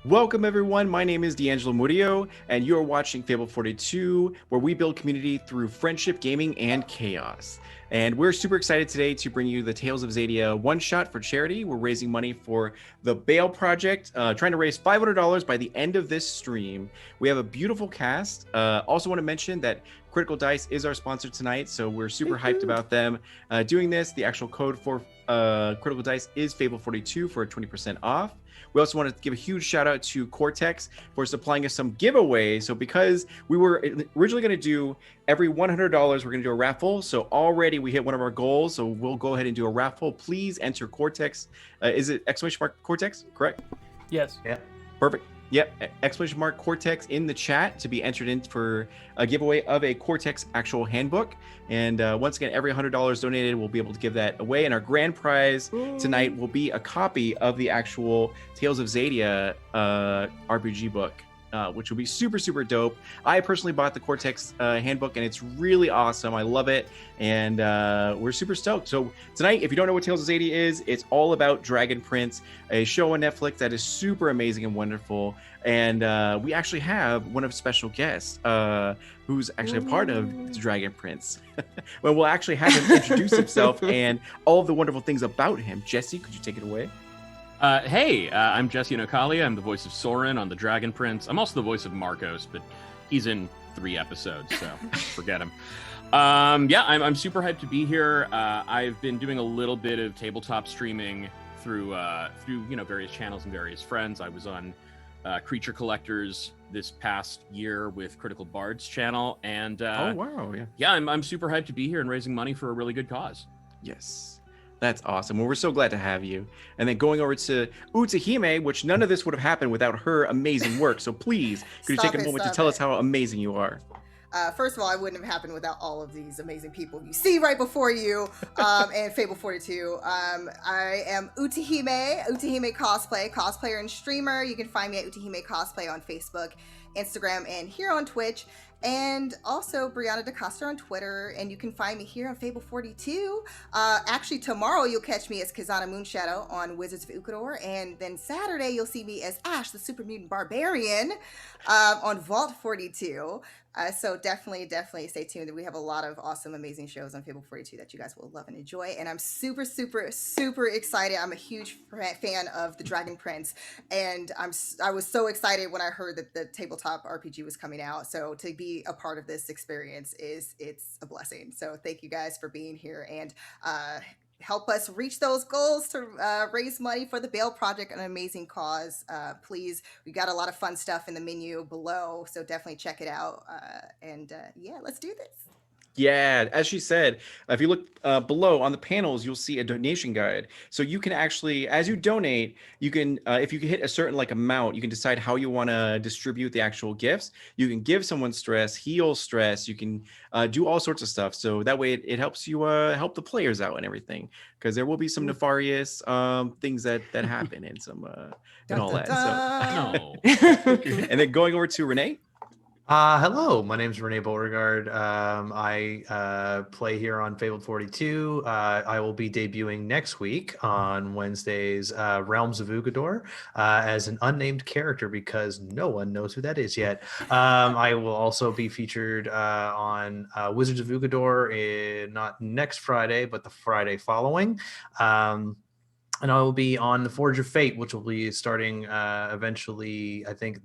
Welcome everyone, my name is D'Angelo Murillo, and you are watching Fable 42, where we build community through friendship, gaming, and chaos. And we're super excited today to bring you the Tales of Xadia One Shot for charity. We're raising money for the Bail Project, trying to raise $500 by the end of this stream. We have a beautiful cast. Also want to mention that Critical Dice is our sponsor tonight, so we're super hyped about them doing this. The actual code for Critical Dice is Fable42 for 20% off. We also want to give a huge shout out to Cortex for supplying us some giveaways. So because we were originally going to do every $100, we're going to do a raffle. So already we hit one of our goals. So we'll go ahead and do a raffle. Please enter Cortex. Is it ! Cortex? Correct? Yes. Yeah. Perfect. Yep, ! Cortex in the chat to be entered in for a giveaway of a Cortex actual handbook. And once again, every $100 donated, we'll be able to give that away. And our grand prize tonight will be a copy of the actual Tales of Xadia RPG book, which will be super, super dope. I personally bought the Cortex handbook, and it's really awesome. I love it, and we're super stoked. So tonight, if you don't know what Tales of Xadia is, it's all about Dragon Prince, a show on Netflix that is super amazing and wonderful. And we actually have one of the special guests who's actually a part of the Dragon Prince. Well, we'll actually have him introduce himself and all of the wonderful things about him. Jesse, could you take it away? I'm Jesse Inocalla. I'm the voice of Soren on The Dragon Prince. I'm also the voice of Marcos, but he's in 3 episodes, so forget him. I'm super hyped to be here. I've been doing a little bit of tabletop streaming through various channels and various friends. I was on Creature Collectors this past year with Critical Bard's channel, and I'm super hyped to be here and raising money for a really good cause. Yes. That's awesome. Well, we're so glad to have you. And then going over to Utahime, which none of this would have happened without her amazing work. So please, could you take a moment to tell us how amazing you are? First of all, it wouldn't have happened without all of these amazing people you see right before you, and Fable 42. I am Utahime cosplayer and streamer. You can find me at Utahime Cosplay on Facebook, Instagram, and here on Twitch. And also Brianna DeCosta on Twitter, and you can find me here on Fable 42. Actually, tomorrow you'll catch me as Kazana Moonshadow on Wizards of Ukador, and then Saturday you'll see me as Ash, the Super Mutant Barbarian, on Vault 42. So definitely stay tuned. We have a lot of awesome, amazing shows on Fable 42 that you guys will love and enjoy. And I'm super, super, super excited. I'm a huge fan of the Dragon Prince, and I was so excited when I heard that the tabletop RPG was coming out. So to be a part of this experience it's a blessing. So thank you guys for being here and help us reach those goals to raise money for the Bail Project, an amazing cause. Please, we got a lot of fun stuff in the menu below, so definitely check it out. Let's do this. Yeah, as she said, if you look below on the panels, you'll see a donation guide. So you can actually, as you donate, you can, if you can hit a certain amount, you can decide how you want to distribute the actual gifts. You can give someone stress, heal stress. You can do all sorts of stuff. So that way it helps you help the players out and everything, because there will be some nefarious things that happen and some and all that. So, and then going over to Renee. Hello, my name is Renee Beauregard. I play here on Fabled 42. I will be debuting next week on Wednesday's Realms of Ugador as an unnamed character because no one knows who that is yet. I will also be featured on Wizards of Ugador not next Friday, but the Friday following. And I will be on the Forge of Fate, which will be starting eventually, I think,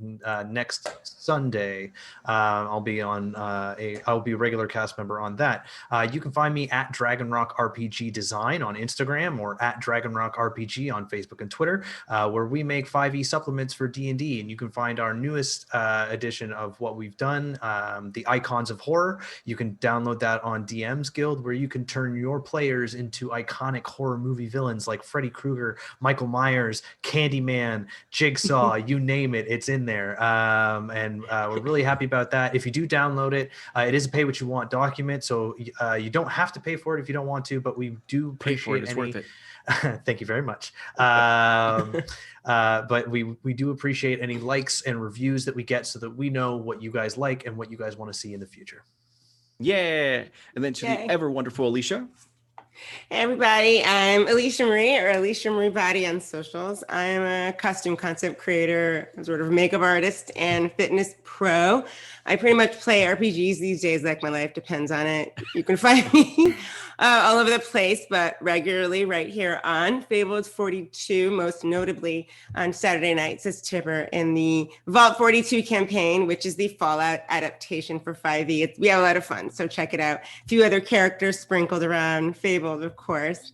next Sunday. I'll be a regular cast member on that. You can find me at Dragon Rock RPG Design on Instagram or at Dragon Rock RPG on Facebook and Twitter, where we make 5e supplements for D&D. And you can find our newest edition of what we've done, the Icons of Horror. You can download that on DM's Guild, where you can turn your players into iconic horror movie villains like Freddy Krueger, Michael Myers, Candyman, Jigsaw, you name it, it's in there. And we're really happy about that. If you do download it, it is a pay what you want document, so you don't have to pay for it if you don't want to, but we do pay for it. It's worth it. Thank you very much. But we do appreciate any likes and reviews that we get so that we know what you guys like and what you guys want to see in the future. Yeah. And then to the ever wonderful Alicia. Hey everybody, I'm Alicia Marie or Alicia Marie Body on socials. I'm a costume concept creator, sort of makeup artist and fitness pro. I pretty much play RPGs these days, like my life depends on it. You can find me all over the place, but regularly right here on Fabled 42, most notably on Saturday nights as Tipper in the Vault 42 campaign, which is the Fallout adaptation for 5e. We have a lot of fun, so check it out. A few other characters sprinkled around, Fabled, of course.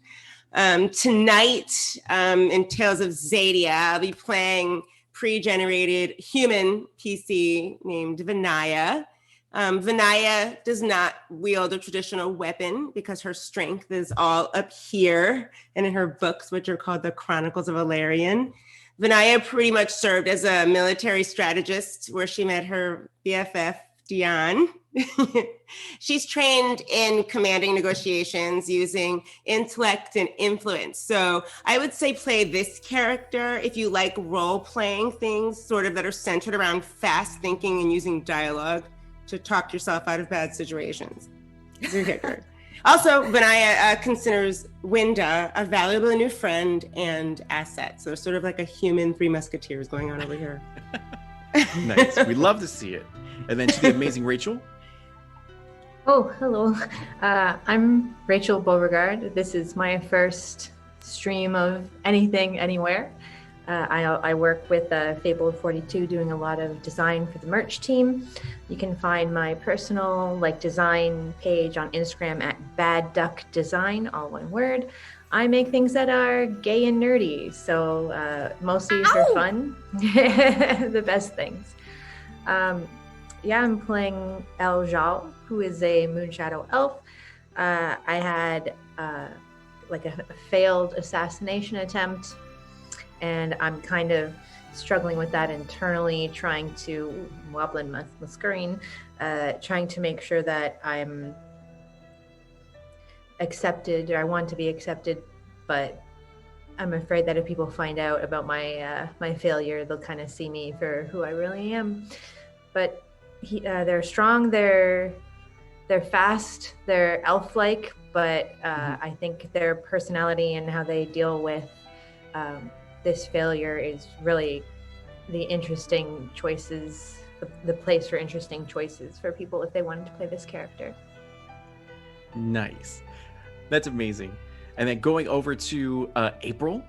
Tonight, in Tales of Xadia, I'll be playing pre-generated human PC named Vinaya. Vinaya does not wield a traditional weapon because her strength is all up here and in her books, which are called the Chronicles of Valerian. Vinaya pretty much served as a military strategist where she met her BFF, Dion. She's trained in commanding negotiations using intellect and influence. So I would say play this character if you like role-playing things sort of that are centered around fast thinking and using dialogue to talk yourself out of bad situations. It's your character. Also, Vinaya considers Winda a valuable new friend and asset. So sort of like a human Three Musketeers going on over here. Nice. We love to see it. And then to the amazing Rachel. Oh, hello. I'm Rachel Beauregard. This is my first stream of anything, anywhere. I work with Fabled 42 doing a lot of design for the merch team. You can find my personal design page on Instagram at Bad Duck Design, all one word. I make things that are gay and nerdy, so mostly for fun. The best things. I'm playing El Jal, who is a Moonshadow elf. I had a failed assassination attempt, and I'm kind of struggling with that internally, trying to wobbling my screen, trying to make sure that I'm accepted, or I want to be accepted, but I'm afraid that if people find out about my failure, they'll kind of see me for who I really am. But they're strong, they're fast, they're elf-like, but I think their personality and how they deal with this failure is really the interesting choices, the place for interesting choices for people if they wanted to play this character. Nice. That's amazing. And then going over to April.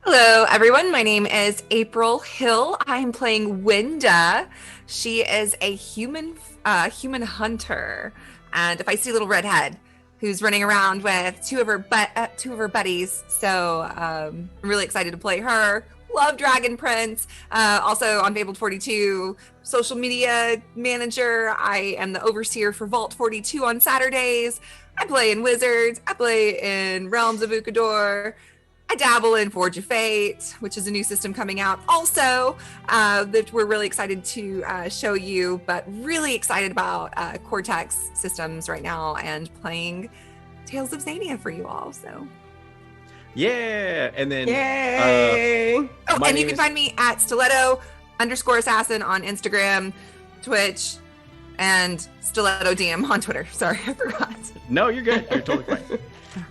Hello, everyone. My name is April Hill. I'm playing Winda. She is a human hunter, and if I see a little redhead who's running around with two of her buddies, so I'm really excited to play her. Love Dragon Prince. Also on Fabled 42, social media manager. I am the overseer for Vault 42 on Saturdays. I play in Wizards. I play in Realms of Ukador. I dabble in Forge of Fate, which is a new system coming out also that we're really excited to show you, but really excited about Cortex systems right now and playing Tales of Xadia for you all. So, yeah. And then, Yay! And you can find me at stiletto_assassin on Instagram, Twitch, and stiletto DM on Twitter. Sorry, I forgot. No, you're good. You're totally fine.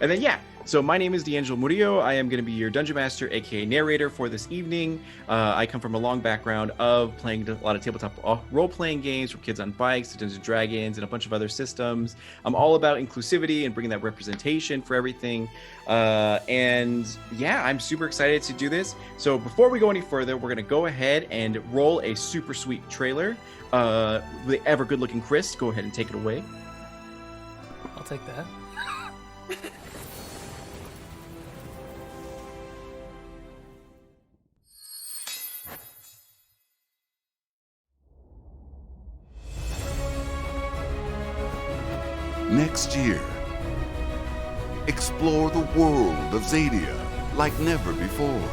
And then, so my name is D'Angelo Murillo. I am going to be your Dungeon Master, aka narrator for this evening. I come from a long background of playing a lot of tabletop role-playing games, from Kids on Bikes to Dungeons & Dragons and a bunch of other systems. I'm all about inclusivity and bringing that representation for everything. I'm super excited to do this. So before we go any further, we're going to go ahead and roll a super sweet trailer. The ever good-looking Chris, go ahead and take it away. I'll take that. Next year, explore the world of Xadia like never before.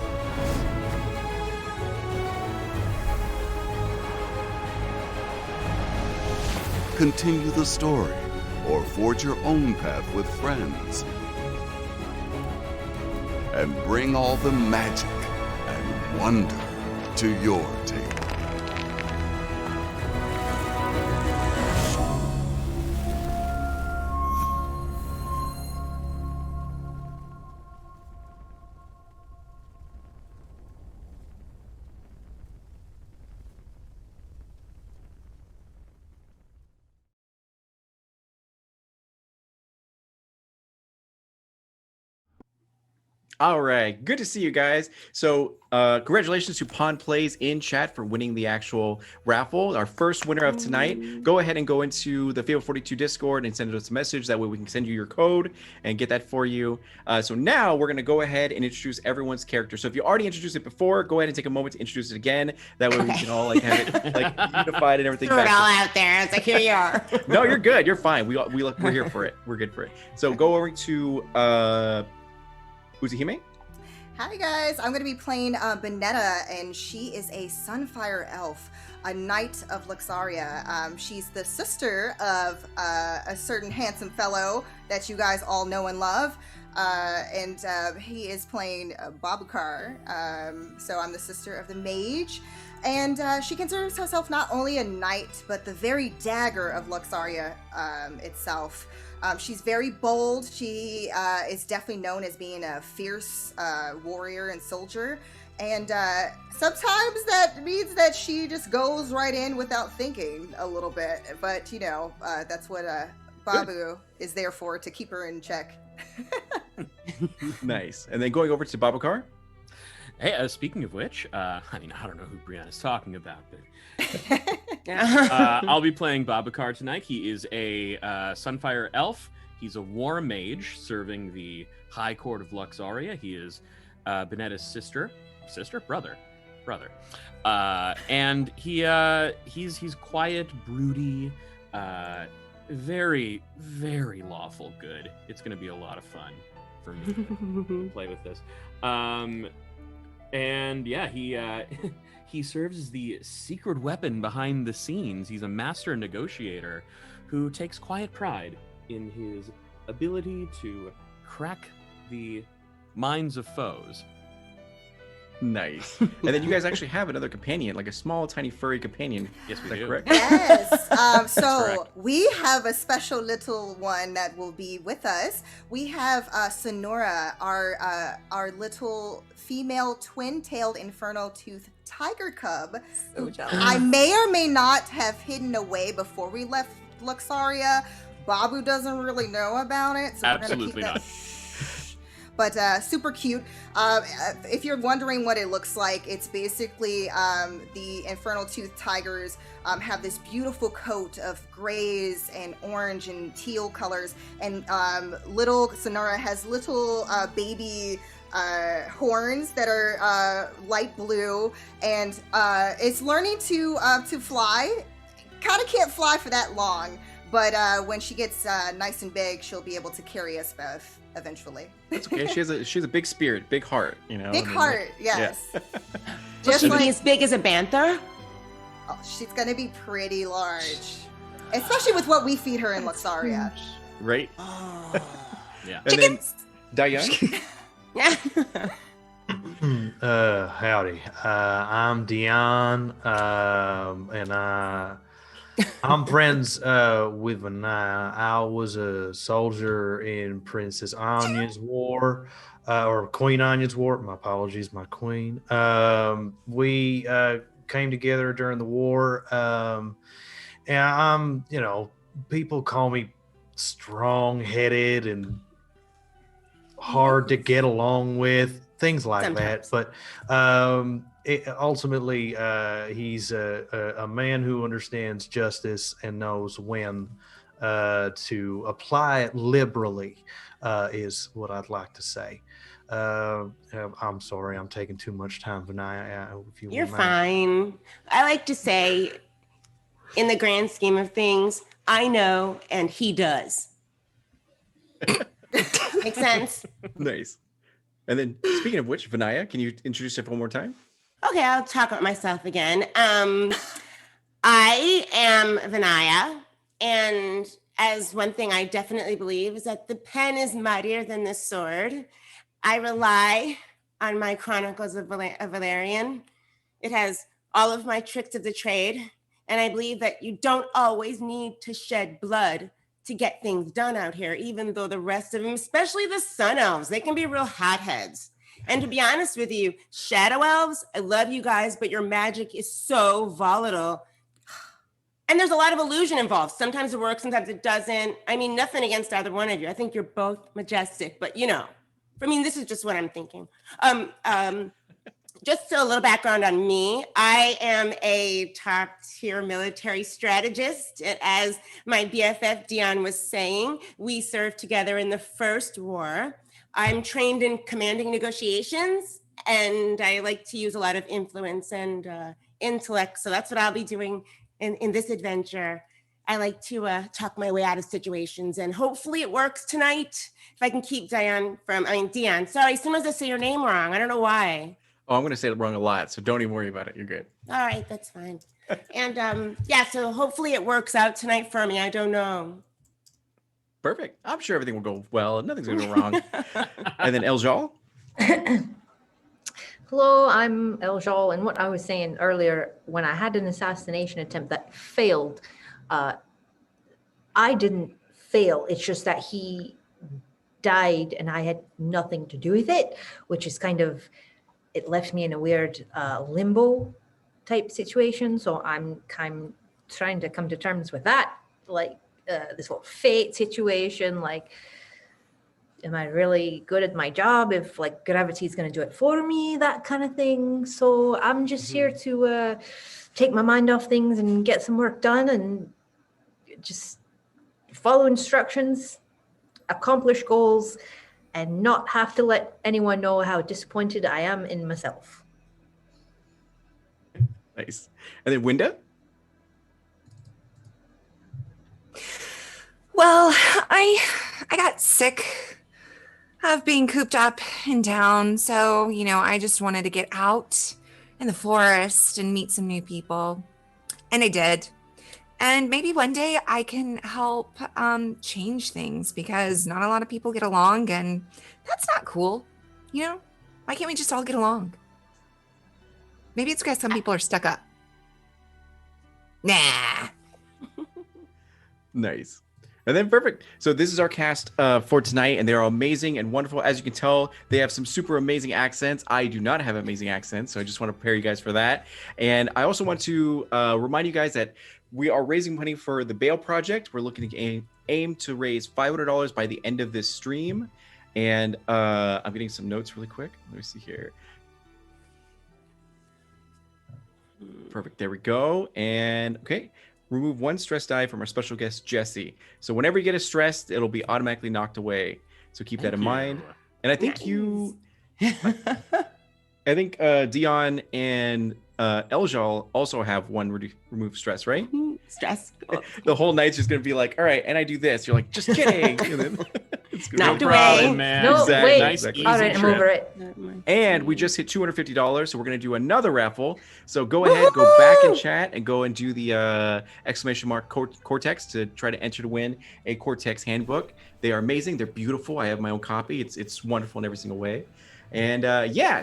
Continue the story or forge your own path with friends. And bring all the magic and wonder to your table. All right, good to see you guys. So congratulations to Pawn Plays in chat for winning the actual raffle. Our first winner of tonight. Go ahead and go into the Fable 42 Discord and send us a message. That way we can send you your code and get that for you. So now we're going to go ahead and introduce everyone's character. So if you already introduced it before, go ahead and take a moment to introduce it again. That way we can all like have it like unified and everything. Throw it all out there. It's like, here you are. No, you're good. You're fine. We're here for it. We're good for it. So go over to Uzihime? Hi guys, I'm going to be playing Benetta, and she is a Sunfire Elf, a Knight of Luxaria. She's the sister of a certain handsome fellow that you guys all know and love, and he is playing Babukar. So I'm the sister of the mage, and she considers herself not only a knight, but the very dagger of Luxaria itself. She's very bold. She is definitely known as being a fierce warrior and soldier. And sometimes that means that she just goes right in without thinking a little bit. But, you know, that's what Babu is there for, to keep her in check. Nice. And then going over to Babukar? Hey, speaking of which, I mean, I don't know who Brianna's talking about, but I'll be playing Babukar tonight. He is a Sunfire Elf. He's a war mage serving the High Court of Luxaria. He is Benetta's brother. And he's quiet, broody, very, very lawful good. It's going to be a lot of fun for me to play with this. And yeah, he serves as the secret weapon behind the scenes. He's a master negotiator who takes quiet pride in his ability to crack the minds of foes. Nice. And then you guys actually have another companion, like a small, tiny, furry companion. Yes, we Is that do. correct? Yes. So correct. we have a special little one that will be with us. We have Sonora, our little female twin-tailed infernal tooth tiger cub. So jealous. I may or may not have hidden away before we left Luxaria. Babu doesn't really know about it, so Absolutely we're gonna not. keep that. But super cute. If you're wondering what it looks like, it's basically the infernal tooth tigers have this beautiful coat of grays and orange and teal colors, and little Sonora has little baby horns that are light blue, and it's learning to fly. Kind of can't fly for that long, but when she gets nice and big, she'll be able to carry us both eventually. That's okay. She has a big spirit, big heart, you know. Big I mean, heart, like, yes. Yeah. Just Should be like, as big as a banther? oh, she's gonna be pretty large, especially with what we feed her in Luxaria. Right? Yeah. And Chickens. then Diane? Yeah. Howdy. I'm Dion, and I'm friends with Vanaya. I was a soldier in Princess Anya's war, or Queen Anya's war. My apologies, my queen. We came together during the war, and I'm, people call me strong-headed and hard to get along with, things like Sometimes. that. But ultimately, he's a man who understands justice and knows when to apply it liberally, is what I'd like to say. I'm sorry, I'm taking too much time, Vanaya. If you You're wouldn't mind. fine. I like to say, in the grand scheme of things, I know and he does. Make sense? Nice. And then speaking of which, Vanaya, can you introduce yourself one more time? Okay, I'll talk about myself again. I am Vinaya, and as one thing I definitely believe is that the pen is mightier than the sword. I rely on my Chronicles of Valerian. It has all of my tricks of the trade, and I believe that you don't always need to shed blood to get things done out here, even though the rest of them, especially the Sun Elves, they can be real hotheads. And to be honest with you, Shadow Elves, I love you guys, but your magic is so volatile. And there's a lot of illusion involved. Sometimes it works, sometimes it doesn't. I mean, nothing against either one of you. I think you're both majestic, but I mean, this is just what I'm thinking. Just a little background on me. I am a top tier military strategist. And as my BFF Dion was saying, we served together in the First War. I'm trained in commanding negotiations, and I like to use a lot of influence and intellect. So that's what I'll be doing in this adventure. I like to talk my way out of situations, and hopefully it works tonight. If I can keep Dion. Sorry, as soon as I say your name wrong, I don't know why. Oh, I'm going to say it wrong a lot, so don't even worry about it. You're good. All right, that's fine. And so hopefully it works out tonight for me. I don't know. Perfect. I'm sure everything will go well. Nothing's going to go wrong. And then Eljal? Hello, I'm Eljal, and what I was saying earlier, when I had an assassination attempt that failed, I didn't fail. It's just that he died and I had nothing to do with it, which is kind of, it left me in a weird limbo type situation. So I'm trying to come to terms with that, like this whole fate situation. Like, am I really good at my job if like gravity is going to do it for me, that kind of thing. So I'm just here to take my mind off things and get some work done and just follow instructions, accomplish goals, and not have to let anyone know how disappointed I am in myself. Nice. And then Winda? Well, I got sick of being cooped up in town, so, I just wanted to get out in the forest and meet some new people. And I did. And maybe one day I can help change things, because not a lot of people get along, and that's not cool. Why can't we just all get along? Maybe it's because some people are stuck up. Nah. Nice. And then perfect. So this is our cast for tonight, and they're amazing and wonderful. As you can tell, they have some super amazing accents. I do not have amazing accents, so I just want to prepare you guys for that. And I also want to remind you guys that we are raising money for the Bail Project. We're looking to aim to raise $500 by the end of this stream. And I'm getting some notes really quick. Let me see here. Perfect. There we go. And okay. Remove one stress die from our special guest, Jesse. So whenever you get a stress, it'll be automatically knocked away. So keep that in mind. And I think I think Dion and Eljal also have one remove stress, right? Stress. The whole night's just gonna be like, all right, and I do this. You're like, just kidding. And then Knocked away. Man. No, Exactly, wait. exactly. All right, I'm over it. And we just hit $250, so we're gonna do another raffle. So go ahead, go back in chat, and go and do the exclamation mark cortex to try to enter to win a cortex handbook. They are amazing. They're beautiful. I have my own copy. It's wonderful in every single way. And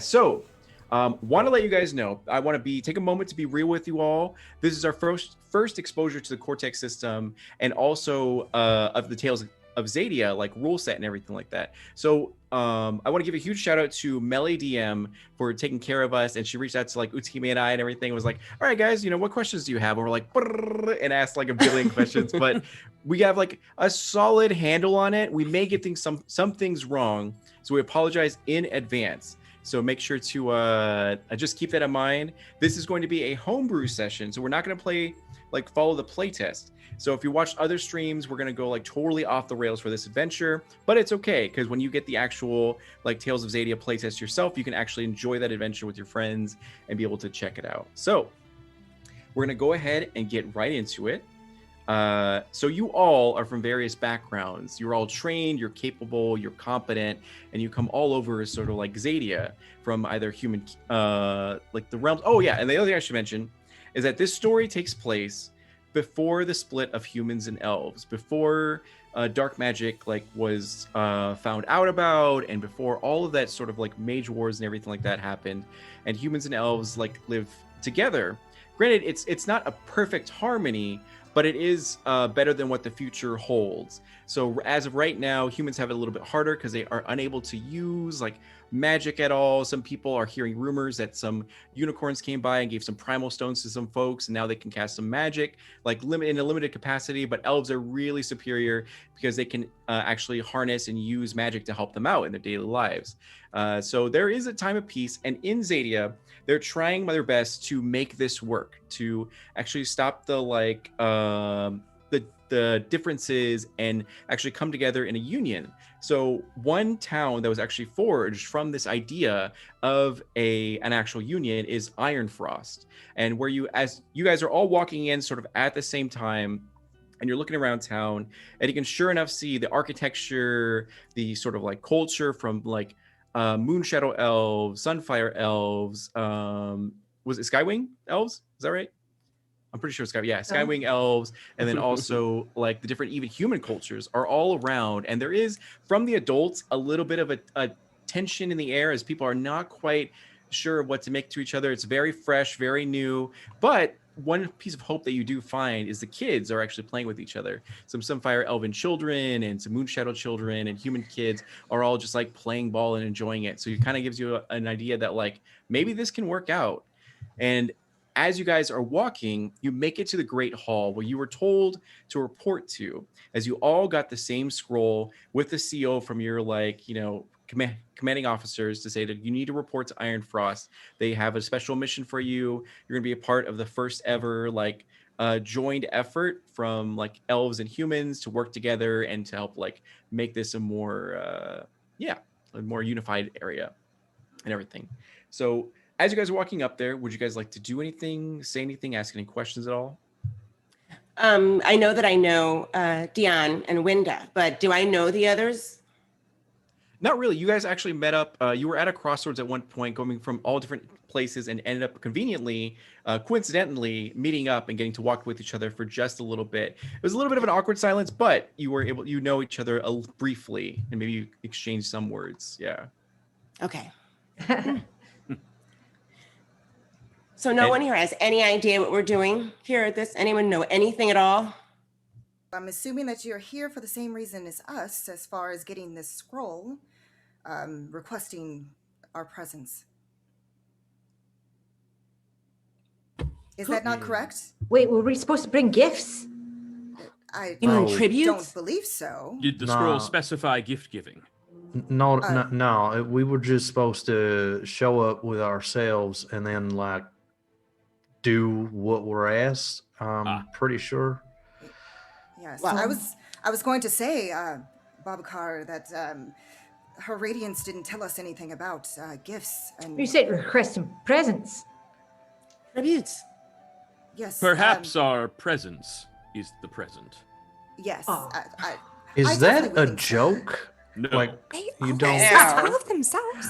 so want to let you guys know, I want to take a moment to be real with you all. This is our first exposure to the cortex system, and also of the Tales of Xadia, like rule set and everything like that. So I want to give a huge shout out to Melee DM for taking care of us, and she reached out to like Utsuhime and I and everything. It was like, all right guys, what questions do you have? And we're like, and asked like a billion questions, but we have like a solid handle on it. We may get some things wrong, so we apologize in advance. So make sure to just keep that in mind. This is going to be a homebrew session, so we're not going to follow the playtest. So if you watched other streams, we're going to go like totally off the rails for this adventure, but it's okay, because when you get the actual like Tales of Xadia playtest yourself, you can actually enjoy that adventure with your friends and be able to check it out. So we're going to go ahead and get right into it. So you all are from various backgrounds. You're all trained, you're capable, you're competent, and you come all over as sort of like Xadia from either human, like the realms. Oh yeah, and the other thing I should mention is that this story takes place before the split of humans and elves, before dark magic was found out about, and before all of that sort of like mage wars and everything like that happened, and humans and elves live together. Granted, it's not a perfect harmony, but it is better than what the future holds. So as of right now, humans have it a little bit harder because they are unable to use like magic at all. Some people are hearing rumors that some unicorns came by and gave some primal stones to some folks, and now they can cast some magic, like in a limited capacity. But elves are really superior because they can actually harness and use magic to help them out in their daily lives. So there is a time of peace, and in Xadia, they're trying their best to make this work, to actually stop the differences and actually come together in a union. So one town that was actually forged from this idea of an actual union is Ironfrost, and where you guys are all walking in sort of at the same time, and you're looking around town, and you can sure enough see the architecture, the sort of like culture from like Moonshadow Elves, Sunfire Elves, was it Skywing Elves? Is that right? I'm pretty sure Skywing Elves, and then also like the different even human cultures are all around. And there is, from the adults, a little bit of a tension in the air as people are not quite sure what to make to each other. It's very fresh, very new. But one piece of hope that you do find is the kids are actually playing with each other. Some Sunfire Elven children and some Moonshadow children and human kids are all just like playing ball and enjoying it. So it kind of gives you an idea that like maybe this can work out. And as you guys are walking, you make it to the Great Hall where you were told to report to, as you all got the same scroll with the CO from your commanding officers to say that you need to report to Ironfrost. They have a special mission for you. You're going to be a part of the first ever joined effort from like elves and humans to work together and to help like make this a more unified area and everything. So as you guys are walking up there, would you guys like to do anything, say anything, ask any questions at all? I know that I know Dion and Winda, but do I know the others? Not really. You guys actually met up. You were at a crossroads at one point, going from all different places, and ended up conveniently, coincidentally, meeting up and getting to walk with each other for just a little bit. It was a little bit of an awkward silence, but you know each other briefly, and maybe you exchanged some words. Yeah. Okay. So no one here has any idea what we're doing here at this? Anyone know anything at all? I'm assuming that you're here for the same reason as us, as far as getting this scroll, requesting our presence. Is that not correct? Wait, were we supposed to bring gifts? I tributes? don't believe so. Did the scroll specify gift giving? No. We were just supposed to show up with ourselves and then like do what we're asked. Pretty sure. Yes, Wow. I was going to say, Babakar, that her radiance didn't tell us anything about gifts. And You said request some presents. Tributes. yes, Perhaps our presence is the present. yes. Oh. Is I that definitely a think so. joke? No, Like, They You always don't- tell of themselves.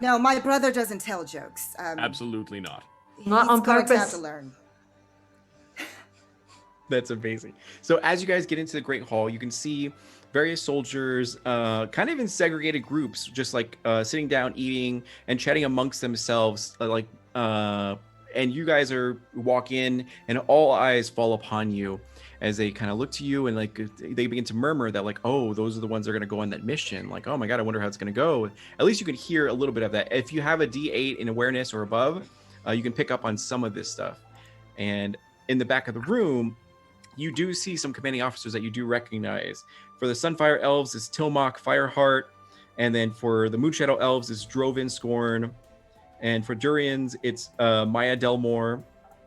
No, my brother doesn't tell jokes. absolutely not. Not he's on going to have purpose. to learn. That's amazing. So as you guys get into the Great Hall, you can see various soldiers kind of in segregated groups, just like sitting down, eating, and chatting amongst themselves. And you guys walk in, and all eyes fall upon you as they kind of look to you, and like they begin to murmur that like, oh, those are the ones that are going to go on that mission. Like, oh my God, I wonder how it's going to go. At least you can hear a little bit of that. If you have a D8 in awareness or above, you can pick up on some of this stuff. And in the back of the room, you do see some commanding officers that you do recognize. For the Sunfire Elves, it's Tilmach Fireheart. And then for the Moonshadow Elves, it's Drovin Scorn. And for Durians, it's Maya Delmore.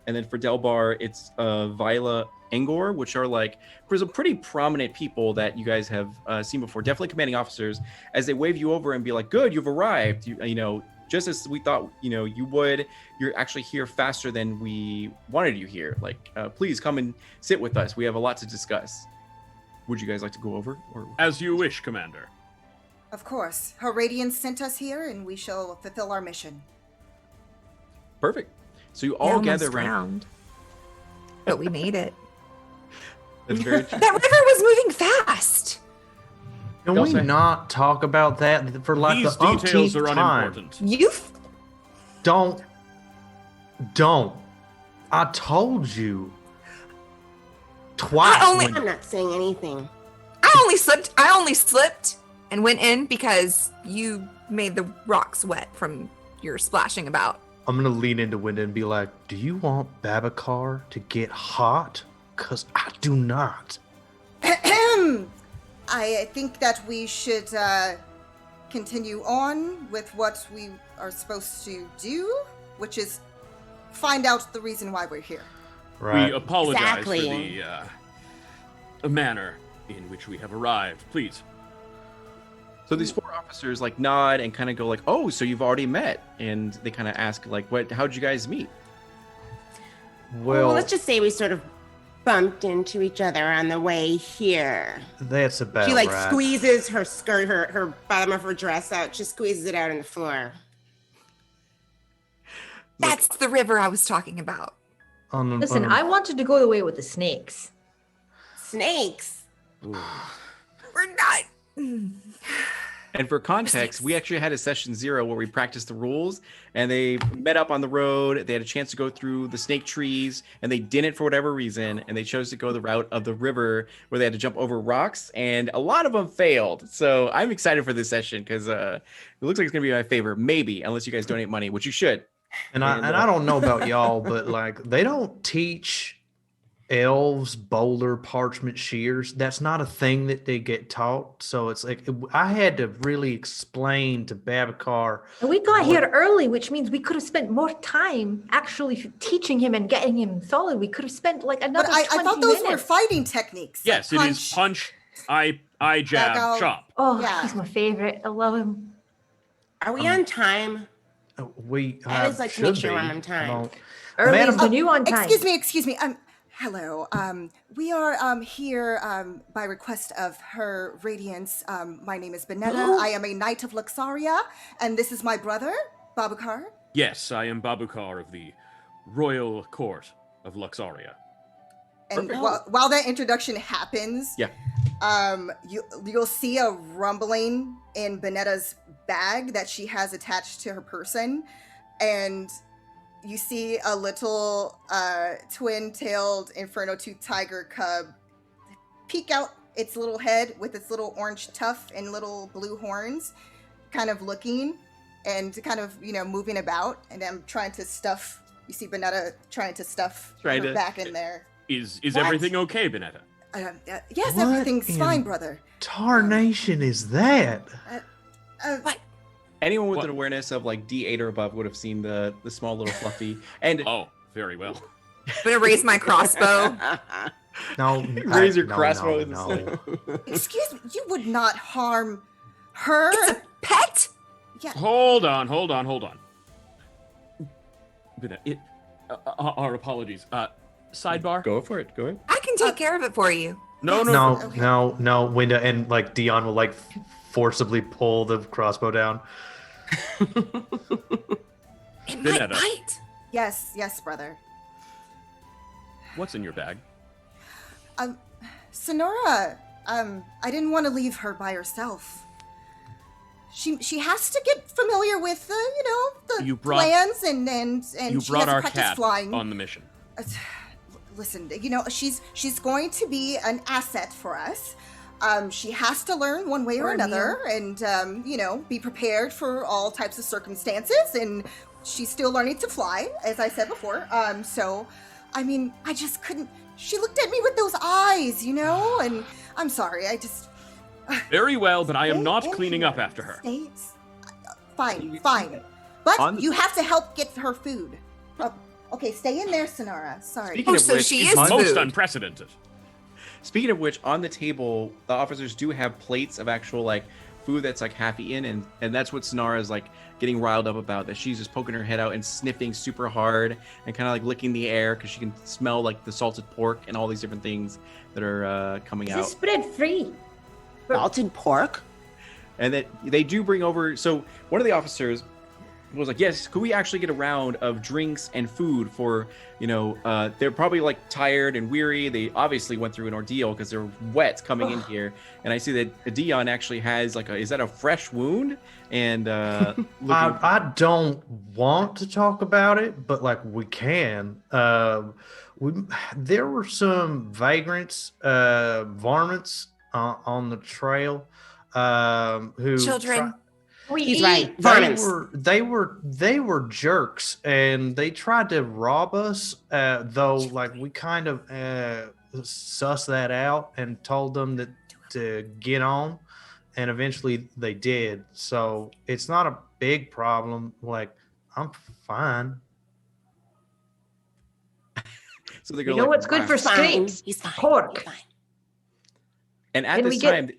And then for Delbar, it's Vila Engor, which are like some pretty prominent people that you guys have seen before. Definitely commanding officers, as they wave you over and be like, good, you've arrived. You know, just as we thought, you would. You're actually here faster than we wanted you here. Like, please come and sit with us. We have a lot to discuss. Would you guys like to go over? Or As you wish, Commander. Of course. Her radiance sent us here, and we shall fulfill our mission. Perfect. So you We all almost gather around. drowned, but we made it. That's very true. That river was moving fast. Can Y'all we say- not talk about that for like These the details umpteenth are time? unimportant. You Don't. I told you twice. I'm not saying anything. I only slipped and went in because you made the rocks wet from your splashing about. I'm gonna lean into Winda and be like, "Do you want Babacar to get hot? Cause I do not." I think that we should continue on with what we are supposed to do, which is find out the reason why we're here. We apologize Exactly. for the manner in which we have arrived. Please. So these 4 officers like nod and kind of go like, "Oh, so you've already met?" And they kind of ask like, how'd you guys meet?" Well, let's just say we sort of bumped into each other on the way here. That's about She like right. squeezes her skirt, her bottom of her dress out. She squeezes it out on the floor. That's the river I was talking about. Listen, I wanted to go the way with the snakes. Snakes. We're not. And for context, we actually had a session 0 where we practiced the rules, and they met up on the road. They had a chance to go through the snake trees, and they didn't for whatever reason, and they chose to go the route of the river where they had to jump over rocks, and a lot of them failed. So I'm excited for this session because it looks like it's gonna be my favorite, maybe, unless you guys donate money, which you should. And I don't know about y'all, but like they don't teach elves boulder parchment shears. That's not a thing that they get taught. So it's like I had to really explain to Babacar. And we got here early, which means we could have spent more time actually teaching him and getting him solid. We could have spent like another But I 20 thought those were minutes. fighting techniques. Yes, like it is punch, I jab, Back out. chop. Oh, Yeah. he's my favorite. I love him. Are we on time? We I always like to make should sure be. I'm on time. I don't- Early Madam- is the new on time. Excuse me. Hello. We are here by request of Her Radiance. My name is Benetta. I am a Knight of Luxaria, and this is my brother, Babacar. Yes, I am Babukar of the Royal Court of Luxaria. And while that introduction happens, Yeah. you'll see a rumbling in Benetta's bag that she has attached to her person, and you see a little twin-tailed Inferno 2 tiger cub peek out its little head with its little orange tuft and little blue horns, kind of looking and kind of, moving about. And I'm trying to stuff, you see Benetta trying to stuff her back in there. Is What? everything okay, Benetta? Yes, What everything's in fine, brother. Tarnation is that? What? Anyone with What? an awareness of like D8 or above would have seen the small little fluffy. And Oh, very well. I'm gonna raise my crossbow. No, raise your no, crossbow. no, in the no. snow. Excuse me, you would not harm her. It's a pet. Yeah. Hold on. Benetta, our apologies. Sidebar? Go for it. Go ahead. I can take care of it for you. No. No, Winda, and like Dion will like forcibly pull the crossbow down. It might Benetta. bite. Yes, brother. What's in your bag? Sonora, I didn't want to leave her by herself. She has to get familiar with the You brought- plans and You she brought has to our practice cat flying. on the mission. Listen, she's going to be an asset for us. She has to learn one way or Or a another, and be prepared for all types of circumstances. And she's still learning to fly, as I said before. So, I mean, I just couldn't. She looked at me with those eyes, and I'm sorry. I just. Very well, but I am Stay not in cleaning here. up after her. Fine. On But the- you have to help get her food. Okay, stay in there, Sonora. Sorry. Speaking Oh, of so which, she is Most food. unprecedented. Speaking of which, on the table, the officers do have plates of actual like food that's like half eaten, and that's what Sonara is like getting riled up about. That she's just poking her head out and sniffing super hard and kind of like licking the air because she can smell like the salted pork and all these different things that are coming Is out. this spread free? Salted pork? And that they do bring over. So one of the officers was like, "Yes, could we actually get a round of drinks and food for, they're probably like tired and weary. They obviously went through an ordeal because they're wet coming in here." And I see that Dion actually has like is that a fresh wound? And looking, I don't want to talk about it, but like we can. There were some vagrants, varmints on the trail who Children. We He's eat. right. They were jerks, and they tried to rob us. Though, like we kind of sussed that out and told them that to get on, and eventually they did. So it's not a big problem. Like I'm fine. So they go You know like, what's good "Wow." for Fine. scrapes? He's fine. Pork. He's fine. And at Can this we get- time,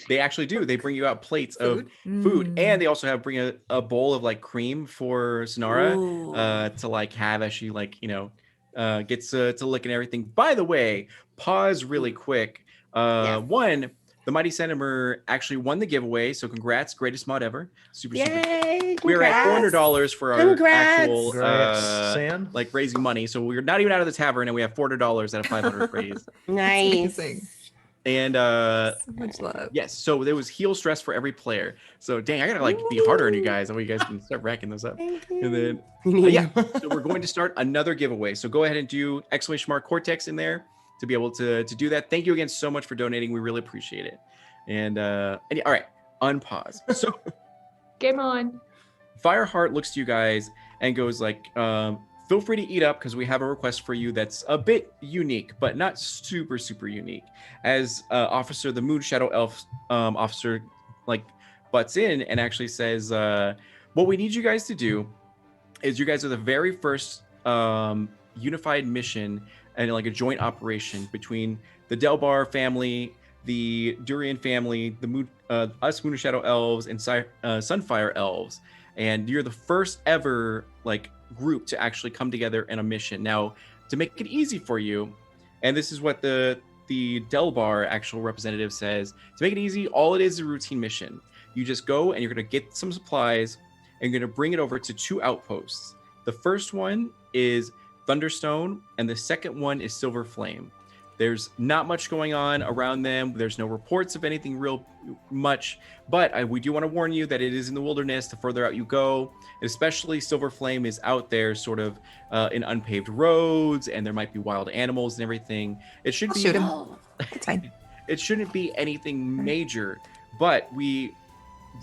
they actually do. They bring you out plates of food, and they also bring a bowl of like cream for Sonara Ooh. to like have as she like gets to lick and everything. By the way, pause really quick. Yeah. One, the Mighty Centimer actually won the giveaway, so congrats, greatest mod ever. Super. Yay! We're at congrats. $400 for our Congrats. actual Congrats, Sam. like raising money. So we're not even out of the tavern, and we have $400 out of 500 raised. Nice. Amazing. And So much love. yes, so there was heal stress for every player. So dang, I gotta like be harder on you guys. That way you guys can start racking those up. Thank you. And then yeah, so we're going to start another giveaway. So go ahead and do ! Cortex in there to be able to do that. Thank you again so much for donating. We really appreciate it. And all right, unpause. So Game on. Fireheart looks to you guys and goes like, feel free to eat up because we have a request for you that's a bit unique, but not super unique. As officer, the Moon Shadow Elf officer like butts in and actually says, what we need you guys to do is you guys are the very first unified mission and like a joint operation between the Delbar family, the Durian family, the us Moon Shadow Elves, and Sunfire Elves. And you're the first ever like group to actually come together in a mission. Now, to make it easy for you, and this is what the Delbar actual representative says, to make it easy, all it is a routine mission. You just go and you're going to get some supplies and you're going to bring it over to 2 outposts. The first one is Thunderstone and the second one is Silver Flame. There's not much going on around them. There's no reports of anything real much, but we do want to warn you that it is in the wilderness. The further out you go, especially Silver Flame is out there sort of in unpaved roads, and there might be wild animals and everything. It should be Shoot him. It's fine. It shouldn't be anything major, but we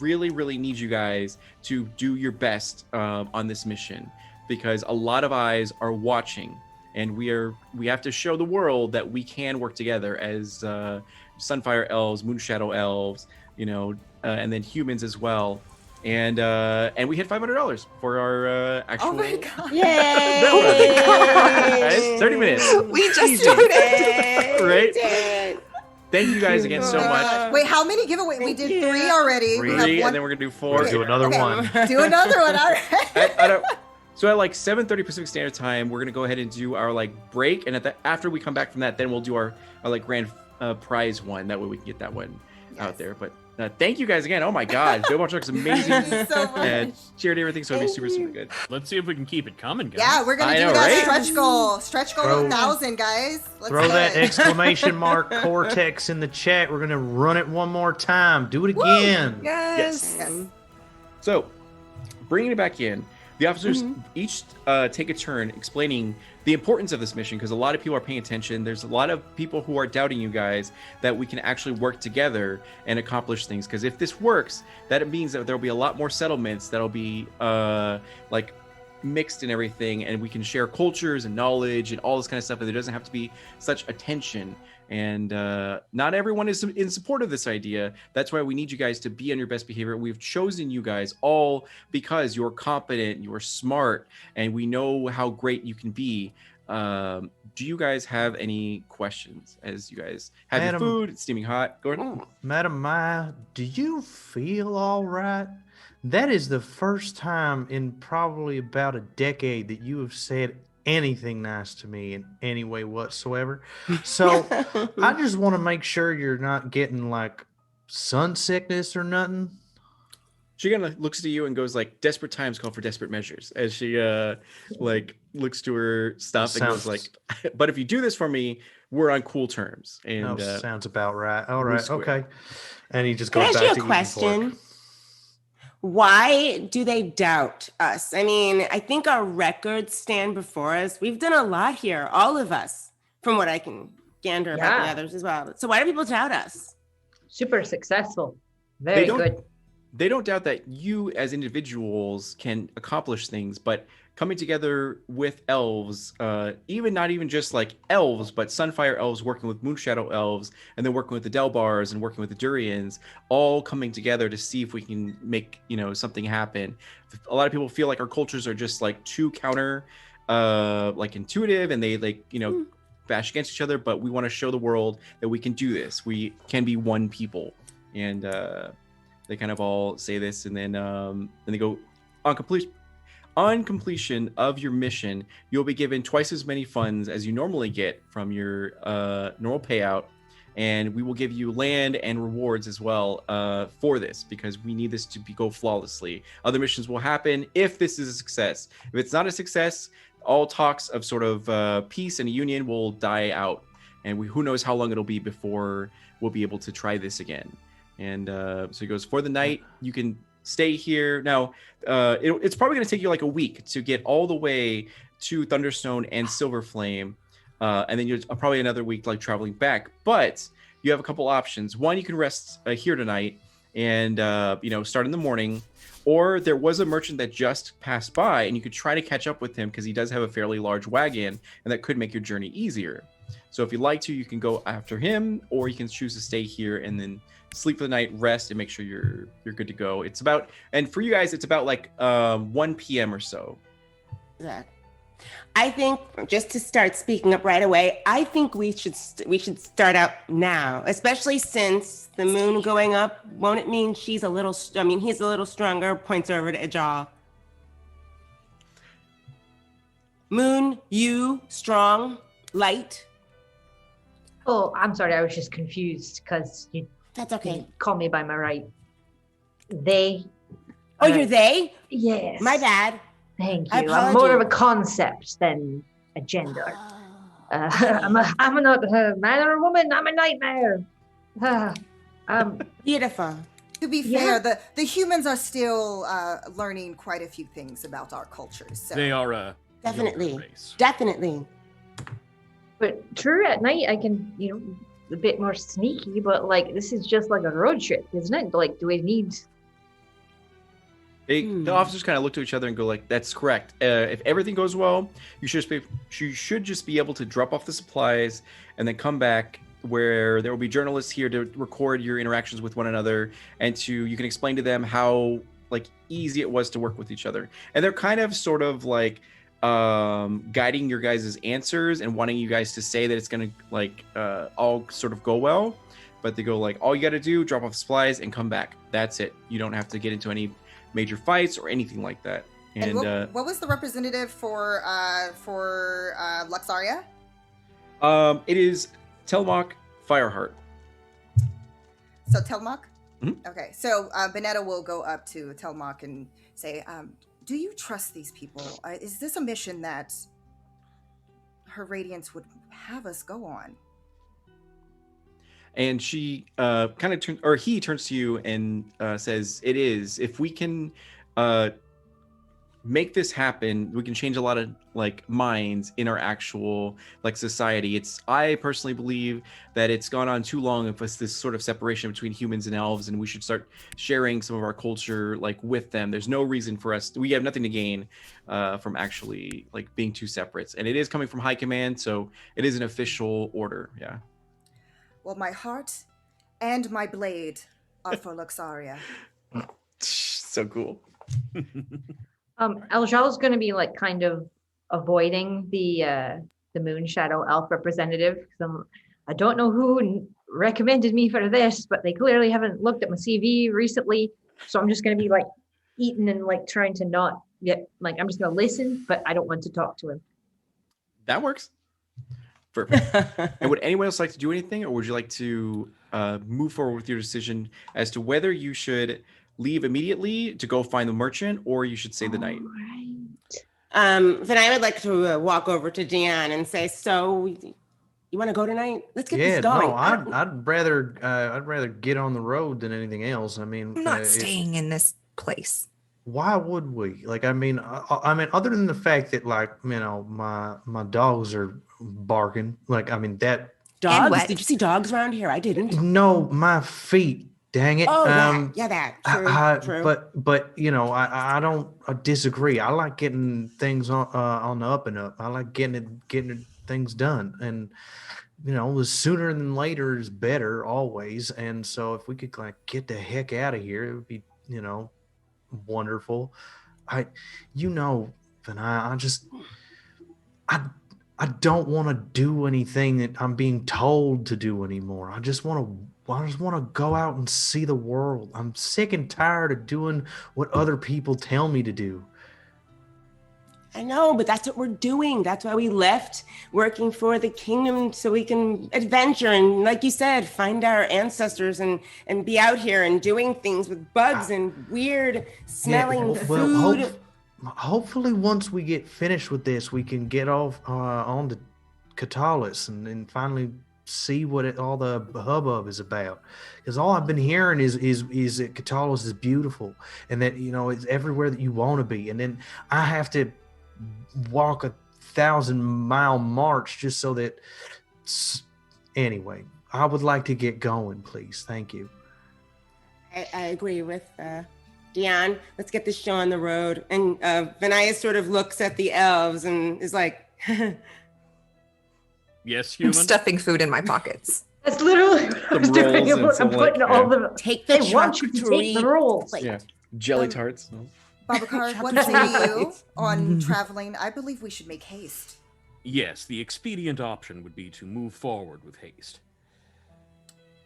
really need you guys to do your best on this mission because a lot of eyes are watching. And we have to show the world that we can work together as Sunfire Elves, Moon Shadow Elves, and then humans as well. And we hit $500 for our actual. Oh my god! Yay! Guys, 30 minutes. We just Easy. started. Right? Thank you guys again so much. Wait, how many giveaways? We did 3 already. We have 3, 1. and then we're gonna do 4. We'll do another one. Do another one. All right. So at like 7:30 Pacific Standard Time, we're gonna go ahead and do our like break, and after we come back from that, then we'll do our like grand prize one. That way we can get that one out there. But thank you guys again. Oh my God, Joe Truck is amazing. Thank you so much. And cheered everything, so it'll be super good. Let's see if we can keep it coming, guys. Yeah, we're gonna do know, that right? stretch goal. Stretch goal Throw- 1,000, guys. Let's Throw do that it. exclamation mark cortex in the chat. We're gonna run it one more time. Do it again. Yes. Yes. So, bringing it back in, the officers each take a turn explaining the importance of this mission because a lot of people are paying attention. There's a lot of people who are doubting you guys that we can actually work together and accomplish things. Because if this works, that means that there'll be a lot more settlements that'll be like mixed and everything, and we can share cultures and knowledge and all this kind of stuff. And there doesn't have to be such a tension. And not everyone is in support of this idea. That's why we need you guys to be on your best behavior. We've chosen you guys all because you're competent, you're smart, and we know how great you can be. Do you guys have any questions as you guys have Madam- your food? It's steaming hot. Go ahead. Madam Maya, do you feel all right? That is the first time in probably about a decade that you have said anything nice to me in any way whatsoever. So I just want to make sure you're not getting like sun sickness or nothing. She kind of looks to you and goes like, "Desperate times call for desperate measures." As she like looks to her stuff and goes like, "But if you do this for me, we're on cool terms." And Sounds about right. All right, square. okay. And he just Can I goes ask back you to a eating question? pork. Why do they doubt us? I mean, I think our records stand before us. We've done a lot here, all of us, from what I can gander about the Yeah. others as well. So why do people doubt us? Super successful. Very don't- good. they don't doubt that you as individuals can accomplish things, but coming together with elves, not even just like elves, but Sunfire elves working with Moonshadow elves, and then working with the Delbars and working with the Durians, all coming together to see if we can make, something happen. A lot of people feel like our cultures are just like too counter, like intuitive, and they bash against each other, but we want to show the world that we can do this. We can be one people. And they kind of all say this, and then they go, on completion of your mission, you'll be given twice as many funds as you normally get from your normal payout, and we will give you land and rewards as well for this, because we need this to go flawlessly. Other missions will happen if this is a success. If it's not a success, all talks of sort of peace and a union will die out, and who knows how long it'll be before we'll be able to try this again. And so he goes, for the night, you can stay here. Now, it's probably going to take you like a week to get all the way to Thunderstone and Silverflame, and then you're probably another week like traveling back. But you have a couple options. One, you can rest here tonight and start in the morning. Or there was a merchant that just passed by, and you could try to catch up with him because he does have a fairly large wagon, and that could make your journey easier. So if you'd like to, you can go after him, or you can choose to stay here and then sleep for the night, rest, and make sure you're good to go. It's about, and for you guys, it's about like 1 p.m. or so. Yeah. I think, just to start speaking up right away, I think we should start out now, especially since the moon going up. Won't it mean he's a little stronger? Points over to Ajal. Moon, you strong, light. Oh, I'm sorry. I was just confused because That's okay. you call me by my right. They. Oh, you're they? Yes. My bad. Thank I you. I'm more of a apologize. concept than a gender. I'm not a man or a woman. I'm a nightmare. Beautiful. To be Yeah. fair, the humans are still learning quite a few things about our cultures. So. They are a Definitely. younger race. Definitely. But true, at night I can, a bit more sneaky. But like, this is just like a road trip, isn't it? Like, do we need? The officers kind of look to each other and go like, that's correct. If everything goes well, you should just be able to drop off the supplies and then come back, where there will be journalists here to record your interactions with one another, and you can explain to them how like easy it was to work with each other. And they're kind of sort of like guiding your guys' answers and wanting you guys to say that it's going to like all sort of go well. But they go like, all you got to do, drop off supplies and come back. That's it. You don't have to get into any major fights or anything like that. And what was the representative for Luxaria? It is Telmach Fireheart. So Telmach? Mhm. Okay, so Benetta will go up to Telmach and say, do you trust these people? Is this a mission that Her Radiance would have us go on? And she he turns to you and says, it is. If we can make this happen, we can change a lot of like minds in our actual like society. I personally believe that it's gone on too long if it's this sort of separation between humans and elves, and we should start sharing some of our culture like with them. There's no reason for us, we have nothing to gain from actually like being two separates. And it is coming from high command, so it is an official order. Yeah. Well, my heart and my blade are for Luxaria. So cool. Aljal's going to be like kind of avoiding the Moon Shadow Elf representative, because I don't know who recommended me for this, but they clearly haven't looked at my CV recently. So I'm just going to be like eating and like trying to not get like, I'm just going to listen, but I don't want to talk to him. That works. Perfect. And would anyone else like to do anything, or would you like to move forward with your decision as to whether you should leave immediately to go find the merchant, or you should stay the night? Then I would like to walk over to Deanne and say, so you want to go tonight? Let's get this going. No, I'd rather get on the road than anything else. I mean, I'm not staying in this place. Why would we? Like, I mean, other than the fact that, like, my dogs are barking. Like, I mean, that Dogs? what? Did you see dogs around here? I didn't. no, my feet Dang it. Oh, that. True. But you know, I don't disagree. I like getting things on the up and up. I like getting things done, and you know, the sooner than later is better always. And so if we could like get the heck out of here, it would be, you know, wonderful. You know, and I don't want to do anything that I'm being told to do anymore. I just want to go out and see the world. I'm sick and tired of doing what other people tell me to do. I know, but that's what we're doing. That's why we left working for the kingdom, so we can adventure and, like you said, find our ancestors and be out here and doing things with bugs and weird smelling food. Hopefully once we get finished with this, we can get off on to Catalyst and finally see what all the hubbub is about. Because all I've been hearing is that Catalyst is beautiful and that, you know, it's everywhere that you want to be. And then I have to walk 1,000-mile march just so that. Anyway, I would like to get going, please. Thank you. I agree with Dion. Let's get this show on the road. And Vinaya sort of looks at the elves and is like, Yes, I'm human. stuffing food in my pockets. That's literally what I was doing. I'm putting all the. take the They truck want you to to take the rolls. Yeah, jelly tarts. Babacar, what say you on traveling? I believe we should make haste. Yes, the expedient option would be to move forward with haste.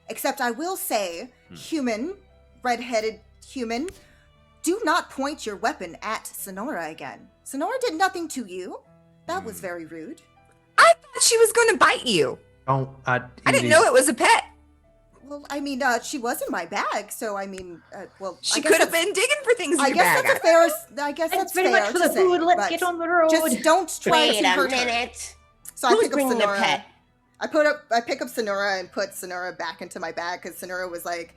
Except I will say, human, red-headed human, do not point your weapon at Sonora again. Sonora did nothing to you. That was very rude. I thought she was going to bite you. I didn't know it was a pet. Well, I mean, she was in my bag, so I mean, she could have been digging for things in your bag. That's a fair. I guess that's very fair much for to the say, food. Let's but get on the road. Just don't try wait to a hurt her. minute. So Who's I pick up bringing Sonora. the pet? I pick up Sonora and put Sonora back into my bag because Sonora was like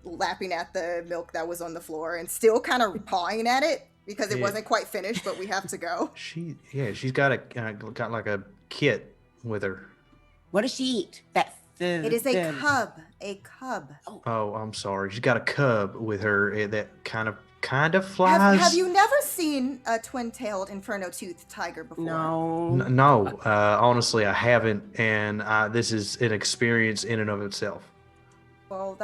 lapping at the milk that was on the floor and still kind of pawing at it because it wasn't quite finished. But we have to go. She's got like a kit with her. What does she eat? It is a cub. A cub. Oh, I'm sorry. She's got a cub with her that kind of flies. Have you never seen a twin-tailed inferno-toothed tiger before? No. Honestly, I haven't, and this is an experience in and of itself. Well,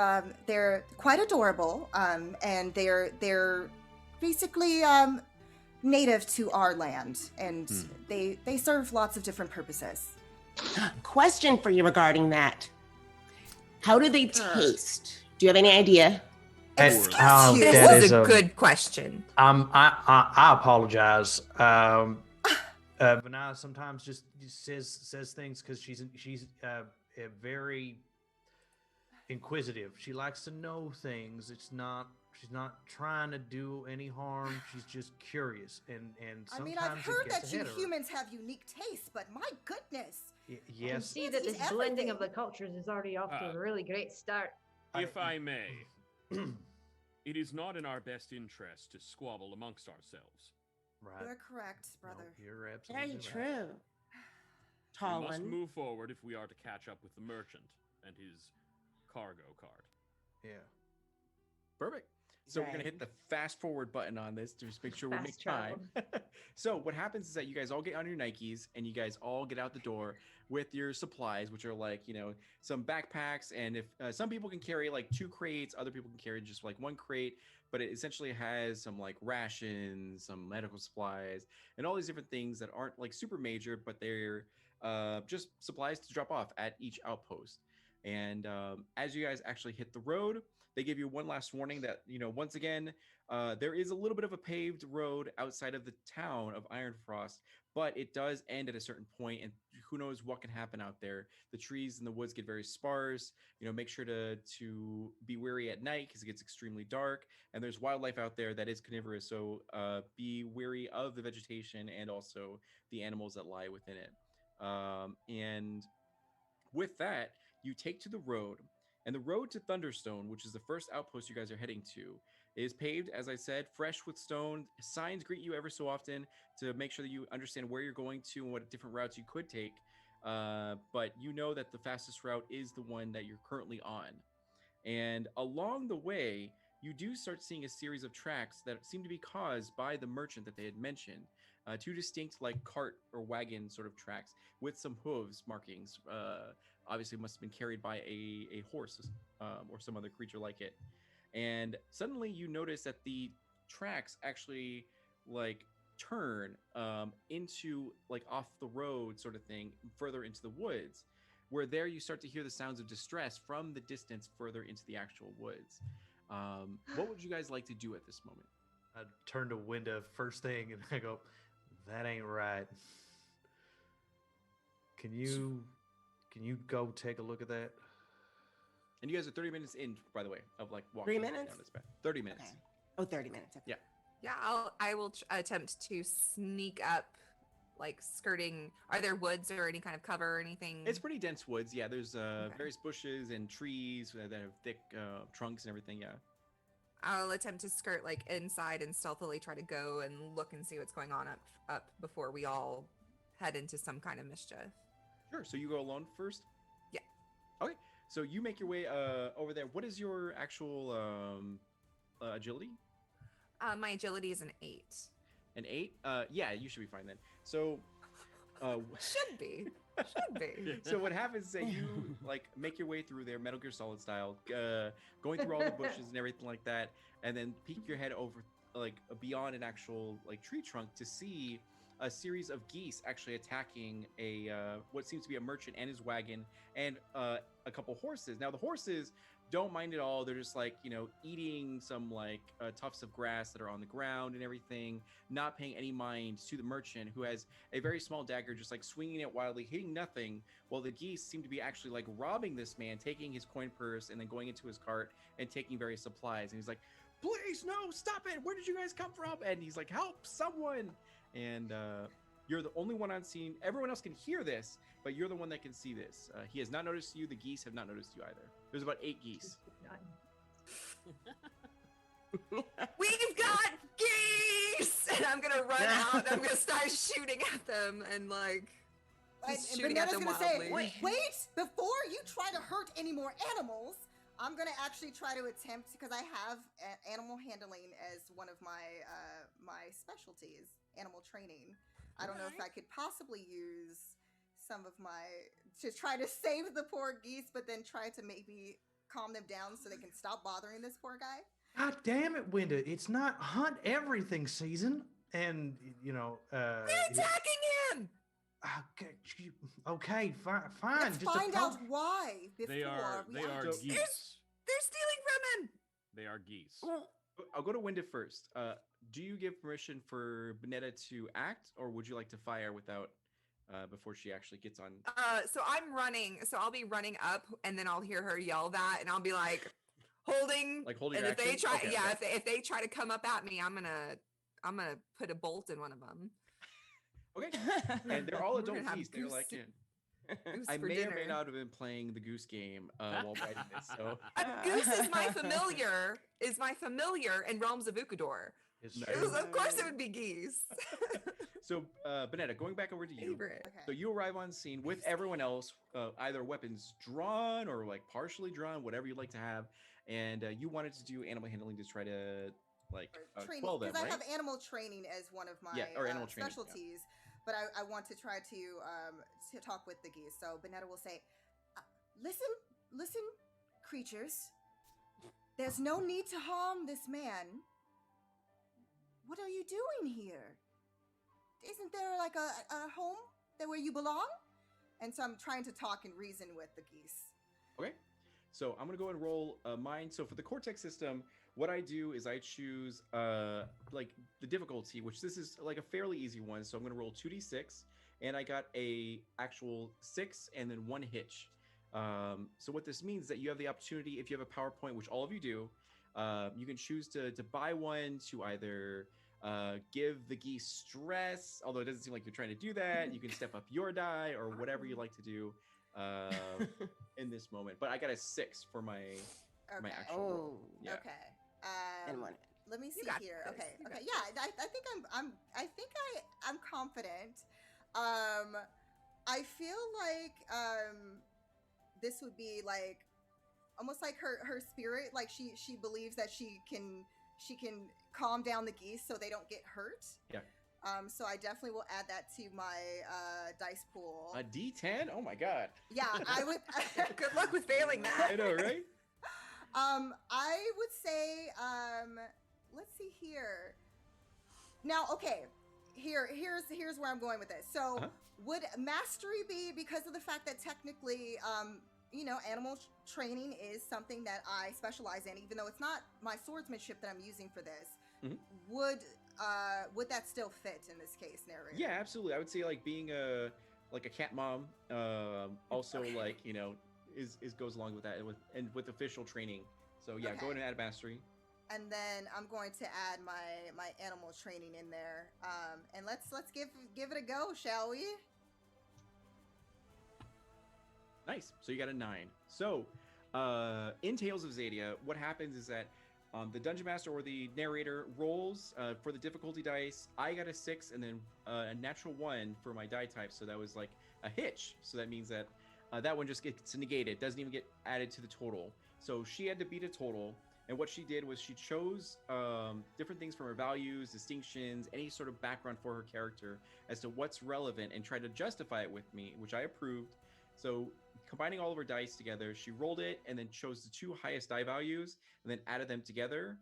they're quite adorable, and they're basically native to our land, and they serve lots of different purposes. Question for you regarding that. How do they taste? Do you have any idea? This is a good question. I apologize. Vanessa sometimes just says things because she's very inquisitive. She likes to know things. She's not trying to do any harm. She's just curious, and sometimes I mean, I've heard that you humans have unique tastes, but my goodness. Yes. You see that this blending of the cultures is already off to a really great start. If I may, it is not in our best interest to squabble amongst ourselves. Right. You're correct, brother. No, you're absolutely right. Very true. Tall we must one. move forward if we are to catch up with the merchant and his cargo cart. Yeah. Perfect. So we're going to hit the fast forward button on this to just make sure we make time. So what happens is that you guys all get on your Nikes and you guys all get out the door with your supplies, which are like, you know, some backpacks. And if some people can carry like 2 crates, other people can carry just like 1 crate, but it essentially has some like rations, some medical supplies, and all these different things that aren't like super major, but they're just supplies to drop off at each outpost. And as you guys actually hit the road, they give you one last warning that, you know, once again, there is a little bit of a paved road outside of the town of Ironfrost, but it does end at a certain point, and who knows what can happen out there. The trees in the woods get very sparse. You know, make sure to be wary at night because it gets extremely dark, and there's wildlife out there that is carnivorous, so be wary of the vegetation and also the animals that lie within it. And with that, you take to the road. And the road to Thunderstone, which is the first outpost you guys are heading to, is paved, as I said, fresh with stone. Signs greet you ever so often to make sure that you understand where you're going to and what different routes you could take. But you know that the fastest route is the one that you're currently on. And along the way, you do start seeing a series of tracks that seem to be caused by the merchant that they had mentioned. Two distinct like cart or wagon sort of tracks with some hooves markings. Obviously must have been carried by a horse or some other creature like it. And suddenly you notice that the tracks actually like turn into like off the road sort of thing, further into the woods, where there you start to hear the sounds of distress from the distance further into the actual woods. What would you guys like to do at this moment? I turn to Winda first thing and I go, that ain't right. Can you go take a look at that? And you guys are 30 minutes in, by the way, of like walking 3 minutes? down this path. 30 minutes. Okay. Oh, 30 minutes. Okay. Yeah. Yeah, I will attempt to sneak up, like skirting. Are there woods or any kind of cover or anything? It's pretty dense woods. Yeah, there's various bushes and trees that have thick trunks and everything. Yeah. I'll attempt to skirt like inside and stealthily try to go and look and see what's going on up before we all head into some kind of mischief. Sure. So you go alone first? Yeah. Okay. So you make your way over there. What is your actual agility? My agility is an 8. An 8? Yeah, you should be fine then. So Should be. So what happens is that you like make your way through there, Metal Gear Solid style, going through all the bushes and everything like that, and then peek your head over like beyond an actual like tree trunk to see a series of geese actually attacking a what seems to be a merchant and his wagon and a couple horses. Now the horses don't mind at all. They're just like, you know, eating some like tufts of grass that are on the ground and everything, not paying any mind to the merchant, who has a very small dagger, just like swinging it wildly, hitting nothing, while the geese seem to be actually like robbing this man, taking his coin purse and then going into his cart and taking various supplies. And he's like, please, no, stop it. Where did you guys come from? And he's like, help someone. And you're the only one on scene. Everyone else can hear this, but you're the one that can see this. He has not noticed you. The geese have not noticed you either. There's about 8 geese. We've got geese! And I'm gonna run out and I'm gonna start shooting at them and like just And shooting at Benetta's them gonna wildly. say, wait, before you try to hurt any more animals, I'm gonna actually try to attempt, because I have animal handling as one of my my specialties, animal training. I don't know if I could possibly use some of to try to save the poor geese, but then try to maybe calm them down so they can stop bothering this poor guy. God damn it, Winda! It's not hunt everything season, and you know. They're attacking him. Okay, fine. Let's find out why before They are geese. They're stealing from him. They are geese. I'll go to Winda first. Do you give permission for Benetta to act, or would you like to fire without before she actually gets on? So I'm running. So I'll be running up, and then I'll hear her yell that, and I'll be like holding. Like holding. And your if they action? try, Okay, yeah, okay. if they try to come up at me, I'm gonna put a bolt in one of them. Okay. And they're all We're adult gonna have geese. They're goose- like, goose I for may or may dinner. not have been playing the goose game while writing this. So Goose is my familiar. In Realms of Ukador. It's Nice. true. Of course, it would be geese. So Benetta, going back over to you. Favorite. Okay. So you arrive on scene with everyone else, either weapons drawn or like partially drawn, whatever you'd like to have, and you wanted to do animal handling to try to like training, quell them, because right? I have animal training as one of my animal training, yeah. specialties, but I want to try to talk with the geese. So Benetta will say, listen, creatures, there's no need to harm this man. What are you doing here? Isn't there like a home where you belong? And so I'm trying to talk and reason with the geese. Okay. So I'm gonna go and roll mine. So for the cortex system, what I do is I choose like the difficulty, which this is like a fairly easy one. So I'm gonna roll 2d6, and I got a actual 6 and then 1 hitch. So what this means is that you have the opportunity, if you have a PowerPoint, which all of you do, you can choose to buy one to either give the geese stress, although it doesn't seem like you're trying to do that. You can step up your die or whatever you like to do in this moment. But I got a 6 for my actual roll. Oh, Yeah. Okay. and one. Let me see got here. this. Okay. You Okay. got Yeah. I think I'm confident. I feel like this would be like almost like her spirit, like she believes that she can calm down the geese so they don't get hurt. Yeah. So I definitely will add that to my dice pool. A D10? Oh my god. Yeah, I would. Good luck with failing that. I know, right? I would say, let's see here. Now, okay, here's where I'm going with this. So, would mastery be because of the fact that technically, animal training is something that I specialize in, even though it's not my swordsmanship that I'm using for this. Would that still fit in this case, narrator? Yeah, absolutely. I would say like being a cat mom, also like is goes along with that with official training. So yeah, go ahead and add mastery. And then I'm going to add my animal training in there. And let's give it a go, shall we? Nice. So you got a 9. So in Tales of Xadia, what happens is that the dungeon master or the narrator rolls for the difficulty dice. I got a 6 and then a natural 1 for my die type. So that was like a hitch. So that means that that one just gets negated. Doesn't even get added to the total. So she had to beat a total. And what she did was she chose different things from her values, distinctions, any sort of background for her character as to what's relevant and tried to justify it with me, which I approved. So combining all of her dice together, she rolled it and then chose the 2 highest die values and then added them together.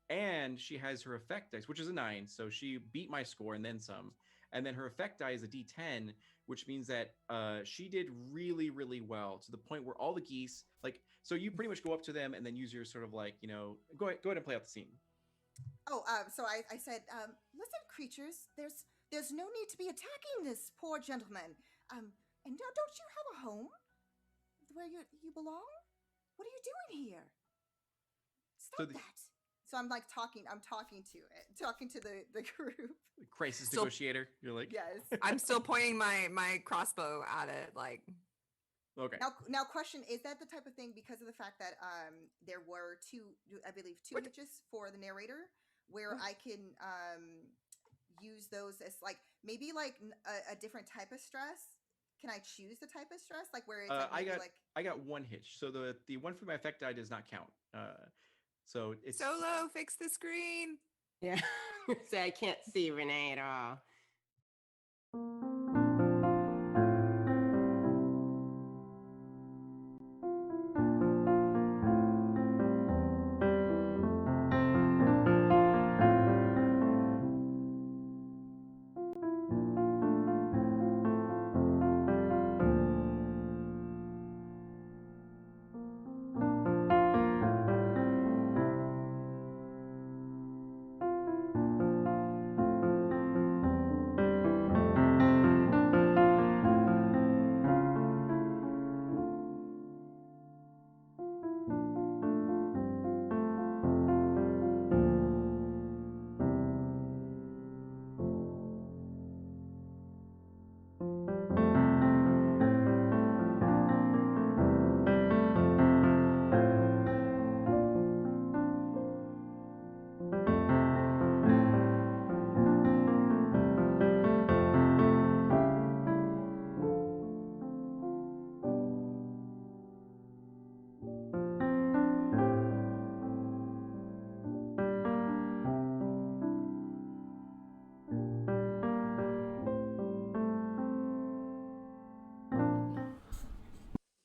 And she has her effect dice, which is a 9. So she beat my score and then some. And then her effect die is a D10, which means that she did really, really well to the point where all the geese, so you pretty much go up to them and then use your sort of go ahead and play out the scene. Oh, so I said, listen, creatures, there's no need to be attacking this poor gentleman. And don't you have a home where you belong? What are you doing here? Stop that. So I'm talking to the group. Crisis negotiator. You're like, yes. I'm still pointing my crossbow at it, like. Okay. Now, question: is that the type of thing because of the fact that there were two hitches for the narrator, where I can use those as maybe a different type of stress? Can I choose the type of stress, where it's I got 1 hitch, so the one for my effect die does not count. So it's Solo, fix the screen. Yeah. So I can't see Renee at all.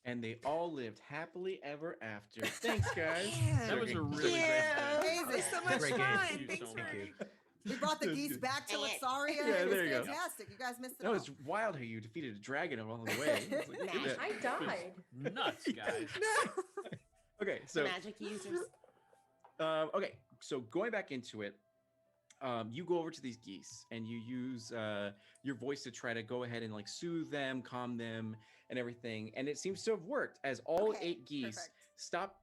And they all lived happily ever after. Thanks, guys. That was a really It great was so much Great game. fun. Thank you Thanks so for. much. We brought the geese back to Luxaria. Yeah, It was there you go. fantastic. You guys missed it. No, all. it's wild how you defeated a dragon along the way. It's like, yeah. I died. Nuts, guys. Okay, so Magic users. okay, so going back into it, you go over to these geese and you use your voice to try to go ahead and soothe them, calm them, and everything. And it seems to have worked as all 8 geese stop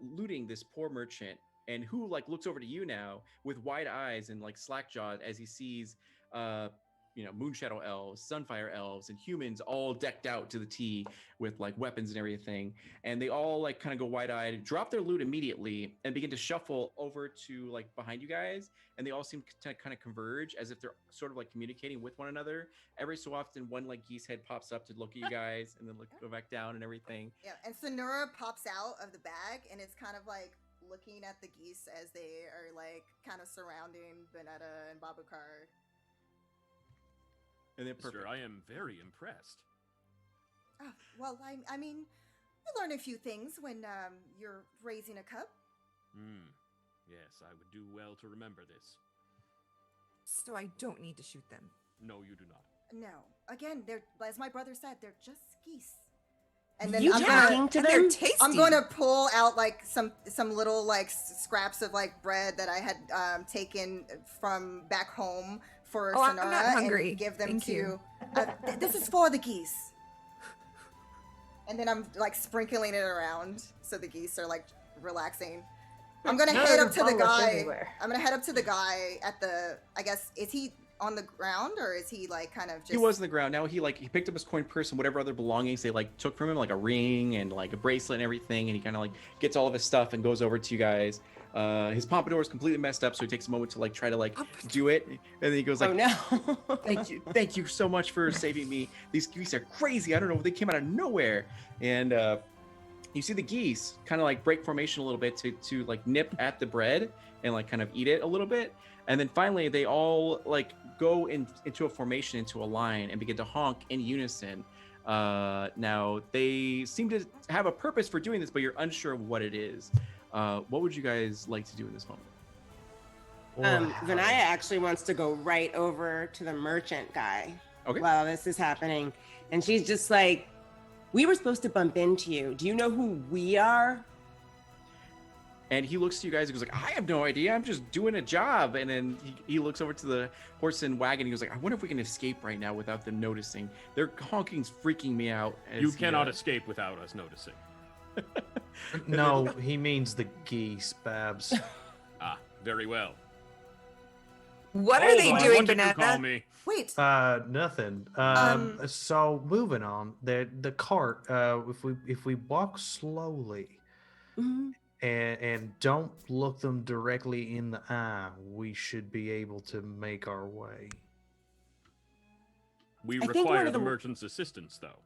looting this poor merchant, and who looks over to you now with wide eyes and slack jawed as he sees Moonshadow elves, Sunfire elves, and humans all decked out to the T with like weapons and everything. And they all like kind of go wide-eyed, drop their loot immediately, and begin to shuffle over to like behind you guys. And they all seem to kind of converge as if they're sort of like communicating with one another. Every so often, one like geese head pops up to look at you guys, and then go back down and everything. Yeah, and Sonora pops out of the bag, and it's kind of like looking at the geese as they are like kind of surrounding Bonetta and Babukar. And then Mister, I am very impressed. Oh, well, I mean, you learn a few things when you're raising a cub. Yes, I would do well to remember this. So I don't need to shoot them. No, you do not. No, again, they're, as my brother said, they're just geese. And then You I'm talking to them? They're tasty. I'm going to pull out like some little like scraps of like bread that I had taken from back home for Sonora, I'm not hungry. and give them Thank to. you. This is for the geese. And then I'm like sprinkling it around so the geese are like relaxing. I'm gonna head up to the guy. I'm gonna head up to the guy at the. I guess, is he on the ground or is he like kind of just? He was on the ground. Now he picked up his coin purse and whatever other belongings they like took from him, like a ring and like a bracelet and everything, and he kind of like gets all of his stuff and goes over to you guys. His pompadour is completely messed up, so he takes a moment to like try to like do it, and then he goes like, Oh no. thank you so much for saving me. These geese are crazy. I don't know, they came out of nowhere. And you see the geese kind of like break formation a little bit to like nip at the bread and like kind of eat it a little bit. And then finally they all like go into a formation, into a line, and begin to honk in unison. Now they seem to have a purpose for doing this, but you're unsure of what it is. What would you guys like to do in this moment? Vanaya actually wants to go right over to the merchant guy while this is happening. And she's just like, we were supposed to bump into you. Do you know who we are? And he looks to you guys and goes like, I have no idea. I'm just doing a job. And then he looks over to the horse and wagon. And he goes like, I wonder if we can escape right now without them noticing. Their honking's freaking me out. You cannot escape without us noticing. No, he means the geese, Babs. Ah, very well. What are they doing, What did you call Banana? me? Wait. Nothing. So moving on, the cart. If we walk slowly and don't look them directly in the eye, we should be able to make our way. We I think require one of the the- merchant's assistance, though.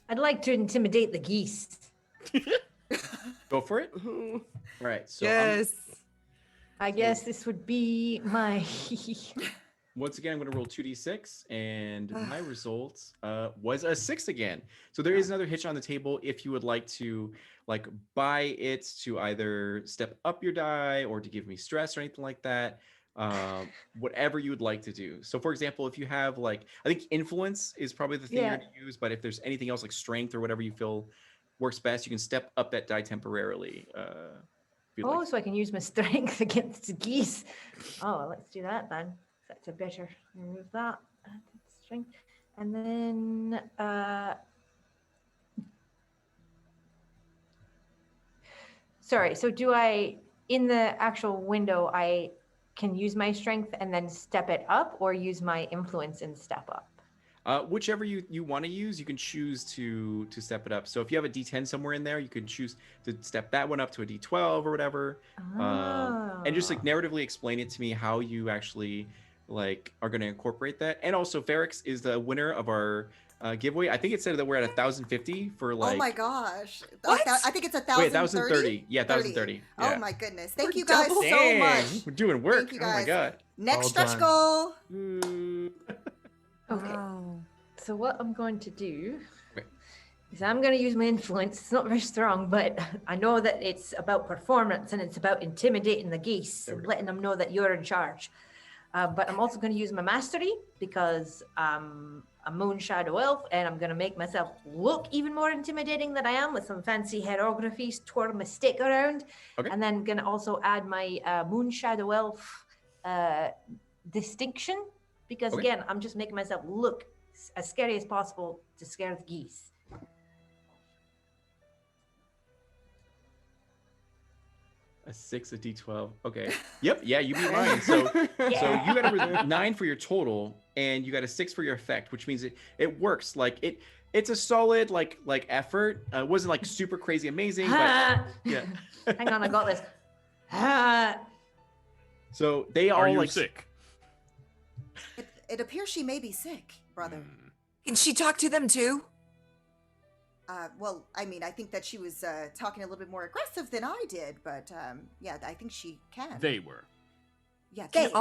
I'd like to intimidate the geese. Go for it. All right. So Yes. I guess this would be my. once again, I'm going to roll 2d6, and my result was a 6 again. So there is another hitch on the table if you would like to like buy it to either step up your die or to give me stress or anything like that. Whatever you would like to do. So for example, if you have like, I think influence is probably the thing you're going to use, but if there's anything else like strength or whatever you feel works best, you can step up that die temporarily. Oh, so I can use my strength against the geese. Oh, let's do that then. That's a better. Remove that. Strength. And then sorry, so do I, in the actual window, I can use my strength and then step it up, or use my influence and step up? Whichever you want to use, you can choose to step it up. So if you have a D10 somewhere in there, you can choose to step that one up to a D12 or whatever. And just like narratively explain it to me how you actually like are going to incorporate that. And also Ferrix is the winner of our giveaway. I think it said that we're at 1,050 for like. Oh my gosh! What? I think it's 1,030. Wait, 1,030. Yeah, 1,030. Yeah. Oh my goodness! Thank you guys so Dang, much. we're doing work. Thank you Oh my guys. god. Next Well stretch done. goal. Okay. Wow. So what I'm going to do Okay. is I'm going to use my influence. It's not very strong, but I know that it's about performance and it's about intimidating the geese and letting them know that you're in charge. But I'm also going to use my mastery because I'm a moon shadow elf, and I'm going to make myself look even more intimidating than I am with some fancy hieroglyphies, twirl my stick around, Okay. and then going to also add my moon shadow elf distinction because Okay. again, I'm just making myself look as scary as possible to scare the geese. A 6, a D12. Okay. Yep. Yeah, you beat mine. So you got a 9 for your total, and you got a 6 for your effect, which means it works. Like it's a solid like effort. It wasn't like super crazy amazing, but yeah. Hang on, I got this. So they all Are you like sick? It appears she may be sick, brother. Can she talk to them too? Well, I mean, I think that she was talking a little bit more aggressive than I did, but yeah, I think she can. They were. Yeah, Can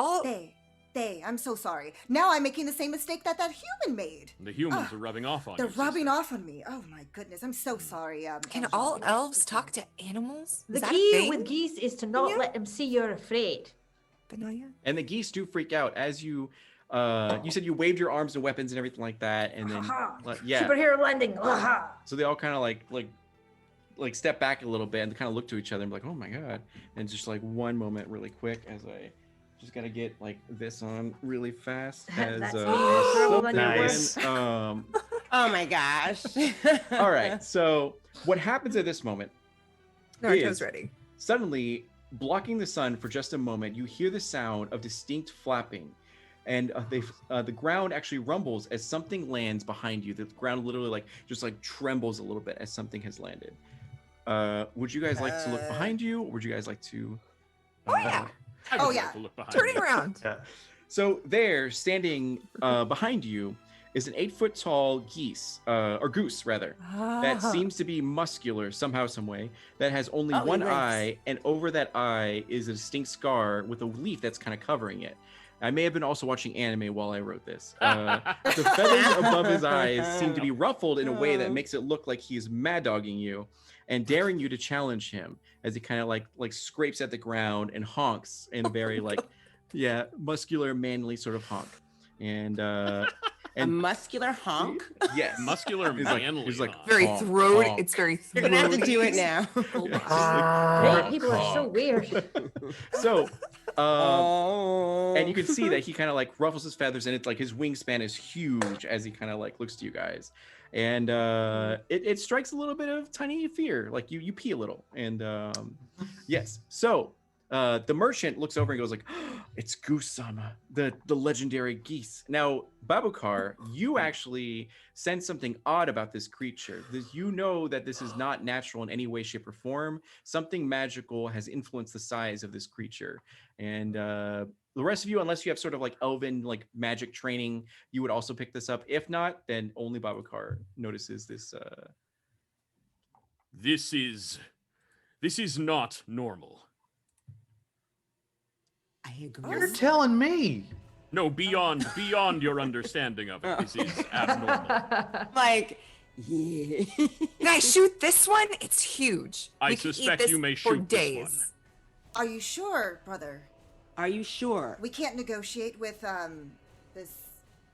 they. I'm so sorry. Now I'm making the same mistake that human made. The humans are rubbing off on you. They're rubbing sister. off on me. Oh my goodness, I'm so sorry. Can Angela. all elves talk to animals? The Is that a key thing? with geese is to not Yeah. let them see you're afraid. Benaya? and the geese do freak out as you said you waved your arms and weapons and everything like that, and then yeah. Superhero landing. So they all kind of like step back a little bit and kind of look to each other and be like, oh my god. And just like one moment really quick as I just gotta get like this on really fast as That's something nice. when, Oh my gosh. all right, so what happens at this moment Naruto's is ready. suddenly blocking the sun for just a moment, you hear the sound of distinct flapping, and the ground actually rumbles as something lands behind you. The ground literally just trembles a little bit as something has landed. Would you guys like to look behind you, or would you guys like to Oh yeah. I would Oh, like yeah. to look behind Turning you. around. Yeah. So there, standing behind you, is an 8-foot tall goose, that seems to be muscular somehow, some way. That has only Oh, one nice. eye, and over that eye is a distinct scar with a leaf that's kind of covering it. I may have been also watching anime while I wrote this. The feathers above his eyes seem to be ruffled in a way that makes it look like he's mad dogging you and daring you to challenge him as he kind of like scrapes at the ground and honks in a very muscular, manly sort of honk. And A muscular honk. yes, Muscular He's like- manly. he's like, huh? Very Honk, throat. honk. It's very You're gonna have to do it throaty. now. Great, people are so weird. So, Oh. and you can see that he kind of like ruffles his feathers, and it's like his wingspan is huge as he kind of like looks to you guys, and it strikes a little bit of tiny fear, like you pee a little, and yes. So the merchant looks over and goes like, oh, "It's Goose-sama, the legendary geese." Now, Babukar, you actually sense something odd about this creature. You know that this is not natural in any way, shape, or form. Something magical has influenced the size of this creature, and the rest of you, unless you have sort of like elven like magic training, you would also pick this up. If not, then only Babukar notices this. This is not normal. I agree. You're telling me. No, beyond your understanding of it. This is abnormal. Like, yeah. Can I shoot this one? It's huge. I We could eat suspect this you may for shoot this days. Are you sure, brother? Are you sure? We can't negotiate with this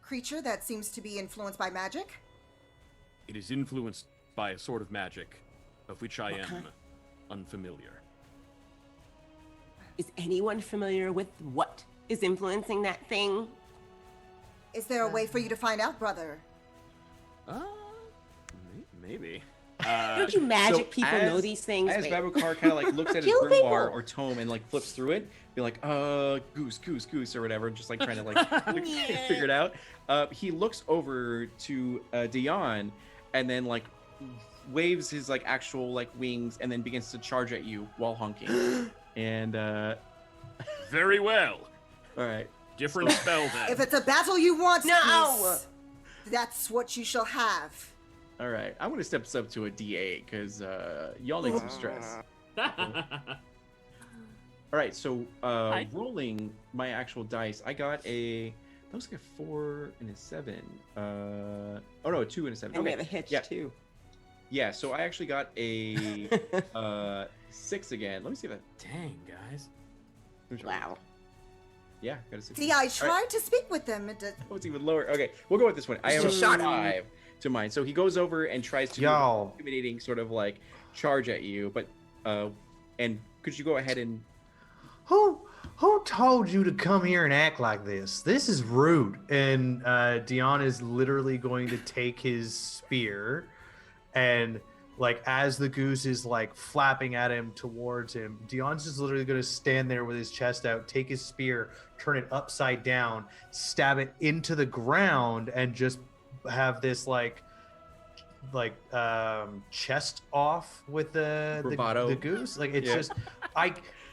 creature that seems to be influenced by magic? It is influenced by a sort of magic of which I am kind? unfamiliar. Is anyone familiar with what is influencing that thing? Is there a way for you to find out, brother? Maybe. Don't you magic people as- know these things? As Wait. Babukar kind of like looks at his Kill grimoire people. or tome and like flips through it, be like, goose, or whatever, just like trying to like figure it out. He looks over to Dion and then like waves his like actual like wings and then begins to charge at you while honking. And Very well. all right, Different spell then. If it's a battle you want, No! Goose, that's what you shall have. all right. I'm gonna step this up to a D8 because y'all need some stress. All right, so rolling my actual dice, I got that looks like a 4 and a 7. Oh no, a 2 and a 7. And we Okay, have a hitch yeah. too. Yeah, so I actually got a 6 again. Let me see if that. Dang, guys. Wow. Yeah, got a 6. See, I All tried right. to speak with them. Oh, it's even lower. Okay, we'll go with this one. I have a Just shot him. 5 to mine. So he goes over and tries to do an Y'all. intimidating sort of like charge at you, but and could you go ahead and Who told you to come here and act like this? This is rude. And Dion is literally going to take his spear and like as the goose is like flapping at him towards him, Dion's just literally going to stand there with his chest out, take his spear, turn it upside down, stab it into the ground, and just have this like chest off with the goose. Like it's just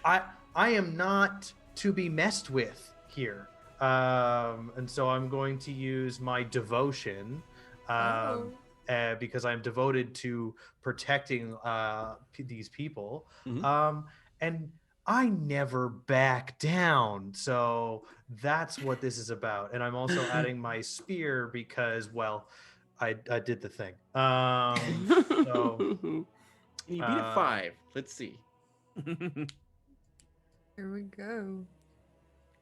I am not to be messed with here. And so I'm going to use my devotion because I'm devoted to protecting these people. And I never back down. So that's what this is about. And I'm also adding my spear because, well, I did the thing. So you beat a 5. Let's see. Here we go.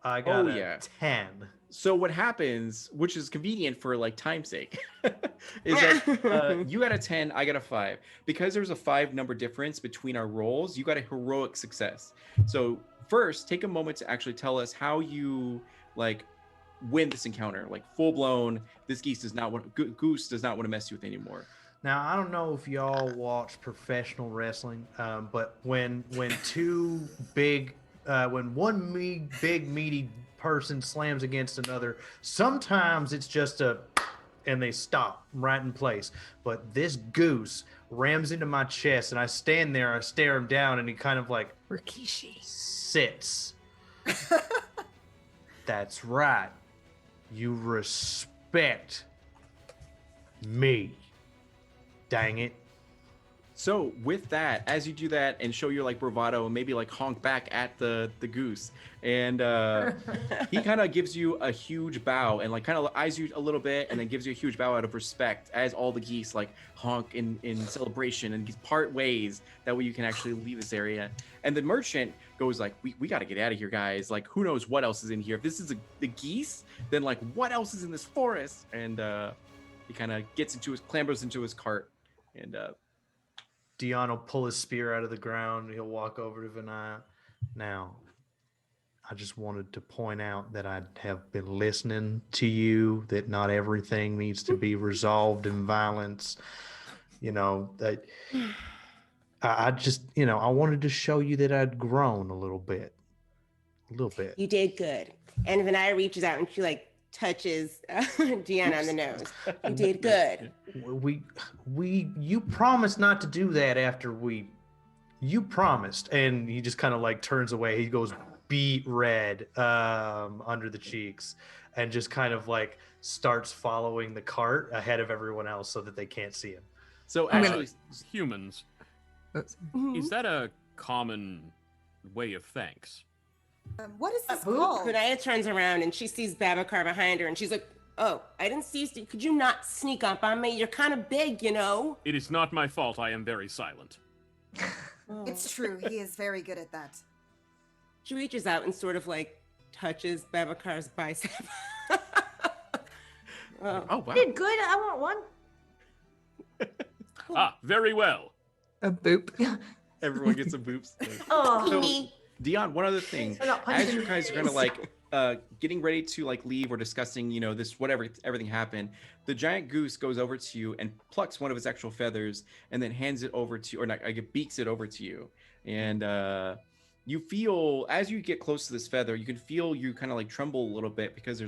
I got a 10. So what happens, which is convenient for like time's sake, is that you got a 10, I got a 5. Because there's a 5 number difference between our rolls, you got a heroic success. So first, take a moment to actually tell us how you like win this encounter. Like full blown, this goose does not want to mess you with anymore. Now I don't know if y'all watch professional wrestling, but when one big meaty person slams against another, sometimes it's just and they stop right in place. But this goose rams into my chest, and I stand there, I stare him down, and he kind of like Rikishi sits. That's right. You respect me. Dang it. So with that, as you do that and show your like bravado and maybe like honk back at the goose, and he kind of gives you a huge bow and like kind of eyes you a little bit and then gives you a huge bow out of respect as all the geese like honk in celebration and part ways. That way you can actually leave this area. And the merchant goes like, we got to get out of here, guys. Like who knows what else is in here. If this is the geese, then like what else is in this forest? And he kind of clambers into his cart and Dion will pull his spear out of the ground. He'll walk over to Vinaya. Now, I just wanted to point out that I have been listening to you, that not everything needs to be resolved in violence. You know, that I just, I wanted to show you that I'd grown a little bit. You did good. And Vinaya reaches out and she like touches Deanna on the nose. You did good. You promised not to do that after you promised. And he just kind of like turns away. He goes beet red under the cheeks and just kind of like starts following the cart ahead of everyone else so that they can't see him. So actually, humans, is that a common way of thanks? What is this called? Vinaya turns around and she sees Babacar behind her and she's like, oh, I didn't see you. Could you not sneak up on me? You're kind of big, It is not my fault. I am very silent. It's true. He is very good at that. She reaches out and sort of like touches Babacar's bicep. oh wow. Did good. I want one. Very well. A boop. Everyone gets some boops. Oh. So, Dion, one other thing. As you guys are kind of like getting ready to like leave or discussing, this whatever everything happened, the giant goose goes over to you and plucks one of its actual feathers and then hands it over to, or not, beaks it over to you. And you feel, as you get close to this feather, you can feel you kind of like tremble a little bit because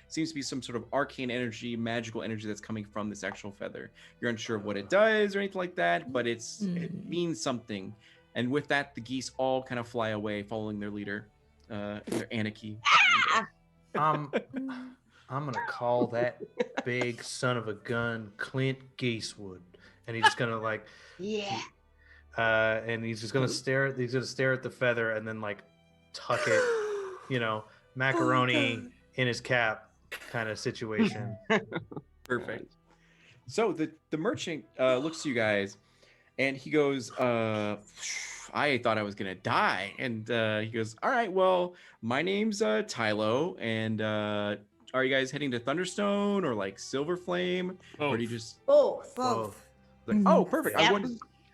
seems to be some sort of arcane energy, magical energy that's coming from this actual feather. You're unsure of what it does or anything like that, but it means something. And with that, the geese all kind of fly away, following their leader, their Anarchy. I'm gonna call that big son of a gun Clint Geesewood, and he's just gonna like, and he's just gonna stare at the feather and then like tuck it, macaroni in his cap kind of situation. Perfect. So the merchant looks to you guys. And he goes, I thought I was going to die. And he goes, all right, well, my name's Tylo. And are you guys heading to Thunderstone or like Silver Flame? Both. Or do you just... Both. Like, oh, perfect.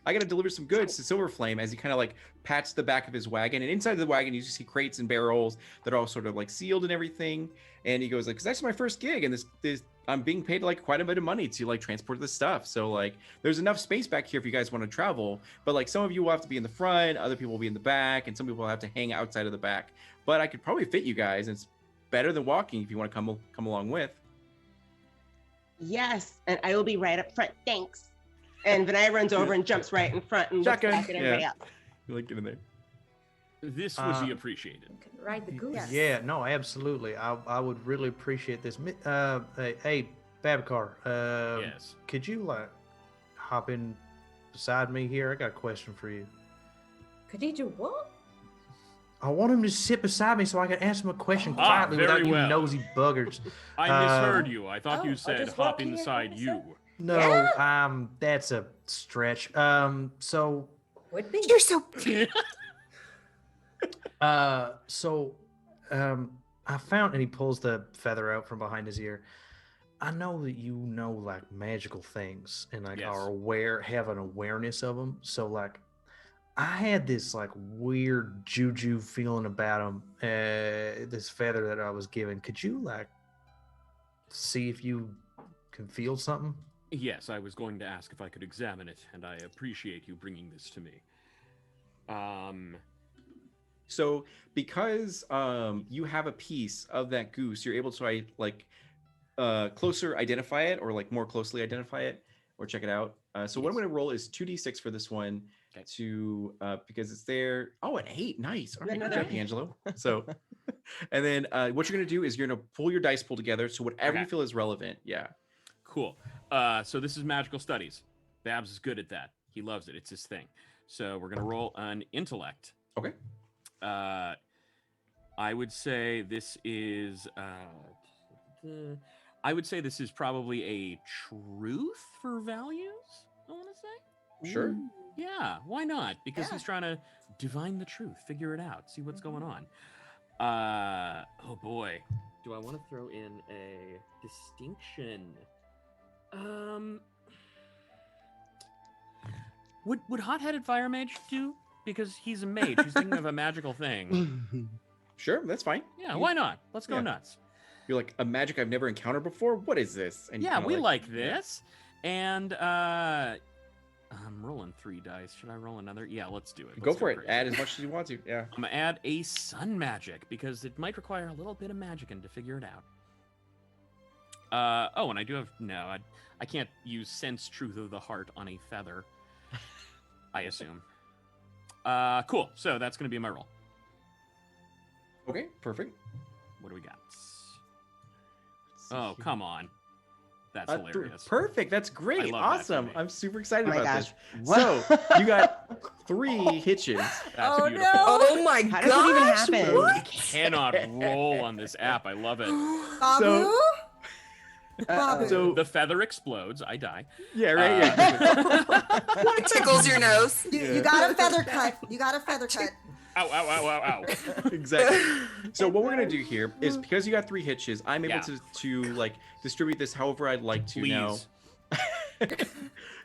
I I got to deliver some goods to Silverflame, as he kind of like pats the back of his wagon. And inside the wagon, you just see crates and barrels that are all sort of like sealed and everything. And he goes like, "It's actually my first gig, and this I'm being paid like quite a bit of money to like transport this stuff. So like there's enough space back here if you guys want to travel. But like some of you will have to be in the front, other people will be in the back, and some people will have to hang outside of the back. But I could probably fit you guys, and it's better than walking if you want to come along with." Yes, and I will be right up front. Thanks. And Vinaya runs over and jumps right in front and looks Shotgun. back at everybody else. You like get in there. This would be appreciated. Ride the goose. Yes. Yeah, no, absolutely. I would really appreciate this. Hey, Babcar, Yes. could you like hop in beside me here? I got a question for you. Could he do what? I want him to sit beside me so I can ask him a question Ah, quietly very without you well. nosy buggers. I misheard you. I thought oh, you I'll said just walk hop in here inside and you. No, that's a stretch. So Would be. You're so. I found, and he pulls the feather out from behind his ear. I know that you know like magical things and like Yes. have an awareness of them. So like, I had this like weird juju feeling about him. This feather that I was given. Could you like see if you can feel something? Yes, I was going to ask if I could examine it, and I appreciate you bringing this to me. So because you have a piece of that goose, you're able to closer identify it, or like more closely identify it, or check it out. So what I'm going to roll is 2d6 for this one, to because it's there. Oh, an 8, nice. All right, good job, D'Angelo. So, and then what you're going to do is you're going to pull your dice pool together. So whatever you feel is relevant. Yeah. Cool. So this is magical studies. Babs is good at that. He loves it. It's his thing. So we're gonna roll an intellect. Okay. I would say this is. I would say this is probably a truth for values. I want to say. Sure. Yeah. Why not? Because Yeah. he's trying to divine the truth, figure it out, see what's going on. Oh boy. Do I want to throw in a distinction? Would hot-headed fire mage do? Because he's a mage. He's thinking of a magical thing. Sure, that's fine. Yeah, why not? Let's go Yeah. nuts. You're like, a magic I've never encountered before. What is this? And you Yeah, kinda we like this. And I'm rolling 3 dice. Should I roll another? Yeah, let's do it. Go Let's for it. crazy. Add as much as you want to. Yeah. I'm gonna add a sun magic because it might require a little bit of magicking to figure it out. Oh, and I do have I can't use sense truth of the heart on a feather. I assume. Cool. So that's gonna be my roll. Okay, perfect. What do we got? Oh, come on. That's hilarious. Perfect. That's great. I love that Awesome. for me. I'm super excited Oh my about gosh. this. So you got 3 hitches. That's Oh, beautiful. no. Oh my How gosh! does it even happen? What? I cannot roll on this app. I love it. Babu? Uh-oh. So The feather explodes. I die. yeah, right. Yeah. It tickles your nose. You got a feather cut. You got a feather cut. Ow, ow, ow, ow, ow. Exactly. So what we're gonna do here is, because you got 3 hitches, I'm able Yeah. to like distribute this however I'd like to now. Please.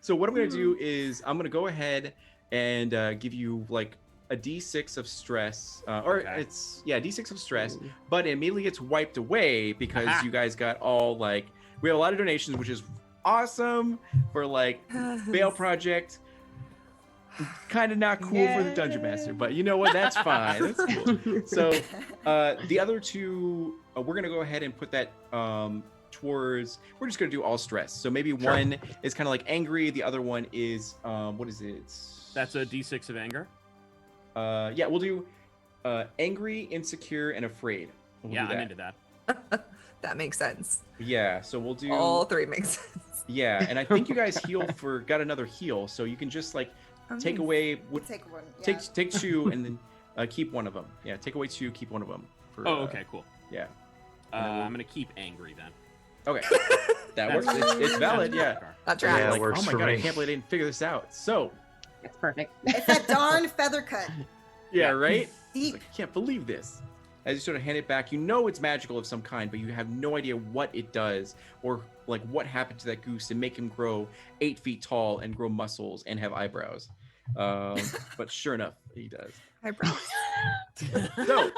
So what I'm gonna do is I'm gonna go ahead and give you like a D6 of stress, or Okay. it's D6 of stress, but it immediately gets wiped away because Aha. you guys got all like, we have a lot of donations, which is awesome for like Bail Project. Kind of not cool for the Dungeon Master, but you know what? That's fine. That's cool. So the other 2, we're gonna go ahead and put that towards. We're just gonna do all stress. So maybe one is kind of like angry. The other one is what is it? That's a D6 of anger. Yeah, we'll do angry, insecure, and afraid. We'll Yeah, do I'm that. into that. That makes sense. Yeah, so we'll do All 3 make sense. Yeah, and I think you guys got another heal, so you can just like take away Take one. Yeah. take 2 and then keep one of them. Yeah, take away 2, keep one of them. For, Oh, okay, cool. Yeah. I'm gonna keep angry then. Okay. That works. It's valid. Yeah. That's Yeah, right. it Like, works oh my for god, I me. can't believe I didn't figure this out. So, That's perfect. It's that darn feather cut. yeah, right? It's Deep. like, I can't believe this. As you sort of hand it back, you know it's magical of some kind, but you have no idea what it does or like what happened to that goose to make him grow 8 feet tall and grow muscles and have eyebrows. But sure enough, he does. Eyebrows. So,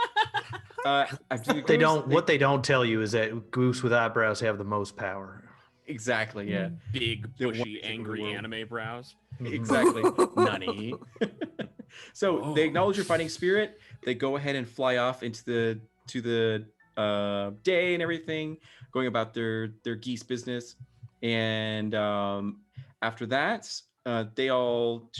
after the They goose, don't. What they don't tell you is that goose with eyebrows have the most power. Exactly, yeah. Big, They're bushy, wonderful angry world. anime brows. Exactly. Nani. So they acknowledge your fighting spirit. They go ahead and fly off into the day and everything, going about their geese business. And after that, they all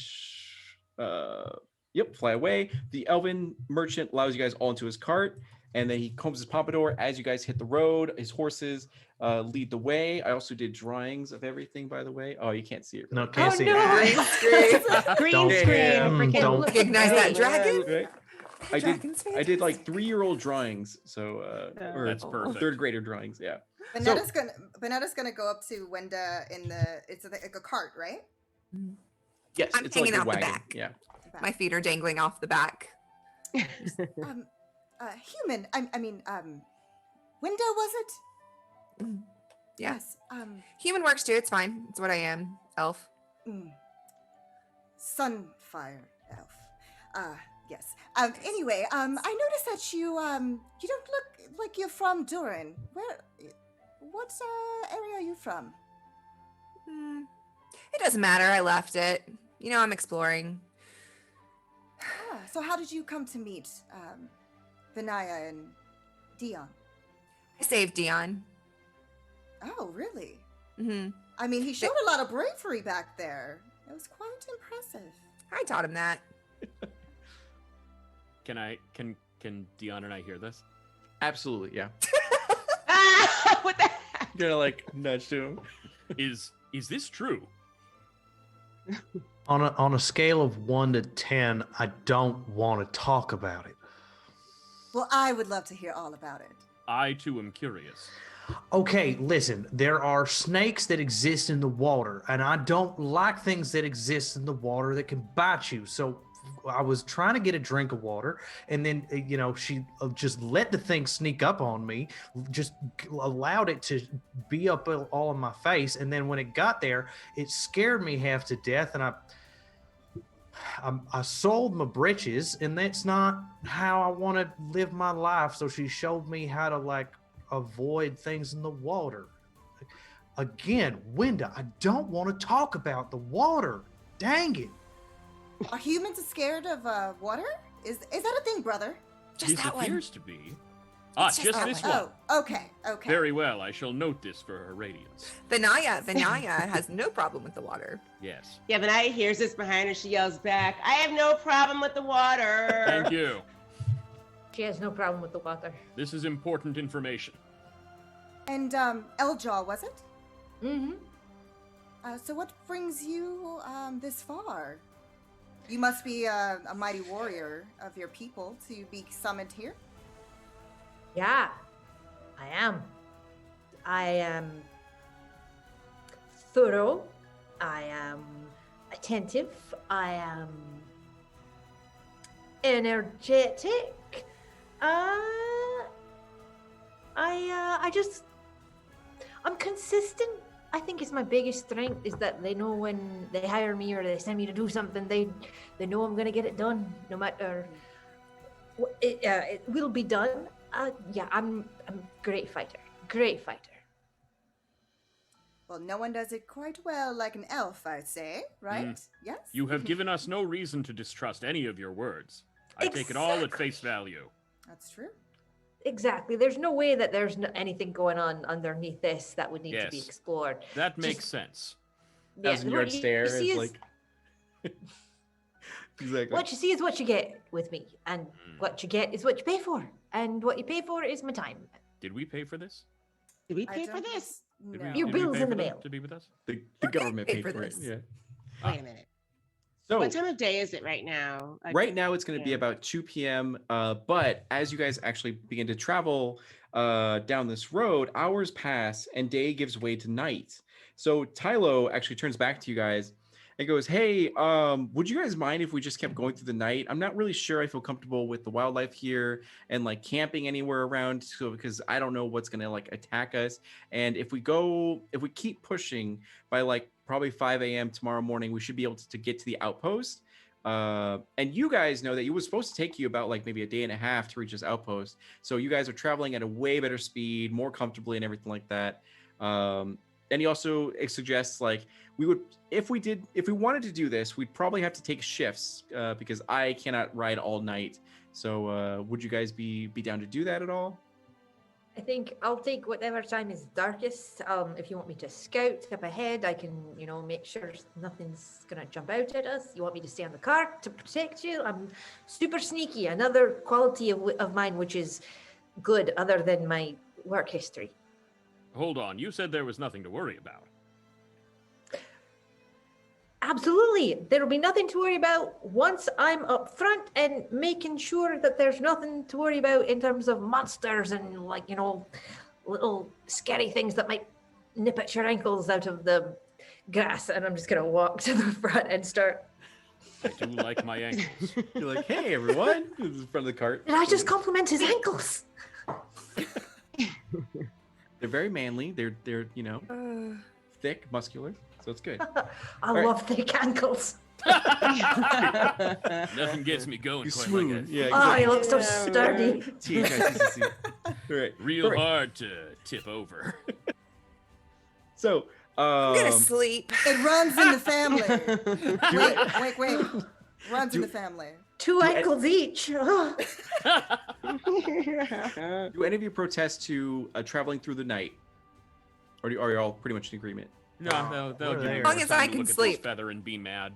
fly away. The elven merchant allows you guys all into his cart, and then he combs his pompadour as you guys hit the road. His horses lead the way. I also did drawings of everything, by the way. Oh, you can't see it. No, can't see no. it. Green Don't- screen. Mm, don't- Recognize that dragon? Right? Dragon's I did like 3-year-old drawings, so or That's perfect. third grader drawings, yeah. Benetta's gonna go up to Wenda in it's like a cart, right? Yes, I'm it's hanging like a out the wagon. back. Yeah. My feet are dangling off the back. Human. I mean, Wenda, was it? Yeah. Yes. Human works too. It's fine. It's what I am. Elf. Sunfire elf. Yes. Anyway, I noticed that you don't look like you're from Durin. What area are you from? It doesn't matter. I left it. You know, I'm exploring. So how did you come to meet Vinaya and Dion? I saved Dion. Oh, really? Hmm. I mean, he showed a lot of bravery back there. It was quite impressive. I taught him that. Can Dion and I hear this? Absolutely, yeah. What the heck? You're gonna like nudge to him. Is this true? On a scale of 1 to 10, I don't want to talk about it. Well, I would love to hear all about it. I too am curious. Okay, listen, there are snakes that exist in the water, and I don't like things that exist in the water that can bite you. So I was trying to get a drink of water, and then, she just let the thing sneak up on me, just allowed it to be up all in my face. And then when it got there, it scared me half to death, and I sold my britches, and that's not how I want to live my life. So she showed me how to avoid things in the water. Again, Wenda, I don't want to talk about the water. Dang it. Are humans scared of water? Is that a thing, brother? Just This that one. appears to be. It's Just just that this one. one. Oh, okay. Very well. I shall note this for her radiance. Vinaya has no problem with the water. Yes. Yeah, but I hears this behind her. She yells back, I have no problem with the water. Thank you. She has no problem with the water. This is important information. And Eljaw, was it? Mm-hmm. So what brings you this far? You must be a mighty warrior of your people to be summoned here. Yeah, I am. I am thorough. I am attentive. I am energetic. I'm consistent. I think it's my biggest strength is that they know when they hire me or they send me to do something, they know I'm gonna get it done, no matter. It will be done. Yeah, I'm a great fighter. Great fighter. Well, no one does it quite well like an elf, I'd say, right? Yes? You have given us no reason to distrust any of your words. I take it all at face value. That's true. Exactly. There's no way that there's anything going on underneath this that would need to be Yes. explored. That makes sense. Yeah, 1,000-yard what you stare see is like. Exactly. what you see is what you get with me, and what you get is what you pay for, and what you pay for is my time. Did we pay for this? Did we I pay for don't- this? Did No. we, Your did we bill's pay in for the them mail. to be with us? The government paid paid for for it. this. Yeah. Wait a minute. So What time of day is it right now? right now it's going to be Yeah. about 2 p.m. But as you guys actually begin to travel down this road, hours pass and day gives way to night. So Tylo actually turns back to you guys and goes, "Hey, would you guys mind if we just kept going through the night? I'm not really sure I feel comfortable with the wildlife here and like camping anywhere around, so because I don't know what's gonna like attack us. And if we keep pushing by like probably 5 a.m. tomorrow morning, we should be able to get to the outpost. And you guys know that it was supposed to take you about like maybe a day and a half to reach this outpost. So you guys are traveling at a way better speed, more comfortably and everything like that. And he also suggests like if we wanted to do this, we'd probably have to take shifts because I cannot ride all night. So would you guys be down to do that at all? I think I'll take whatever time is darkest. If you want me to scout up ahead, I can, make sure nothing's gonna jump out at us. You want me to stay on the cart to protect you? I'm super sneaky. Another quality of mine, which is good, other than my work history. Hold on, you said there was nothing to worry about. Absolutely. There'll be nothing to worry about once I'm up front and making sure that there's nothing to worry about in terms of monsters and little scary things that might nip at your ankles out of the grass. And I'm just going to walk to the front and start. I do like my ankles. You're like, hey, everyone. This is in front of the cart. Did I just compliment his ankles? They're very manly. They're thick, muscular. So it's good. I love thick ankles. Nothing gets me going quite Smooth. like that. Yeah, Oh, he looks so sturdy. THICC. All right. Real hard to tip over. So, I'm gonna sleep. It runs in the family. Wait. Runs in the family. 2 ankles each. do any of you protest to traveling through the night? Or are you all pretty much in agreement? No, they'll give me As long more as time I to can look at sleep. this feather and be mad.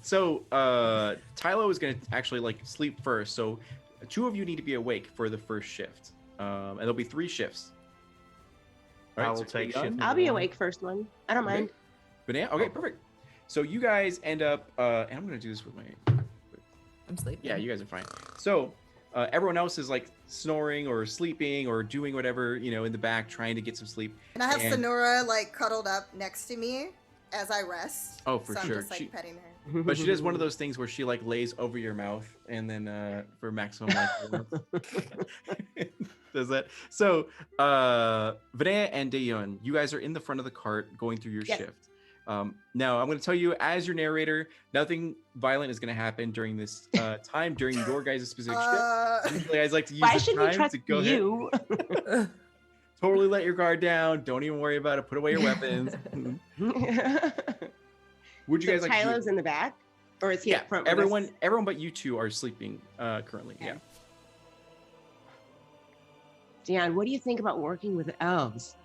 So, Tylo is going to actually sleep first. So, 2 of you need to be awake for the first shift. And there'll be 3 shifts. I will take shift. I'll be awake first one. I don't mind. Banana? Okay, perfect. So you guys end up, and I'm going to do this with my... I'm sleeping. Yeah, you guys are fine. So everyone else is snoring or sleeping or doing whatever, in the back, trying to get some sleep. And I have Sonora cuddled up next to me as I rest. Oh, for so sure. I'm just petting her. But she does one of those things where she lays over your mouth and then for maximum does that. So Vinaya and Daeyeon, you guys are in the front of the cart going through your shift. Now I'm going to tell you as your narrator, nothing violent is going to happen during this time during your guys' specific shift. Usually I like to use Why this should time we trust to go you? ahead. Totally let your guard down. Don't even worry about it. Put away your weapons. Would you guys like to do? Tylo's in the back? Or is he up front with us? Everyone but you 2 are sleeping currently. Okay. Yeah. Dion, what do you think about working with elves?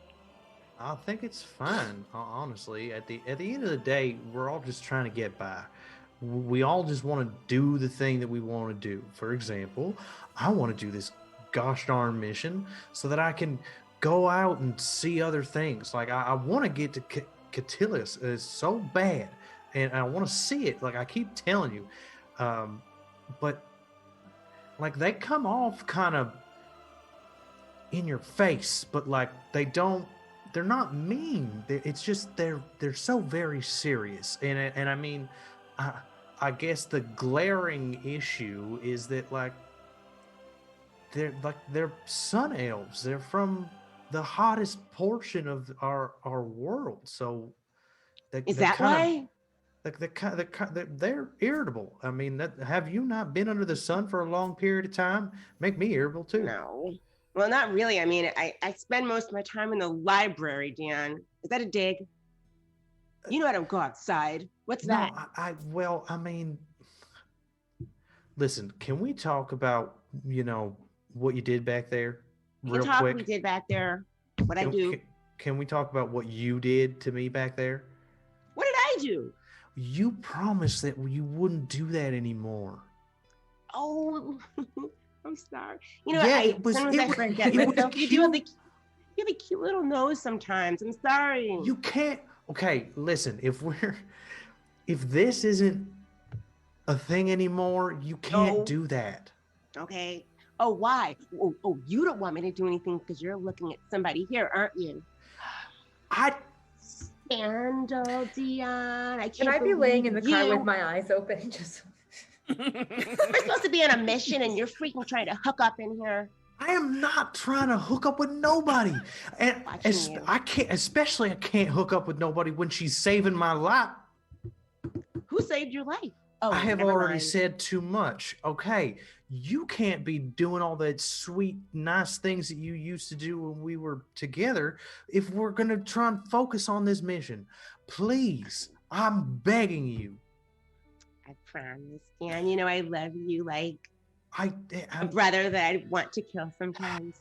I think it's fine, honestly. At the end of the day, we're all just trying to get by. We all just want to do the thing that we want to do. For example, I want to do this gosh darn mission so that I can go out and see other things. I want to get to Catullus. It's so bad, and I want to see it. I keep telling you, but they come off kind of in your face, but they don't. They're not mean. It's just they're so very serious, and I mean, I guess the glaring issue is that they're sun elves. They're from the hottest portion of our world, so Is that why? They're irritable. I mean, have you not been under the sun for a long period of time? Make me irritable too. No. Well, not really. I mean, I spend most of my time in the library, Dan. Is that a dig? You know I don't go outside. What's that? Well, I mean, listen, can we talk about, what you did back there real quick? What we did back there. What I do. Can we talk about what you did to me back there? What did I do? You promised that you wouldn't do that anymore. Oh, I'm sorry. I forget myself. You have a cute little nose sometimes. I'm sorry. You can't. Okay, listen. If this isn't a thing anymore, you can't do that. Okay. Oh, why? Oh, you don't want me to do anything because you're looking at somebody here, aren't you? Scandal, Dion. Can I be laying in the car with my eyes open? Just. We're supposed to be on a mission, and you're freaking trying to hook up in here. I am not trying to hook up with nobody, and I can't hook up with nobody when she's saving my life. Who's Who saved your life? Oh, I have never already mind. said too much. Okay, you can't be doing all that sweet, nice things that you used to do when we were together if we're going to try and focus on this mission. Please, I'm begging you. I promise, Dan. You know I love you like a I'm brother that I want to kill sometimes.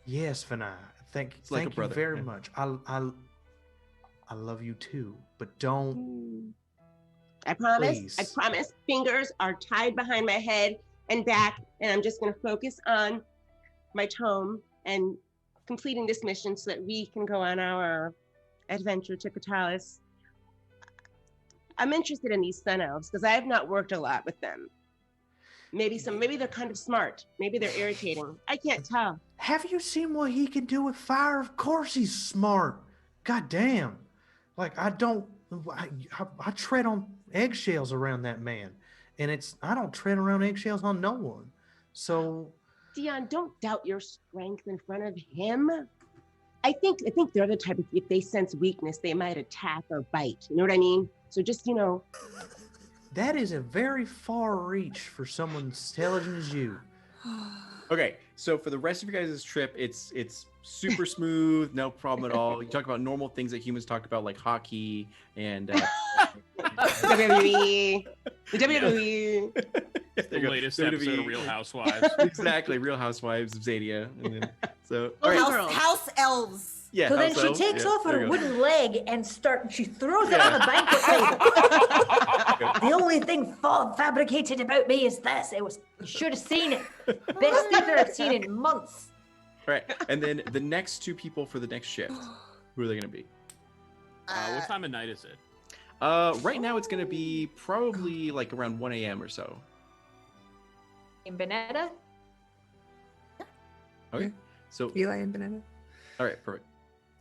Yes, Vanai. Thank like a you brother, very yeah. much. I love you too, but don't. I promise. Please. I promise. Fingers are tied behind my head and back, and I'm just going to focus on my tome and completing this mission so that we can go on our adventure to Katalis. I'm interested in these sun elves because I have not worked a lot with them. Maybe they're kind of smart. Maybe they're irritating. I can't tell. Have you seen what he can do with fire? Of course he's smart. God damn. Like, I tread on eggshells around that man. And I don't tread around eggshells on no one. So... Dion, don't doubt your strength in front of him. I think they're the type of, if they sense weakness, they might attack or bite. You know what I mean? So just, That is a very far reach for someone as intelligent as you. Okay, so for the rest of you guys' trip, it's super smooth, no problem at all. You talk about normal things that humans talk about, like hockey and WWE. The WWE. The latest episode of Real Housewives. Exactly, Real Housewives of Zadia. And then, so, all right. House elves. Yeah, So then House she Elves, takes yeah, off there her you go. wooden leg and she throws it on the banquet table. The only thing fabricated about me is this. You should have seen it. Best dinner I've seen in months. All right, and then the next two people for the next shift, who are they going to be? What time of night is it? Right now it's going to be probably like around 1 a.m. or so. In Benetta? Okay, so Eli and Banana. all right, perfect.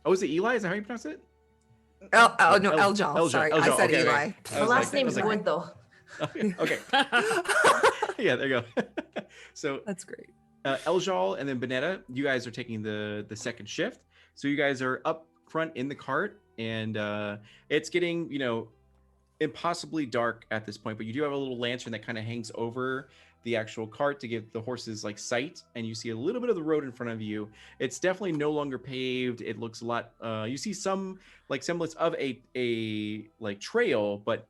Oh, is it Eli? Is that how you pronounce it? Oh no, Eljal. Eljal. Sorry, I said okay, Eli. okay. The last name's good, though. Okay. Yeah, there you go. So That's great. Eljal and then Benetta, you guys are taking the second shift. So you guys are up front in the cart, and it's getting impossibly dark at this point. But you do have a little lantern that kind of hangs over the actual cart to give the horses like sight, and you see a little bit of the road in front of you. It's definitely no longer paved. It looks a lot. You see some like semblance of a like trail, but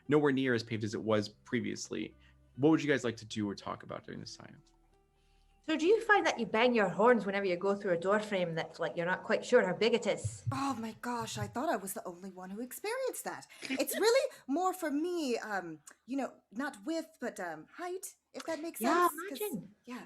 nowhere near as paved as it was previously. What would you guys like to do or talk about during this time? So do you find that you bang your horns whenever you go through a door frame that's like you're not quite sure how big it is? Oh my gosh, I thought I was the only one who experienced that. It's really more for me, not width, but height, if that makes Yeah, sense. 'Cause, imagine. yeah,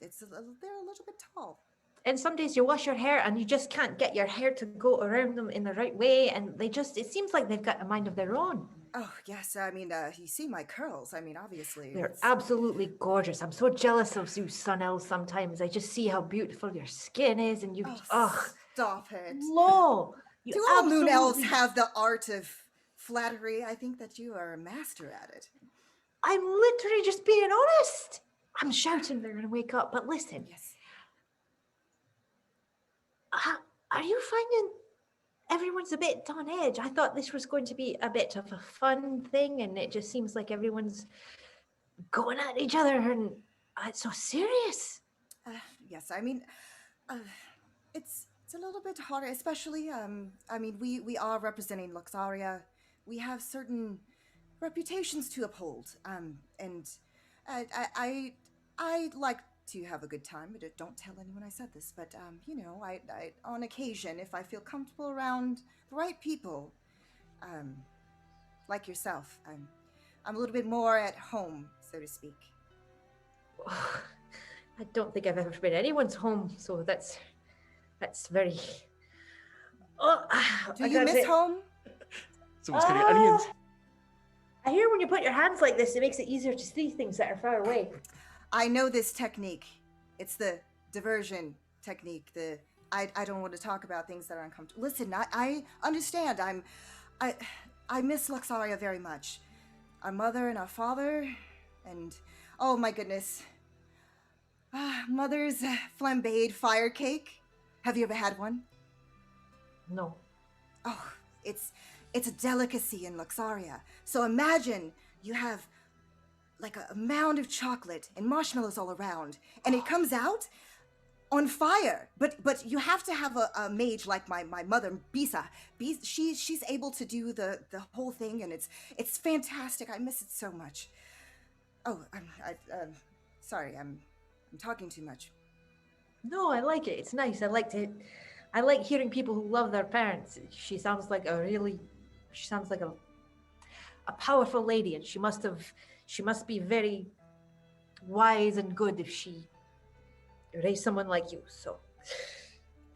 they're a little bit tall. And some days you wash your hair and you just can't get your hair to go around them in the right way, and it seems like they've got a mind of their own. Oh, yes, I mean, you see my curls. I mean, obviously. They're it's- absolutely gorgeous. I'm so jealous of you sun elves sometimes. I just see how beautiful your skin is, and Stop it. Lo, you Do all moon elves absolutely- have the art of flattery? I think that you are a master at it. I'm literally just being honest. I'm shouting they're gonna wake up, but listen. Yes. Are you finding everyone's a bit on edge? I thought this was going to be a bit of a fun thing, and it just seems like everyone's going at each other, and it's so serious. Yes, I mean, it's a little bit harder, especially, I mean, we are representing Luxaria. We have certain reputations to uphold, and I like to have a good time, but don't tell anyone I said this, but, I on occasion, if I feel comfortable around the right people, like yourself, I'm a little bit more at home, so to speak. I don't think I've ever been anyone's home, so that's very. Do you miss home? Someone's cutting onions. I hear when you put your hands like this, it makes it easier to see things that are far away. I know this technique. It's the diversion technique. I don't want to talk about things that are uncomfortable. Listen, I understand. I miss Luxaria very much. Our mother and our father, and oh my goodness, mother's flambéed fire cake. Have you ever had one? No. Oh, it's it's a delicacy in Luxaria. So imagine you have like a mound of chocolate and marshmallows all around, and it comes out on fire. But you have to have a mage like my mother, Bisa. She's able to do the whole thing, and it's fantastic. I miss it so much. Oh, sorry, I'm talking too much. No, I like it. It's nice. I like hearing people who love their parents. She sounds like a powerful lady, and she must be very wise and good if she raised someone like you. So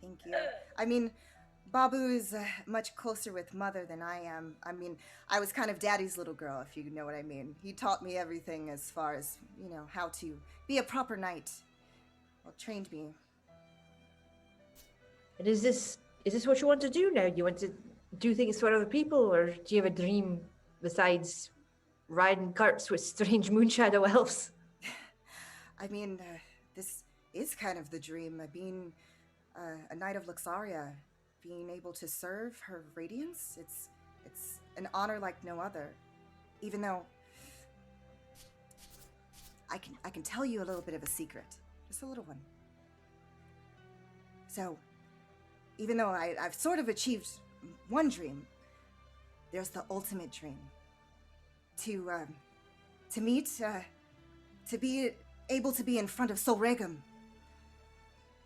Thank you. I mean, Babu is much closer with mother than I am. I mean, I was kind of daddy's little girl, if you know what I mean. He taught me everything as far as, how to be a proper knight. Well, trained me. And is this what you want to do now? You want to do things for other people, or do you have a dream besides riding carts with strange moonshadow elves? I mean, this is kind of the dream, being a knight of Luxaria, being able to serve her radiance. It's an honor like no other. Even though I can tell you a little bit of a secret, just a little one. So, even though I've sort of achieved one dream, there's the ultimate dream. To meet, to be able to be in front of Solregum.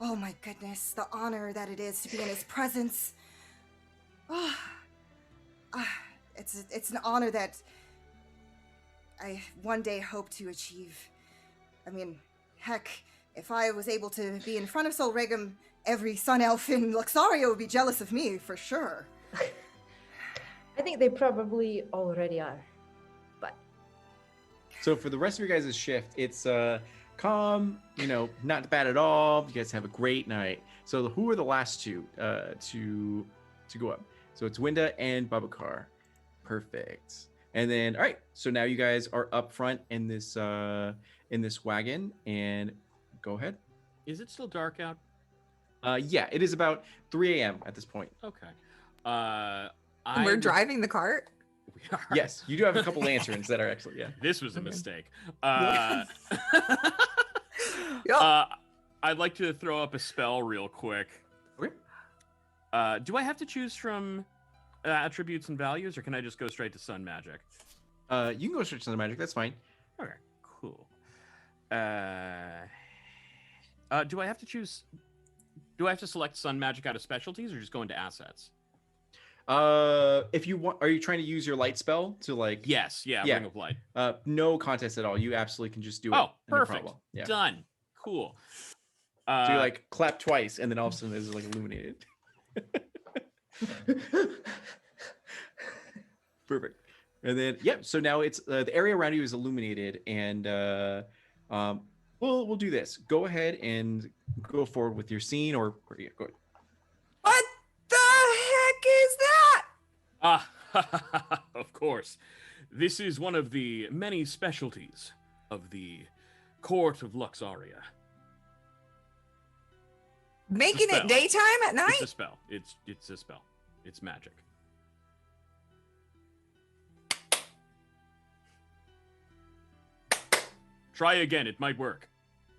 Oh my goodness, the honor that it is to be in his presence. It's an honor that I one day hope to achieve. I mean, heck, if I was able to be in front of Solregum, every sun elf in Luxaria would be jealous of me, for sure. I think they probably already are. But So for the rest of your guys' shift, it's calm, not bad at all. You guys have a great night. So who are the last two to go up? So it's Winda and Babakar. Perfect. And then, all right. So now you guys are up front in this wagon, and go ahead. Is it still dark out? Yeah, it is about 3 a.m. at this point. Okay. We're driving the cart. We are. Yes, you do have a couple lanterns that are excellent. Yeah. This was a mistake. Yep. I'd like to throw up a spell real quick. Okay. Do I have to choose from attributes and values, or can I just go straight to sun magic? You can go straight to the magic. That's fine. Okay, cool. Do I have to choose? Do I have to select sun magic out of specialties, or just go into assets? If you want, are you trying to use your light spell to like? Yes. Yeah. Yeah. Ring of light. No contest at all. You absolutely can just do it. Oh, no perfect. problem. Yeah. Done. Cool. So you like clap twice, and then all of a sudden it's like illuminated. Perfect. And then so now it's the area around you is illuminated, and we'll do this. Go ahead and go forward with your scene, or yeah, go ahead. What the heck is that? Of course. This is one of the many specialties of the court of Luxaria. Making it daytime at night? It's a spell. It's a spell. It's magic. Try again. It might work.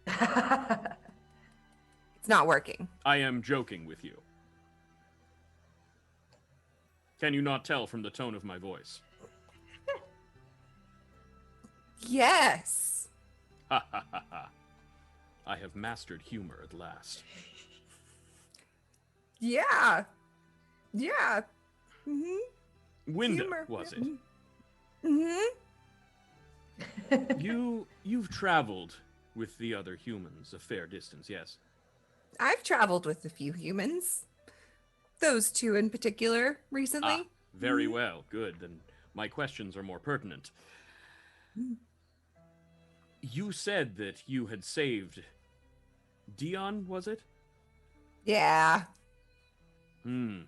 It's not working. I am joking with you. Can you not tell from the tone of my voice? Yes. Ha ha ha ha. I have mastered humor at last. Yeah. Yeah. Mm-hmm. Winda, Humor. was it? Mm-hmm. You've traveled with the other humans a fair distance, yes? I've traveled with a few humans. Those two in particular recently. Very well. Good. Then my questions are more pertinent. You said that you had saved Dion, was it? Yeah. And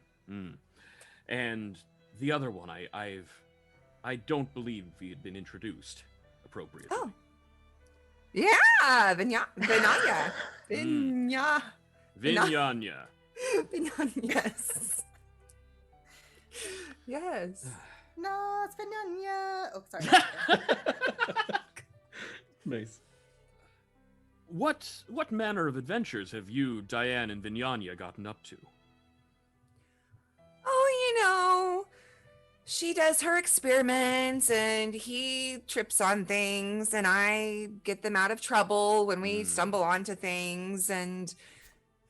the other one, I don't believe he had been introduced appropriately. Oh. Yeah, Vinyanya. Vinyanya. Yes. Yeah. Yes. No, it's Vinyanya. Oh, sorry. Nice. What manner of adventures have you, Diane, and Vinyanya gotten up to? Oh, she does her experiments and he trips on things and I get them out of trouble when we stumble onto things. And,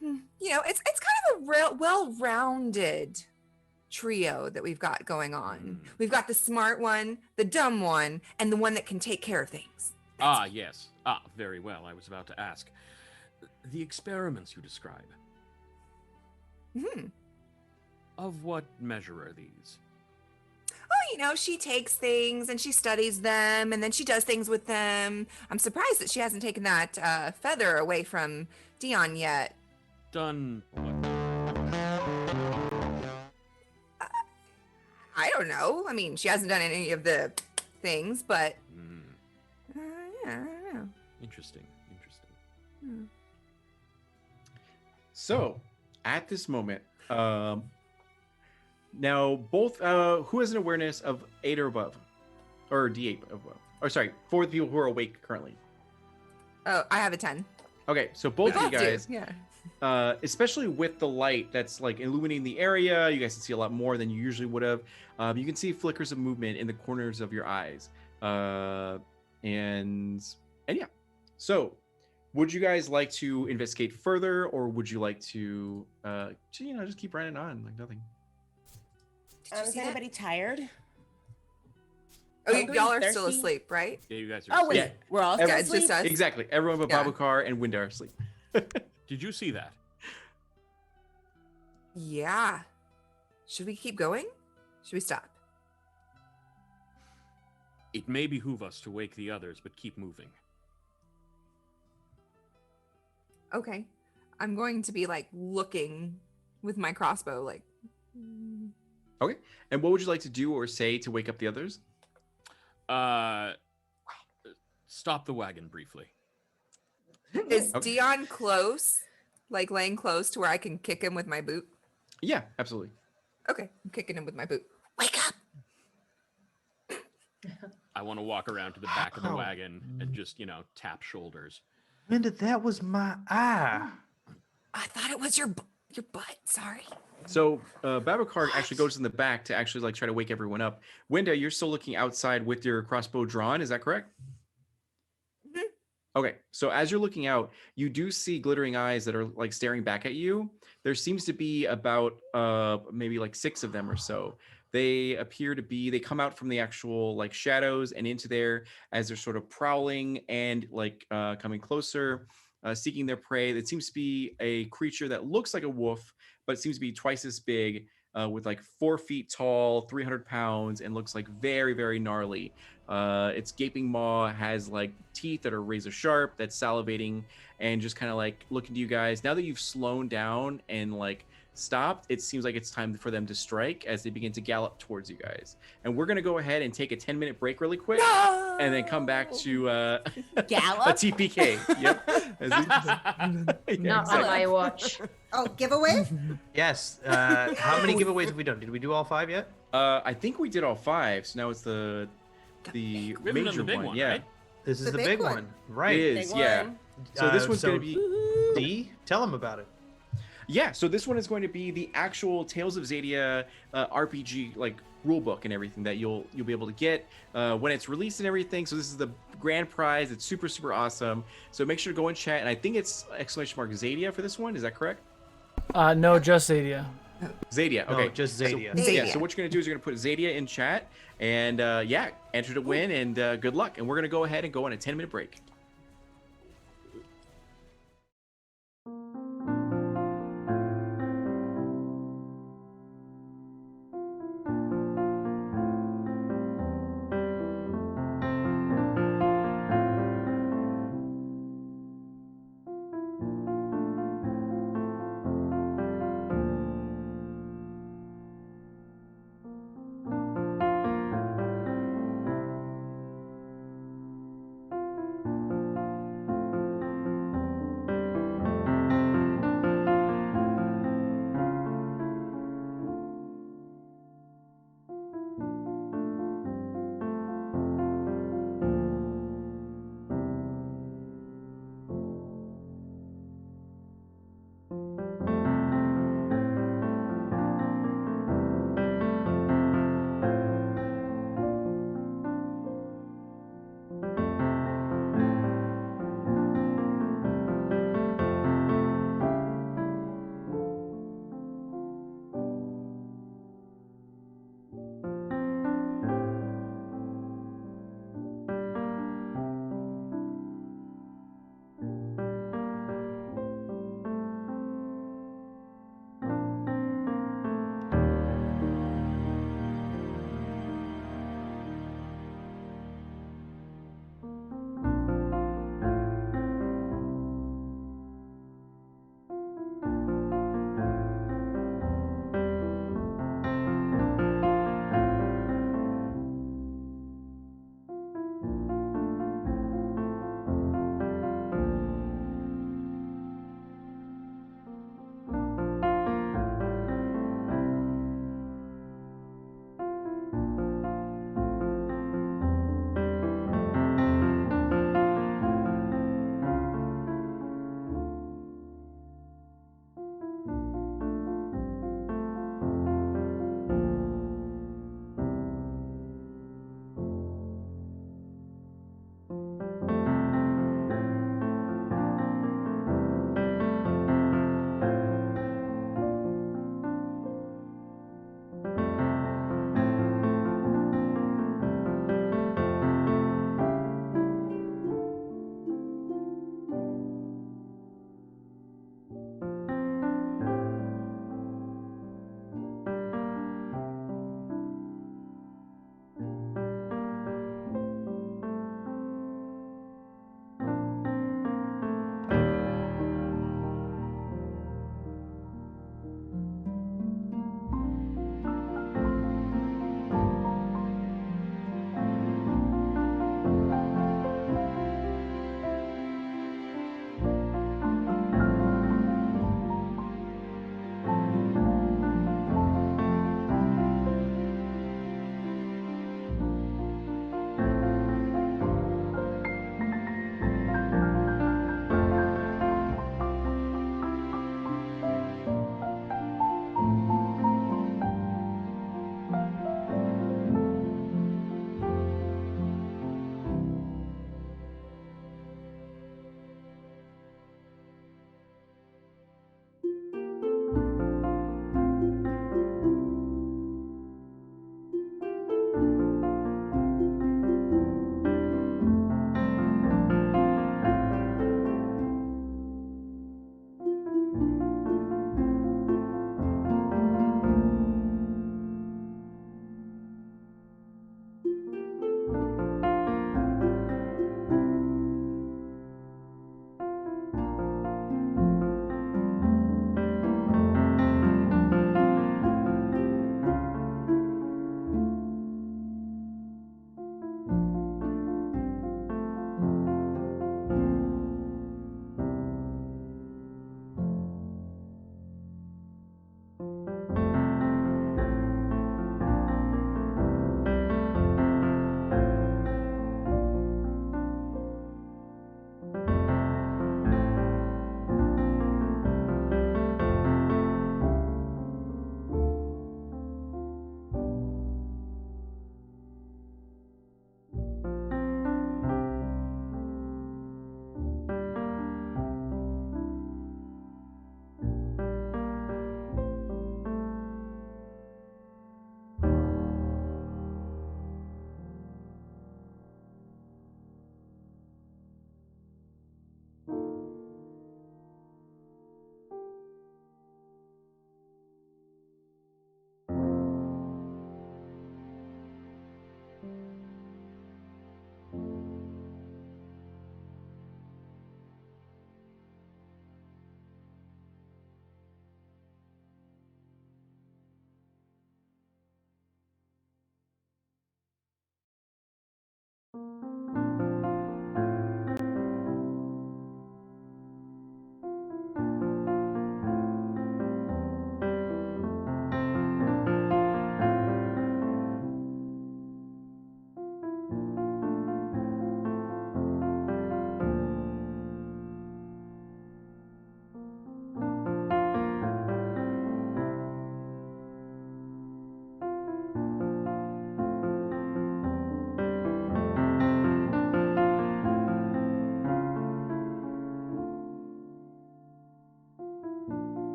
it's kind of a well-rounded trio that we've got going on. We've got the smart one, the dumb one, and the one that can take care of things. Yes. Very well. I was about to ask. The experiments you describe. Of what measure are these? Oh, she takes things and she studies them and then she does things with them. I'm surprised that she hasn't taken that feather away from Dion yet. Done what? I don't know. I mean, she hasn't done any of the things, but yeah, I don't know. Interesting. So, at this moment, now both who has an awareness of 8 or above, or D8 above? Or sorry, for the people who are awake currently. Oh, I have a 10. Okay, so both of you guys, Yeah. especially with the light that's like illuminating the area, you guys can see a lot more than you usually would have. You can see flickers of movement in the corners of your eyes, and yeah. So, would you guys like to investigate further, or would you like to, just keep running on like nothing? Is anybody tired? Oh, Hungry, y'all are still thirsty? asleep, right? Yeah, you guys are. Oh, wait. Yeah. We're all Every- still It's just asleep? us. Exactly. Everyone but Yeah. Babukar and Wind are asleep. Did you see that? Yeah. Should we keep going? Should we stop? It may behoove us to wake the others, but keep moving. Okay. I'm going to be looking with my crossbow, Okay. And what would you like to do or say to wake up the others? Stop the wagon briefly. Is Okay. Dion close? Laying close to where I can kick him with my boot? Yeah, absolutely. Okay, I'm kicking him with my boot. Wake up! I want to walk around to the back of the Oh. wagon and just, tap shoulders. Linda, that was my eye. I thought it was your butt. Sorry. So Babukar actually goes in the back to actually try to wake everyone up. Winda, you're still looking outside with your crossbow drawn. Is that correct? Mhm. Okay. So as you're looking out, you do see glittering eyes that are staring back at you. There seems to be about maybe 6 of them or so. They appear to be, they come out from the actual shadows and into there as they're sort of prowling and coming closer, seeking their prey. It seems to be a creature that looks like a wolf, but it seems to be twice as big, with 4 feet tall, 300 pounds, and looks very, very gnarly. Its gaping maw has teeth that are razor sharp, that's salivating, and just kind of looking to you guys. Now that you've slowed down and stopped, it seems like it's time for them to strike as they begin to gallop towards you guys. And we're gonna go ahead and take a 10-minute break really quick, and then come back to a Gallop? TPK. Yep. Yeah, Not on my watch. Oh, giveaway? Yes. How many giveaways have we done? Did we do all 5 yet? I think we did all 5, so now it's the We haven't done major the big one. one, Yeah, right? This is The the big big one. one. Right. it is. Big Yeah. one. So this one's gonna be. D, tell them about it. Yeah, so this one is going to be the actual Tales of Xadia RPG rule book and everything that you'll be able to get when it's released and everything. So this is the grand prize. It's super, super awesome. So make sure to go and chat. And I think it's !Xadia for this one. Is that correct? No, just Xadia. Xadia. No, Okay. just Xadia. So, yeah. Xadia. So what you're gonna do is you're gonna put Xadia in chat and enter to win and good luck. And we're gonna go ahead and go on a 10-minute break.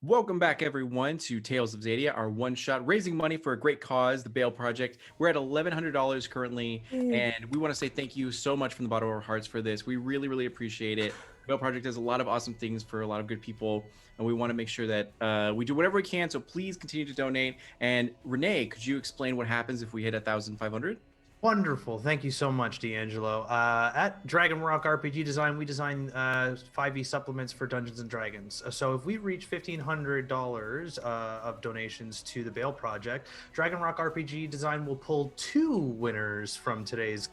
Welcome back, everyone, to Tales of Xadia, our one-shot raising money for a great cause, the Bail Project. We're at $1,100 currently, and we want to say thank you so much from the bottom of our hearts for this. We really, really appreciate it. Bail Project does a lot of awesome things for a lot of good people, and we want to make sure that we do whatever we can, so please continue to donate. And Renee, could you explain what happens if we hit 1,500? Wonderful. Thank you so much, D'Angelo. At Dragon Rock RPG Design, we design 5e supplements for Dungeons & Dragons. So if we reach $1,500 of donations to the Bail Project, Dragon Rock RPG Design will pull 2 winners from today's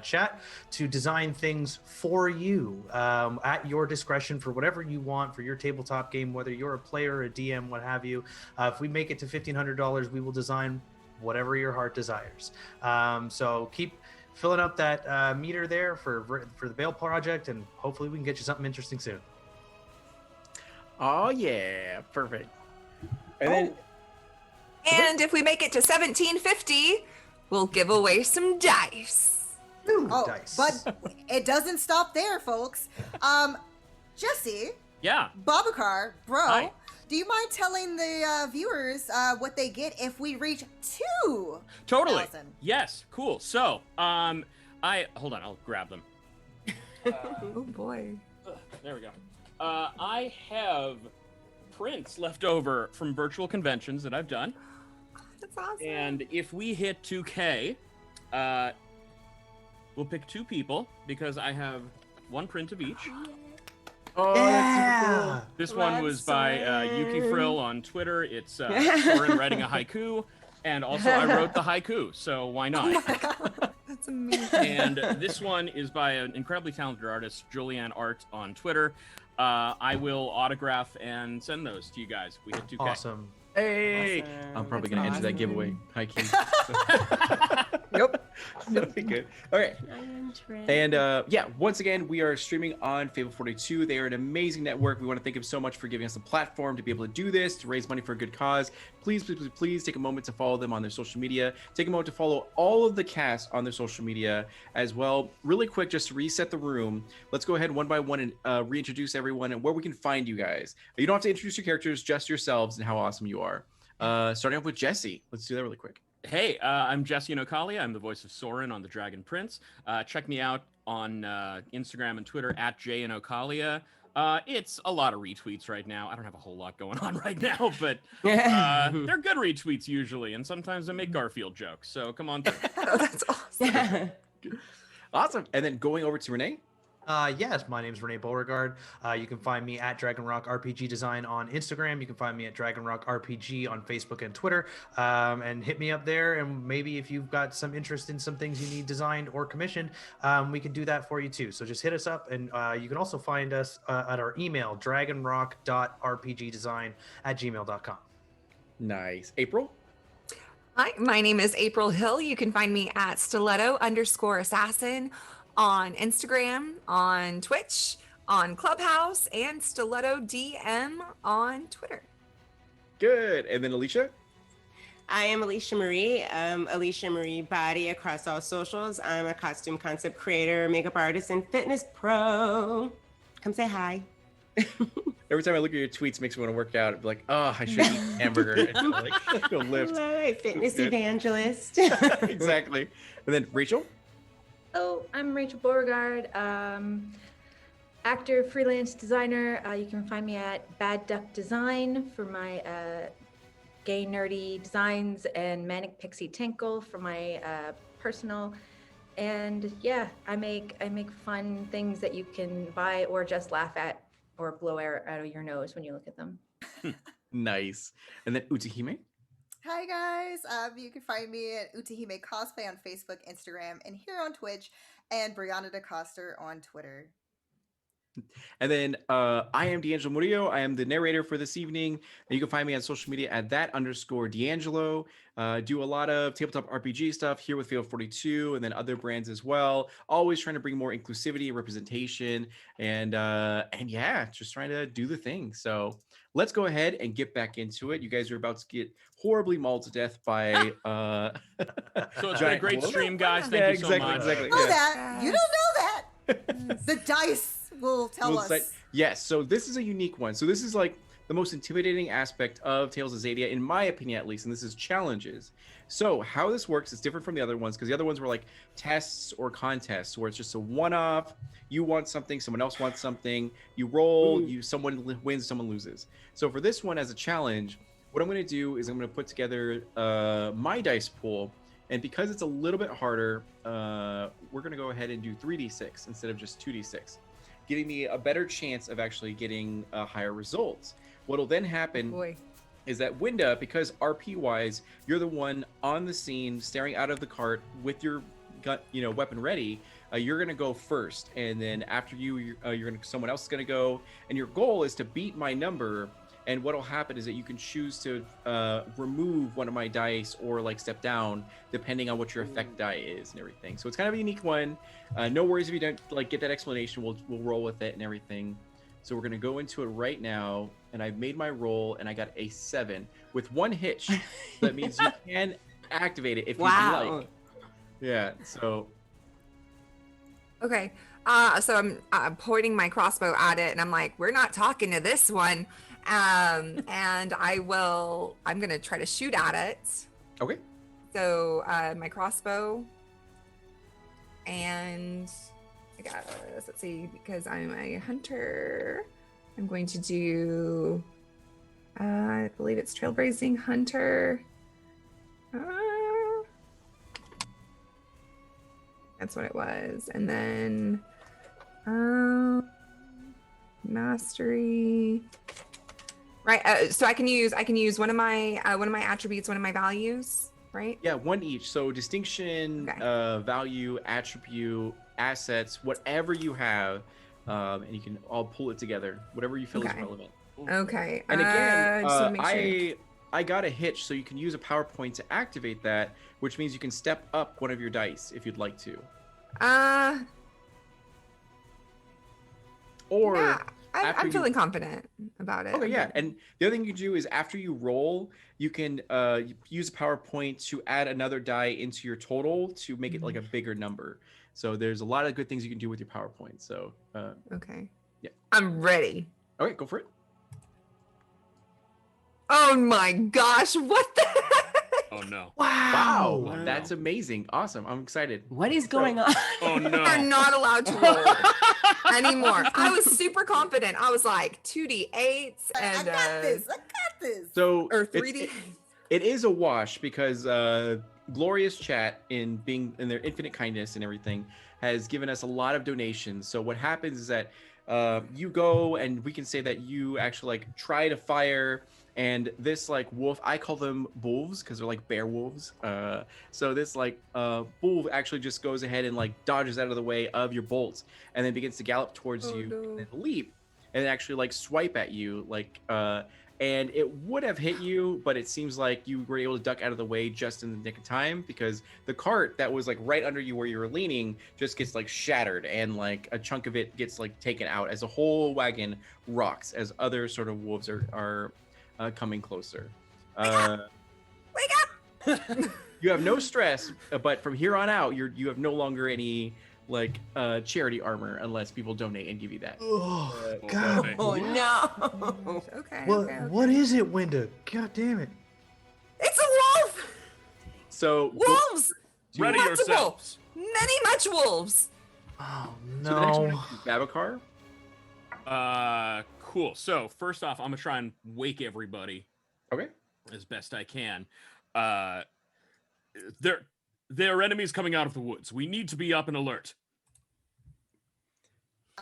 chat to design things for you at your discretion for whatever you want for your tabletop game, whether you're a player, a DM, what have you. If we make it to $1,500, we will design whatever your heart desires. So keep filling up that meter there for the Bail Project, and hopefully we can get you something interesting soon. Oh yeah, perfect. And And if we make it to 1750, we'll give away some dice. Dice. But it doesn't stop there, folks. Jesse, Yeah. Babakar, bro, Hi. do you mind telling the viewers what they get if we reach 2,000? Totally. Yes. Cool. So, hold on. I'll grab them. Oh boy. There we go. I have prints left over from virtual conventions that I've done, That's awesome. and if we hit 2K, we'll pick 2 people because I have 1 print of each. oh, that's super cool. This one was by Yuki Frill on Twitter. It's Soren writing a haiku, and also I wrote the haiku, so why not? That's amazing. And this one is by an incredibly talented artist, Julianne Art, on Twitter. I will autograph and send those to you guys. We hit 2K. Awesome. Hey, Awesome. I'm probably That's gonna enter that awesome. giveaway. Hi, Keith. Yep, that'll be good. All right. And yeah, once again, we are streaming on Fable 42. They are an amazing network. We want to thank them so much for giving us a platform to be able to do this, to raise money for a good cause. Please, please, please, please take a moment to follow them on their social media. Take a moment to follow all of the cast on their social media as well. Really quick, just to reset the room, let's go ahead one by one and reintroduce everyone and where we can find you guys. You don't have to introduce your characters, just yourselves and how awesome you are. Starting off with Jesse. Let's do that really quick. Hey, I'm Jesse Inocalla. I'm the voice of Soren on the Dragon Prince. Check me out on Instagram and Twitter at @JInocallia. It's a lot of retweets right now. I don't have a whole lot going on right now, but they're good retweets usually, and sometimes I make Garfield jokes. So come on through. Oh, that's awesome. Awesome. And then going over to Renee. Yes, my name is Renee Beauregard. You can find me at Dragon Rock RPG Design on Instagram. You can find me at Dragon Rock RPG on Facebook and Twitter. And hit me up there. And maybe if you've got some interest in some things you need designed or commissioned, we can do that for you too. So just hit us up. And you can also find us at our email, dragonrock.rpgdesign@gmail.com. Nice. April. Hi, my name is April Hill. You can find me at stiletto_assassin on Instagram, on Twitch, on Clubhouse, and Stiletto DM on Twitter. Good. And then Alicia. I am Alicia Marie. Alicia Marie Body across all socials. I'm a costume concept creator, makeup artist, and fitness pro. Come say hi. Every time I look at your tweets, it makes me want to work out. I'd be like, oh, I should eat hamburger and like go lift. Right, fitness Good. evangelist. Exactly. And then Rachel. Oh, I'm Rachel Beauregard, actor, freelance designer. You can find me at Bad Duck Design for my gay nerdy designs, and Manic Pixie Tinkle for my personal. And yeah, I make fun things that you can buy or just laugh at or blow air out of your nose when you look at them. Nice. And then Utahime. Hi guys, you can find me at Utahime Cosplay on Facebook, Instagram, and here on Twitch, and Brianna DeCoster on Twitter. And then I am D'Angelo Murillo. I am the narrator for this evening. And you can find me on social media at @_D'Angelo. Do a lot of tabletop RPG stuff here with Fable 42 and then other brands as well. Always trying to bring more inclusivity and representation. And yeah, just trying to do the thing. So let's go ahead and get back into it. You guys are about to get horribly mauled to death by So it's been a great stream, guys. Thank you so much. Exactly. Know Yeah. that. You don't know that. The dice will tell us. Yes, so this is a unique one. So this is like the most intimidating aspect of Tales of Xadia, in my opinion at least, and this is challenges. So how this works is different from the other ones, because the other ones were like tests or contests where it's just a one-off. You want something, someone else wants something, you roll, someone wins, someone loses. So for this one as a challenge, what I'm going to do is I'm going to put together my dice pool, and because it's a little bit harder, we're going to go ahead and do 3d6 instead of just 2d6, giving me a better chance of actually getting higher results. What'll then happen is that Winda, because RP wise, you're the one on the scene staring out of the cart with your gun, weapon ready. You're gonna go first, and then after someone else is gonna go, and your goal is to beat my number. And what'll happen is that you can choose to remove one of my dice or like step down depending on what your effect die is and everything. So it's kind of a unique one. No worries if you don't like get that explanation. We'll roll with it and everything. So we're gonna go into it right now, and I've made my roll, and I got a 7 with one hitch. So that means you can activate it if you like. Yeah. So. Okay. So I'm pointing my crossbow at it, and I'm like, "We're not talking to this one." And I'm gonna try to shoot at it. Okay. So my crossbow, and I got this. Let's see, because I'm a hunter, I'm going to do. I believe it's Trailblazing Hunter. That's what it was, and then mastery. Right. So I can use one of my attributes, one of my values, right? Yeah, one each. So distinction, value, attribute, assets, whatever you have, and you can all pull it together, whatever you feel is relevant. Okay. And again, I got a hitch, so you can use a PowerPoint to activate that, which means you can step up one of your dice if you'd like to. Or yeah, I'm feeling confident about it. Okay, yeah. And the other thing you can do is after you roll, you can use a PowerPoint to add another die into your total to make it like a bigger number. So there's a lot of good things you can do with your PowerPoint. So okay. Yeah. I'm ready. Okay, go for it. Oh my gosh, what the heck? Oh no. Wow. Oh, That's amazing. Awesome. I'm excited. What is going on? Oh no. You're not allowed to roll anymore. I was super confident. I was like 2d8s and I got this. So or 3d. It is a wash because Glorious Chat in their infinite kindness and everything has given us a lot of donations. So what happens is that you go and we can say that you actually like try to fire, and this like wolf, I call them wolves because they're like bear wolves. So this like wolf actually just goes ahead and like dodges out of the way of your bolts and then begins to gallop towards you and leap and actually like swipe at you like and it would have hit you, but it seems like you were able to duck out of the way just in the nick of time because the cart that was like right under you where you were leaning just gets like shattered and like a chunk of it gets like taken out as a whole wagon rocks as other sort of wolves are coming closer. Wake up! You have no stress, but from here on out, you have no longer any like charity armor unless people donate and give you that. Oh, God. Oh no! Okay. What is it, Winda? God damn it! It's a wolf. So Wolves. Ready Multiple. yourselves. Many much wolves. Oh So the next one no! is Babacar. Cool. So first off, I'm gonna try and wake everybody Okay. as best I can. There are enemies coming out of the woods. We need to be up and alert.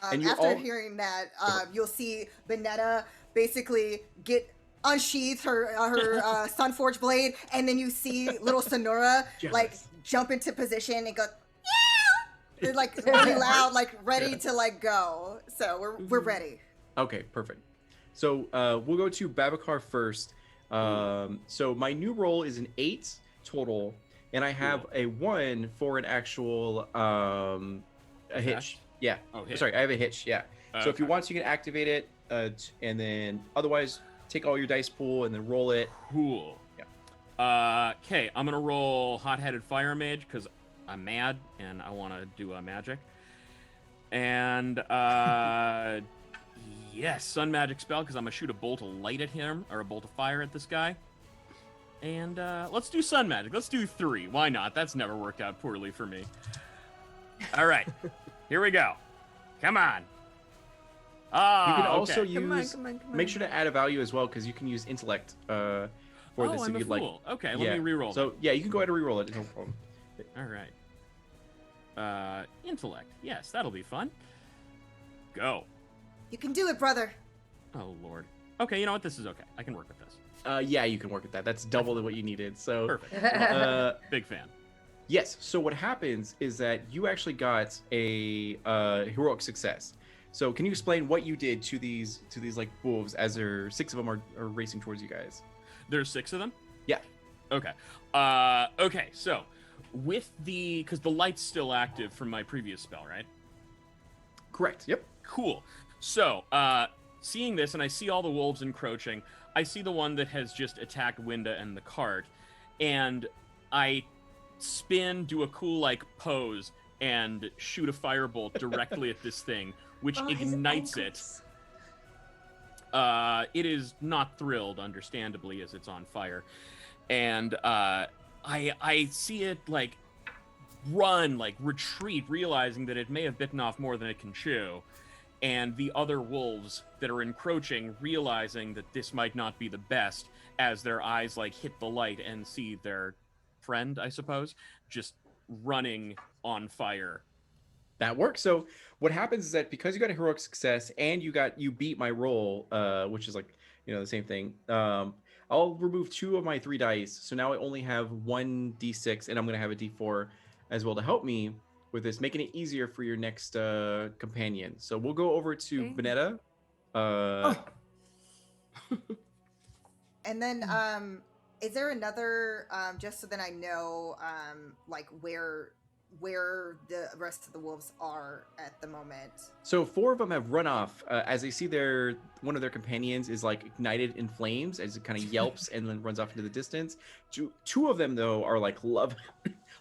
And you're After all- hearing that, you'll see Benetta basically unsheath her Sunforge blade, and then you see little Sonora like jump into position and go, yeah, they're like really loud, like ready to like go. So we're ready. Okay, perfect. So we'll go to Babacar first. So my new roll is an 8 total, and I have a 1 for an actual a hitch. Yeah. Oh, hit. Sorry, I have a hitch. Yeah. So if you want, you can activate it, and then otherwise take all your dice pool and then roll it. Cool. Yeah. Okay, I'm gonna roll Hot-Headed Fire Mage because I'm mad and I want to do a magic. And yeah, Yes, sun magic spell, because I'm going to shoot a bolt of light at him, or a bolt of fire at this guy. And let's do sun magic. Let's do 3. Why not? That's never worked out poorly for me. All right. Here we go. Come on. You can also okay. use. Come on. Make sure to add a value as well, because you can use intellect for this I'm if a you'd like. fool. Okay, let me reroll. So yeah, you can go ahead and reroll it. No problem. All right. Intellect. Yes, that'll be fun. Go. You can do it, brother. Oh, Lord. Okay, you know what? This is okay. I can work with this. Yeah, you can work with that. That's double what you needed. So Perfect. Big fan. yes. So what happens is that you actually got a heroic success. So can you explain what you did to these like wolves as there 6 of them are racing towards you guys? There's 6 of them? Yeah. Okay. Okay, so with because the light's still active from my previous spell, right? Correct. Yep. Cool. So, seeing this, and I see all the wolves encroaching, I see the one that has just attacked Winda and the cart, and I spin, do a cool, like, pose, and shoot a firebolt directly at this thing, which ignites it. It is not thrilled, understandably, as it's on fire. And I see it, like, run, like, retreat, realizing that it may have bitten off more than it can chew. And the other wolves that are encroaching, realizing that this might not be the best, as their eyes, like, hit the light and see their friend, I suppose, just running on fire. That works. So what happens is that because you got a heroic success and you beat my roll, which is like, the same thing. I'll remove 2 of my 3 dice. So now I only have 1 d6, and I'm going to have a d4 as well to help me with this, making it easier for your next companion. So we'll go over to Vanetta. And then, is there another, just so that I know, like where the rest of the wolves are at the moment? So 4 of them have run off as they see one of their companions is like ignited in flames as it kind of yelps and then runs off into the distance. 2 of them though are like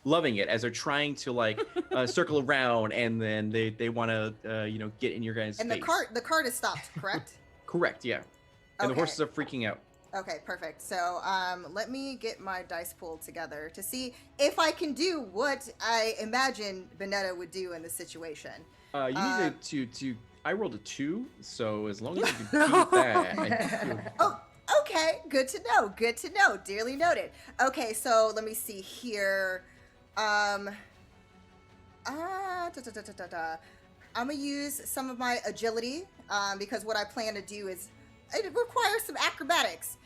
loving it as they're trying to like circle around, and then they want to get in your guys' and face. The cart is stopped, correct? Correct, yeah. And the Okay. horses are freaking out. Okay, perfect. So let me get my dice pool together to see if I can do what I imagine Vanetta would do in this situation. You need to I rolled a 2, so as long as you can beat that. Oh, okay. Good to know. Good to know. Dearly noted. Okay, so let me see here. I'm gonna use some of my agility because what I plan to do is it requires some acrobatics.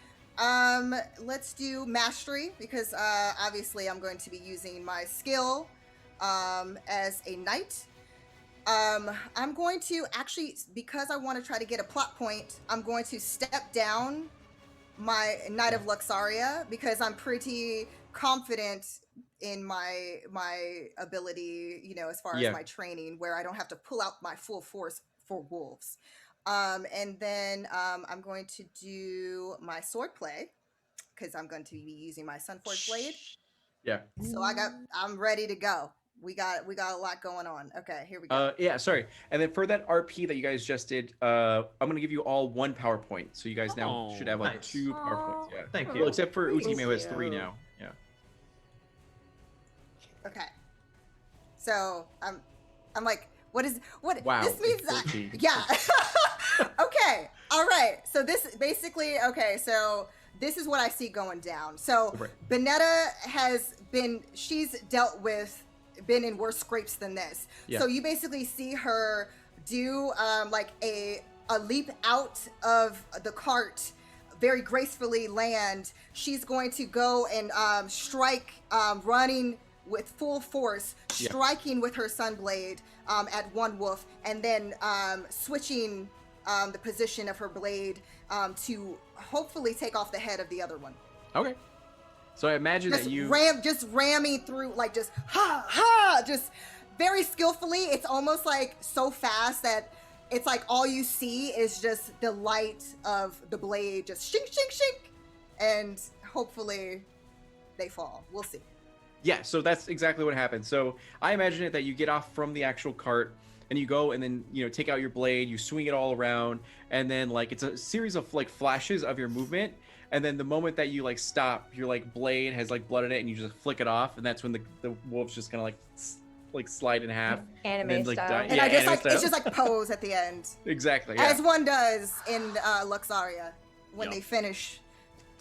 Let's do mastery because obviously I'm going to be using my skill as a knight. I'm going to actually, because I want to try to get a plot point, I'm going to step down my Knight of Luxaria because I'm pretty confident in my ability, as far as my training, where I don't have to pull out my full force for wolves. And then I'm going to do my sword play because I'm going to be using my Sunforged blade. Yeah. So I'm ready to go. We got a lot going on. Okay, here we go. Yeah, sorry. And then for that RP that you guys just did, I'm gonna give you all 1 PowerPoint. So you guys now should have like nice. 2 PowerPoints. Yeah. Thank you. Well, except for Thank Utime who has you. 3 now. Yeah. Okay. So I'm like, what? Wow, This means it's 14. yeah. Okay. All right. So this basically, okay. So this is what I see going down. So Right. Vanetta she's been in worse scrapes than this. Yeah. So you basically see her do like a leap out of the cart, very gracefully land. She's going to go and strike, running with full force, striking with her sunblade at one wolf, and then switching the position of her blade to hopefully take off the head of the other one. Okay. So I imagine Just that you ramming through, like just just very skillfully. It's almost like so fast that it's like all you see is just the light of the blade, just shink, shink, shink, and hopefully they fall. We'll see. Yeah, so that's exactly what happened. So I imagine it that you get off from the actual cart and you go and then take out your blade, you swing it all around, and then like it's a series of like flashes of your movement, and then the moment that you like stop, your like blade has like blood in it, and you just flick it off, and that's when the wolf's just gonna like slide in half, Anime and then, like, style. die. And Yeah, I just anime like style. it's just like pose at the end, Exactly. Yeah. as one does in Luxaria when Yep. they finish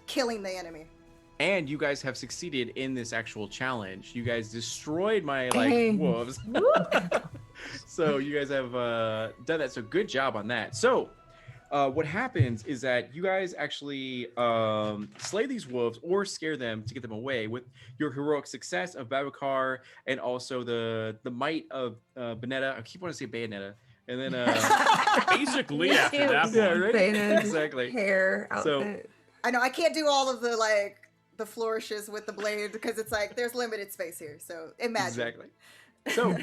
killing the enemy. And you guys have succeeded in this actual challenge. You guys destroyed my like Dang. wolves. So you guys have done that. So good job on that. So what happens is that you guys actually slay these wolves or scare them to get them away with your heroic success of Babacar and also the might of Benetta. I keep wanting to say Bayonetta. And then Basically, Me after too. that point. yeah, right? Bayonetta. Exactly. Hair So- outfit. I know I can't do all of the like the flourishes with the blade because it's like there's limited space here. So imagine. Exactly. So,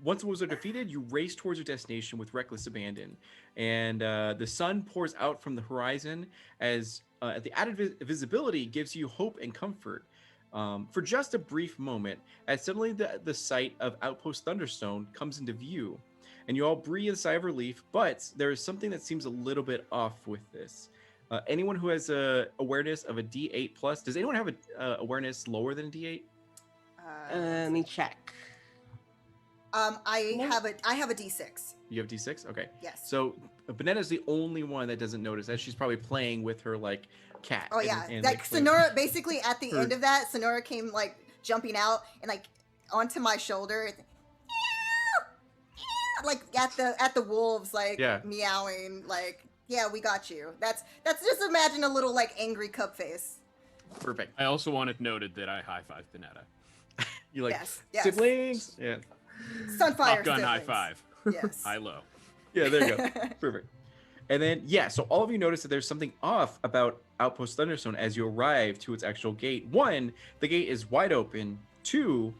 once the wolves are defeated, you race towards your destination with reckless abandon, and the sun pours out from the horizon as the added visibility gives you hope and comfort for just a brief moment. As suddenly the sight of Outpost Thunderstone comes into view, and you all breathe a sigh of relief. But there is something that seems a little bit off with this. Anyone who has a awareness of a D8 plus, does anyone have a awareness lower than a D8? Let me check. I have a D6. You have D6? Okay. Yes. So Benetta's the only one that doesn't notice that. She's probably playing with her like cat. Oh yeah, and, like playing- Sonora. Basically, at the Her- end of that, Sonora came like jumping out and like onto my shoulder, and, like at the wolves, like Yeah. meowing, like yeah, we got you. That's just imagine a little like angry cup face. Perfect. I also want it noted that I high five Panetta. You like Yes. siblings? Yeah. Sunfire. Top gun high siblings. five. Yes. High low. Yeah, there you go. Perfect. And then so all of you notice that there's something off about Outpost Thunderstone as you arrive to its actual gate. One, the gate is wide open. Two,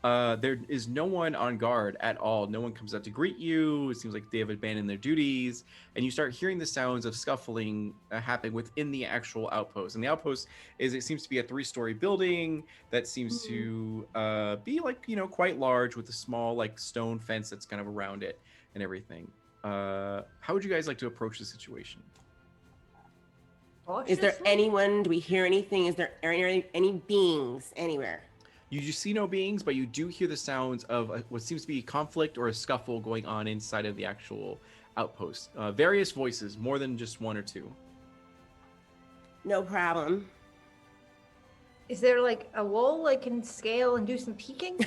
there is no one on guard at all. No one comes out to greet you. It seems like they have abandoned their duties. And you start hearing the sounds of scuffling happening within the actual outpost. And the outpost it seems to be a 3-story building that seems to be like, quite large with a small like stone fence that's kind of around it and everything. How would you guys like to approach the situation? Is there anyone? Do we hear anything? Is there any beings anywhere? You just see no beings, but you do hear the sounds of what seems to be conflict or a scuffle going on inside of the actual outpost. Various voices, more than just one or two. No problem. Is there like a wall I can scale and do some peeking?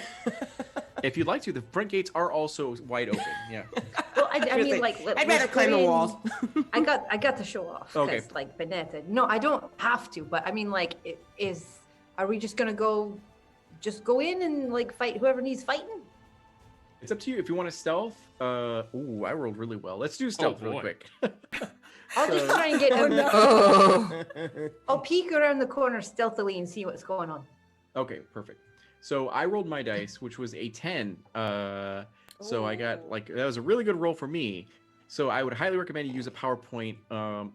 If you'd like to, the front gates are also wide open. Yeah. Well, I mean, like, I'd rather climb the walls. I got to show off. Okay. Because, like, Benetta. No, I don't have to, but I mean, like, are we just gonna go in and like fight whoever needs fighting? It's up to you. If you want to stealth, I rolled really well. Let's do stealth really boy. quick. I'll just try and get. Oh. I'll peek around the corner stealthily and see what's going on. Okay, perfect. So I rolled my dice, which was a 10. So I got that was a really good roll for me. So I would highly recommend you use a PowerPoint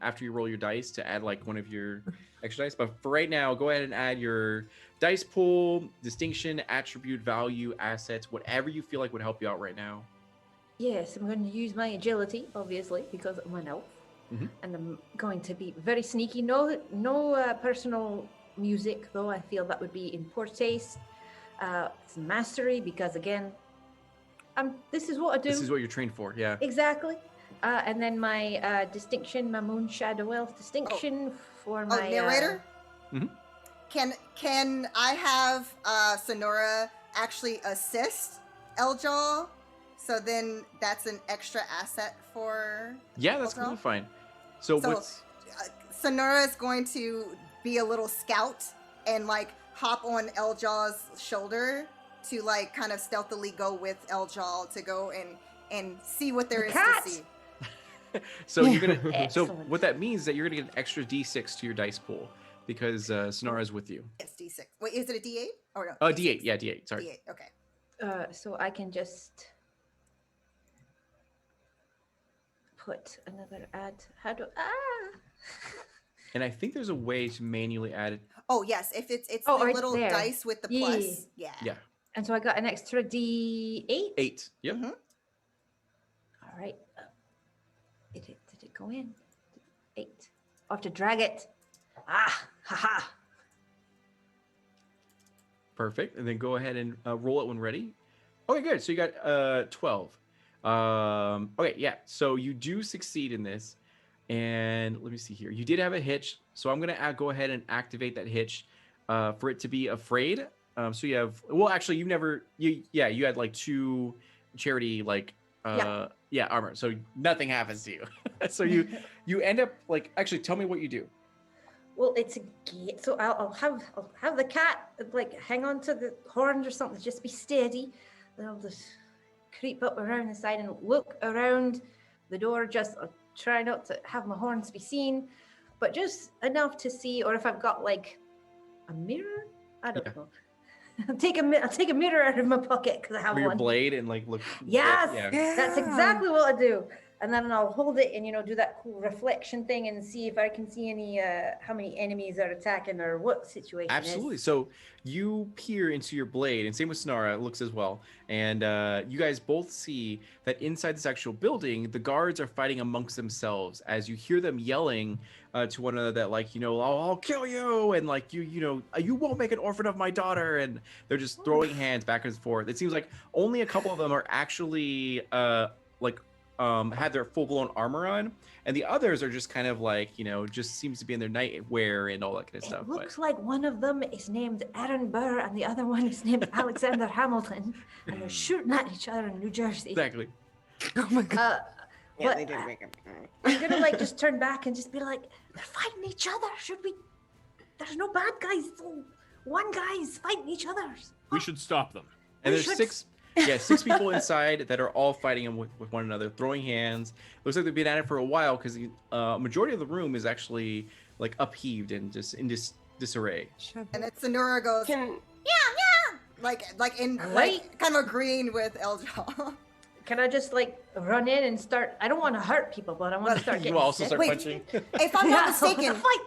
after you roll your dice to add like one of your extra dice. But for right now, go ahead and add your dice pool, distinction, attribute, value, assets, whatever you feel like would help you out right now. Yes, I'm going to use my agility, obviously, because I'm an elf. Mhm. And I'm going to be very sneaky. No personal music, though. I feel that would be in poor taste. It's mastery, because again, this is what I do. This is what you're trained for, yeah. Exactly. And then my distinction, my Moon Shadow Elf distinction for my narrator. Mhm. Can I have Sonora actually assist Eljaw? So then that's an extra asset for. Yeah, that's Eljaw? completely fine. So what's Sonora is going to be a little scout and like hop on Eljaw's shoulder to like kind of stealthily go with Eljaw to go and see what there is cat! to see. so you're gonna so Excellent. what that means is that you're gonna get an extra D6 to your dice pool because Sonara is with you. Yes, D6. Wait, is it a D8 or no? Oh, D8, yeah, D8. Sorry. D8. Okay. so I can just put another add. How do And I think there's a way to manually add it. Oh yes, if it's Oh, the right little there. dice with the Yeah. plus. Yeah. Yeah, And so I got an extra D8. 8. Yep. Mhm. All right. Did it go in? 8. I'll have to drag it. Haha. Perfect. And then go ahead and roll it when ready. Okay, good. So you got 12. Okay, yeah. So you do succeed in this. And let me see here. You did have a hitch. So I'm going to go ahead and activate that hitch for it to be afraid. So you have, well, actually, you had like 2 charity, like, armor. So nothing happens to you. So you end up like, actually, tell me what you do. Well, it's a gate, so I'll have the cat like hang on to the horns or something, just be steady. Then I'll just creep up around the side and look around the door. Just try not to have my horns be seen, but just enough to see. Or if I've got like a mirror, I don't know. I'll take a mirror out of my pocket because I have For your one. blade and like look. Yes, Yeah. that's exactly what I do. And then I'll hold it and, do that cool reflection thing and see if I can see any, how many enemies are attacking or what the situation Absolutely. is. So you peer into your blade, and same with Sonara, it looks as well. And you guys both see that inside this actual building, the guards are fighting amongst themselves as you hear them yelling to one another that, like, I'll kill you, and like you won't make an orphan of my daughter, and they're just throwing hands back and forth. It seems like only a couple of them are actually had their full-blown armor on, and the others are just kind of like, just seems to be in their nightwear and all that kind of stuff. It looks like one of them is named Aaron Burr and the other one is named Alexander Hamilton, and they're shooting at each other in New Jersey. Exactly. Oh my god. Yeah, But they did make up. I'm gonna just turn back and just be like, they're fighting each other. There's no bad guys. One guy's fighting each other. We should stop them. And there's 6 people inside that are all fighting with one another, throwing hands. Looks like they've been at it for a while because the majority of the room is actually like upheaved and just in disarray. And it's Sonora goes, yeah, like kind of agreeing with Elja. Can I just run in and start? I don't want to hurt people, but I want to start You getting will also sick. start punching. If I'm not Yeah, mistaken, fight.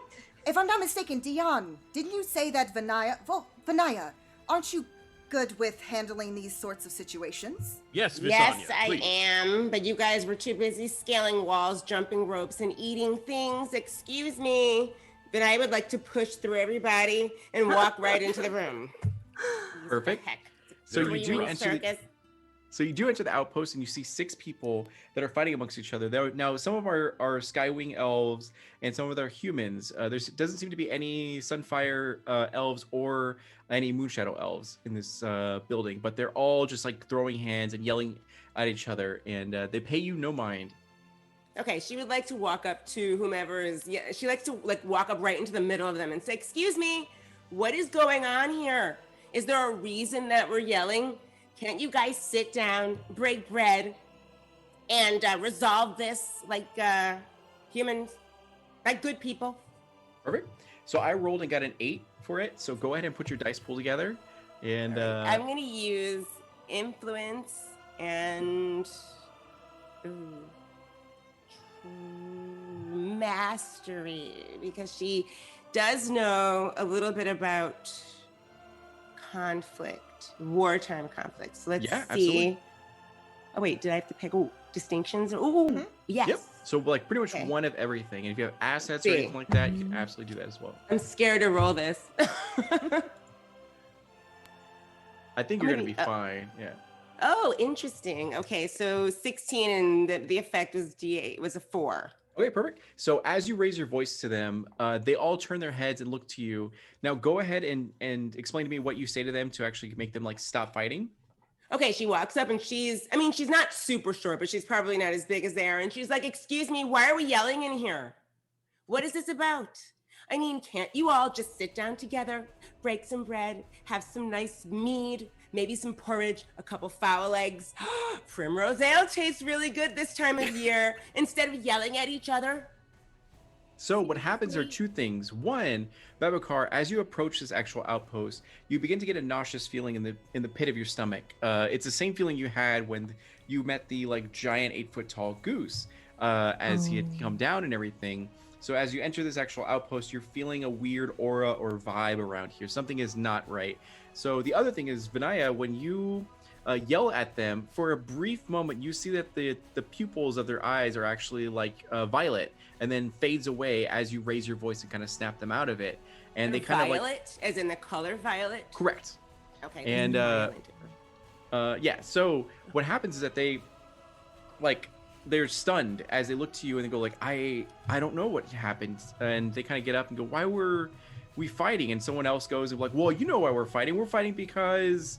if I'm not mistaken, Dion, didn't you say that Vinaya, aren't you good with handling these sorts of situations? Yes, Visanya, Yes, I please. am, but you guys were too busy scaling walls, jumping ropes, and eating things. Excuse me. Then I would like to push through everybody and walk right into the room. Perfect. Heck. So Very you do well. enter the outpost, and you see 6 people that are fighting amongst each other. Now, some of our Skywing elves and some of their humans. There doesn't seem to be any Sunfire elves or any Moonshadow elves in this building, but they're all just like throwing hands and yelling at each other, and they pay you no mind. Okay, she would like to walk up to whomever is. Yeah, she likes to walk up right into the middle of them and say, "Excuse me, what is going on here? Is there a reason that we're yelling? Can't you guys sit down, break bread, and resolve this like humans, like good people?" Perfect. So I rolled and got an 8 for it. So go ahead and put your dice pool together, and I'm gonna use influence and mastery because she does know a little bit about conflict, wartime conflict. So let's see. Absolutely. Oh wait, did I have to pick distinctions? Oh, yes. Yep. So like pretty much Okay. one of everything. And if you have assets or See. anything like that, you can absolutely do that as well. I'm scared to roll this. I think you're How gonna be many- fine. Yeah. Oh, interesting. Okay, so 16 and the effect was D8 was a 4. Okay, perfect. So as you raise your voice to them, they all turn their heads and look to you. Now go ahead and explain to me what you say to them to actually make them stop fighting. Okay, she walks up and she's not super short, but she's probably not as big as they are. And she's like, "Excuse me, why are we yelling in here? What is this about? I mean, can't you all just sit down together, break some bread, have some nice mead, maybe some porridge, a couple fowl eggs? Primrose ale tastes really good this time of year instead of yelling at each other." So what happens are 2 things. One, Babakar, as you approach this actual outpost, you begin to get a nauseous feeling in the pit of your stomach. It's the same feeling you had when you met the giant 8-foot tall goose as he had come down and everything. So as you enter this actual outpost, you're feeling a weird aura or vibe around here. Something is not right. So the other thing is, Vinaya, when you yell at them. For a brief moment, you see that the pupils of their eyes are actually like violet, and then fades away as you raise your voice and kind of snap them out of it. And they kind of like violet, as in the color violet. Correct. Okay. And yeah. So what happens is that they're stunned as they look to you and they go like, I don't know what happened. And they kind of get up and go, why were we fighting? And someone else goes like, well, you know why we're fighting. We're fighting because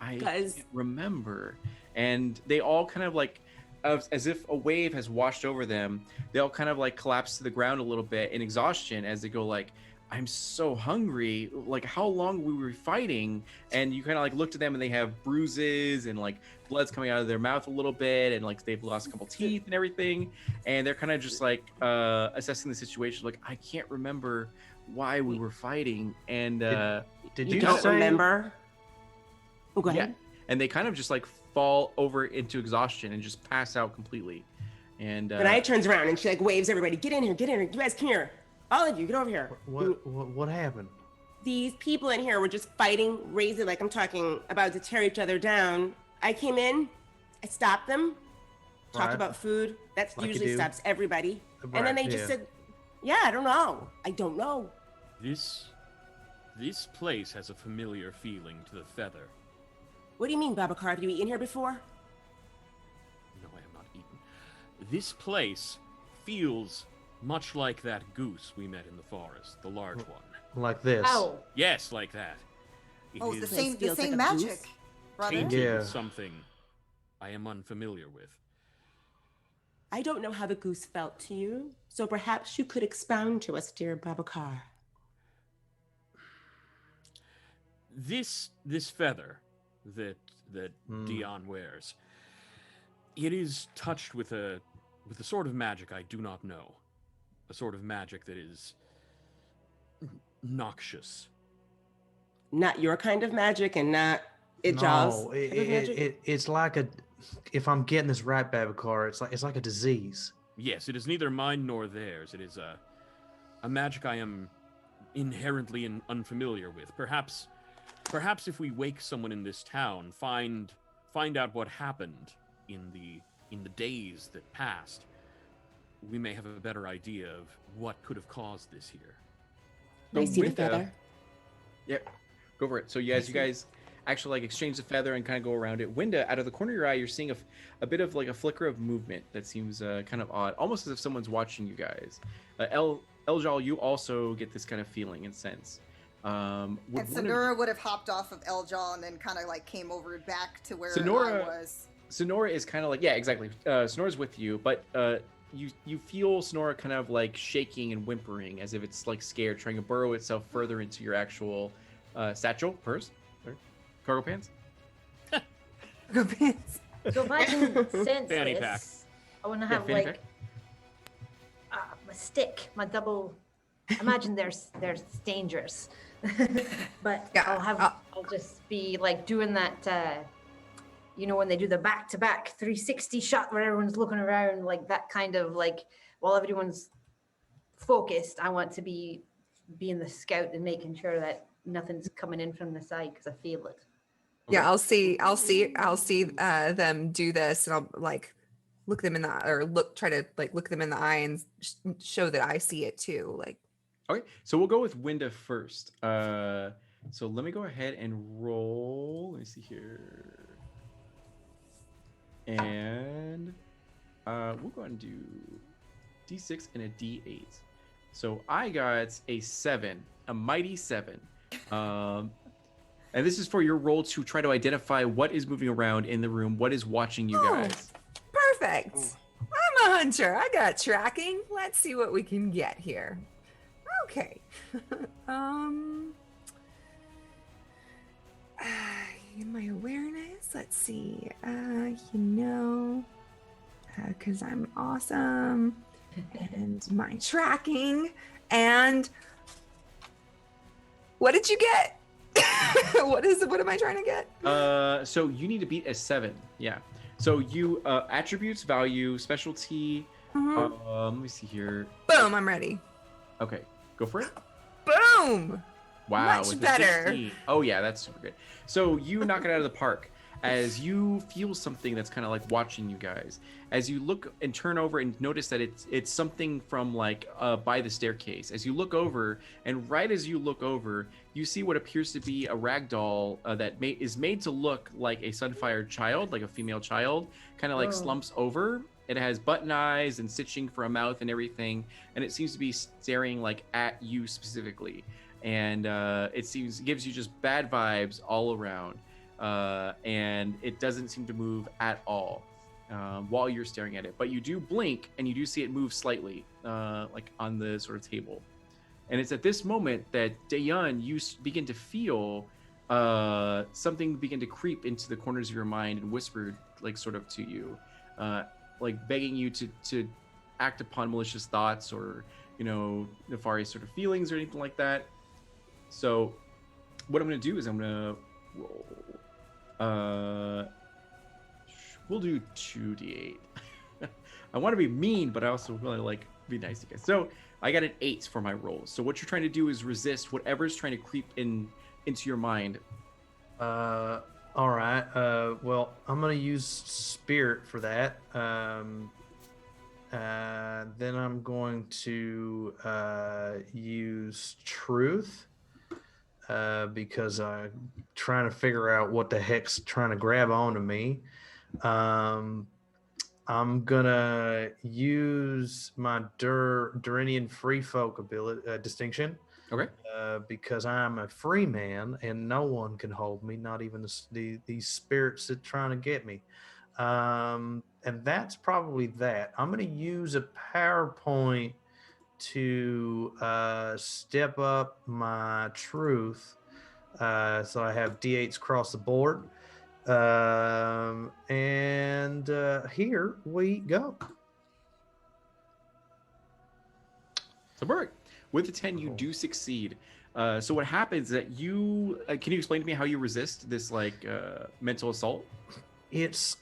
I can't remember. And they all kind of like, as if a wave has washed over them, they all kind of like collapse to the ground a little bit in exhaustion as they go like, I'm so hungry. Like, how long were we fighting? And you kind of like look to them and they have bruises and like blood's coming out of their mouth a little bit, and like they've lost a couple teeth and everything. And they're kind of just like assessing the situation. Like, I can't remember why we were fighting. And did you you don't say remember? Oh, go ahead. Yeah. And they kind of just like fall over into exhaustion and just pass out completely. And Benaya turns around and she like waves everybody, get in here, you guys come here. All of you, get over here. What happened? These people in here were just fighting, raising, like I'm talking about to tear each other down. I came in, I stopped them, talked Right. about food. That Like you usually do. stops everybody. Right, And then they just yeah. said, yeah, I don't know. This place has a familiar feeling to the feather. What do you mean, Babakar? Have you eaten here before? No, I have not eaten. This place feels much like that goose we met in the forest, the large one. Like this? Ow. Yes, like that. It Oh, it's is the same feels like a magic, goose? brother. tainted Yeah. with something I am unfamiliar with. I don't know how the goose felt to you, so perhaps you could expound to us, dear Babakar. This feather that Dion wears, it is touched with a sort of magic I do not know. A sort of magic that is noxious. Not your kind of magic and not Ijjal's No, type of magic? it's like a. If I'm getting this right, Babacar, it's like a disease. Yes, it is neither mine nor theirs. It is a magic I am inherently unfamiliar with. Perhaps if we wake someone in this town, find out what happened in the days that passed, we may have a better idea of what could have caused this here. I see the Winda- feather. Yep, go for it. So you guys actually like exchange the feather and kind of go around it. Winda, out of the corner of your eye, you're seeing a bit of like a flicker of movement that seems kind of odd, almost as if someone's watching you guys. Eljal, you also get this kind of feeling and sense. And Sonora would have hopped off of Eljal and then kind of like came over back to where I was. Sonora is kind of like, yeah, exactly. Sonora's with you, but you feel Sonora kind of like shaking and whimpering as if it's like scared, trying to burrow itself further into your actual satchel, purse, or cargo pants. Cargo pants. So if I can sense Fanny this, pack. I want to Yeah, have fanny like my stick, my double. Imagine there's dangerous, but Yeah, I'll just be like doing that. You know, when they do the back-to-back 360 shot where everyone's looking around, like that kind of like while everyone's focused, I want to be being the scout and making sure that nothing's coming in from the side because I feel it. Yeah, I'll see them do this, and I'll like look them in the or try to like look them in the eye and show that I see it too. Like, Okay, so we'll go with Winda first. So let me go ahead and roll. Let me see here. And we'll go ahead and do D6 and a D8. So I got a 7, a mighty 7. And this is for your roll to try to identify what is moving around in the room, what is watching you guys. perfect. I'm a hunter. I got tracking. Let's see what we can get here. Okay. In my awareness, let's see. Because I'm awesome, and my tracking, and what did you get? What am I trying to get? So you need to beat a 7. Yeah. So you attributes, value, specialty. Let me see here. Boom! I'm ready. Okay, go for it. Boom! Wow, Much with a better. 16. Oh yeah, that's super good. So you knock it out of the park. as you feel something that's kind of like watching you guys. As you look and turn over and notice that it's something from like by the staircase. As you look over, and right as you look over, you see what appears to be a rag doll that is made to look like a Sunfire child, like a female child, kind of like slumps over. It has button eyes and stitching for a mouth and everything, and it seems to be staring like at you specifically. And it gives you just bad vibes all around. And it doesn't seem to move at all while you're staring at it. But you do blink, and you do see it move slightly, like on the sort of table. And it's at this moment that Daeyeon, you begin to feel something begin to creep into the corners of your mind and whisper, like sort of to you, like begging you to act upon malicious thoughts or, nefarious sort of feelings or anything like that. So what I'm going to do is I'm going to roll. We'll do 2d8. I want to be mean, but I also really like be nice to you guys. So I got an 8 for my rolls. So what you're trying to do is resist whatever's trying to creep into your mind. All right. Well, I'm gonna use spirit for that. Then I'm going to use truth. Because I'm trying to figure out what the heck's trying to grab onto me. I'm gonna use my Durinian free folk ability distinction. Okay. Because I'm a free man and no one can hold me, not even these spirits that are trying to get me. And that's probably that. I'm gonna use a PowerPoint to step up my truth, so I have d8s across the board, and here we go. So Burke, with the 10 you do succeed. So what happens is that you can you explain to me how you resist this like mental assault? It's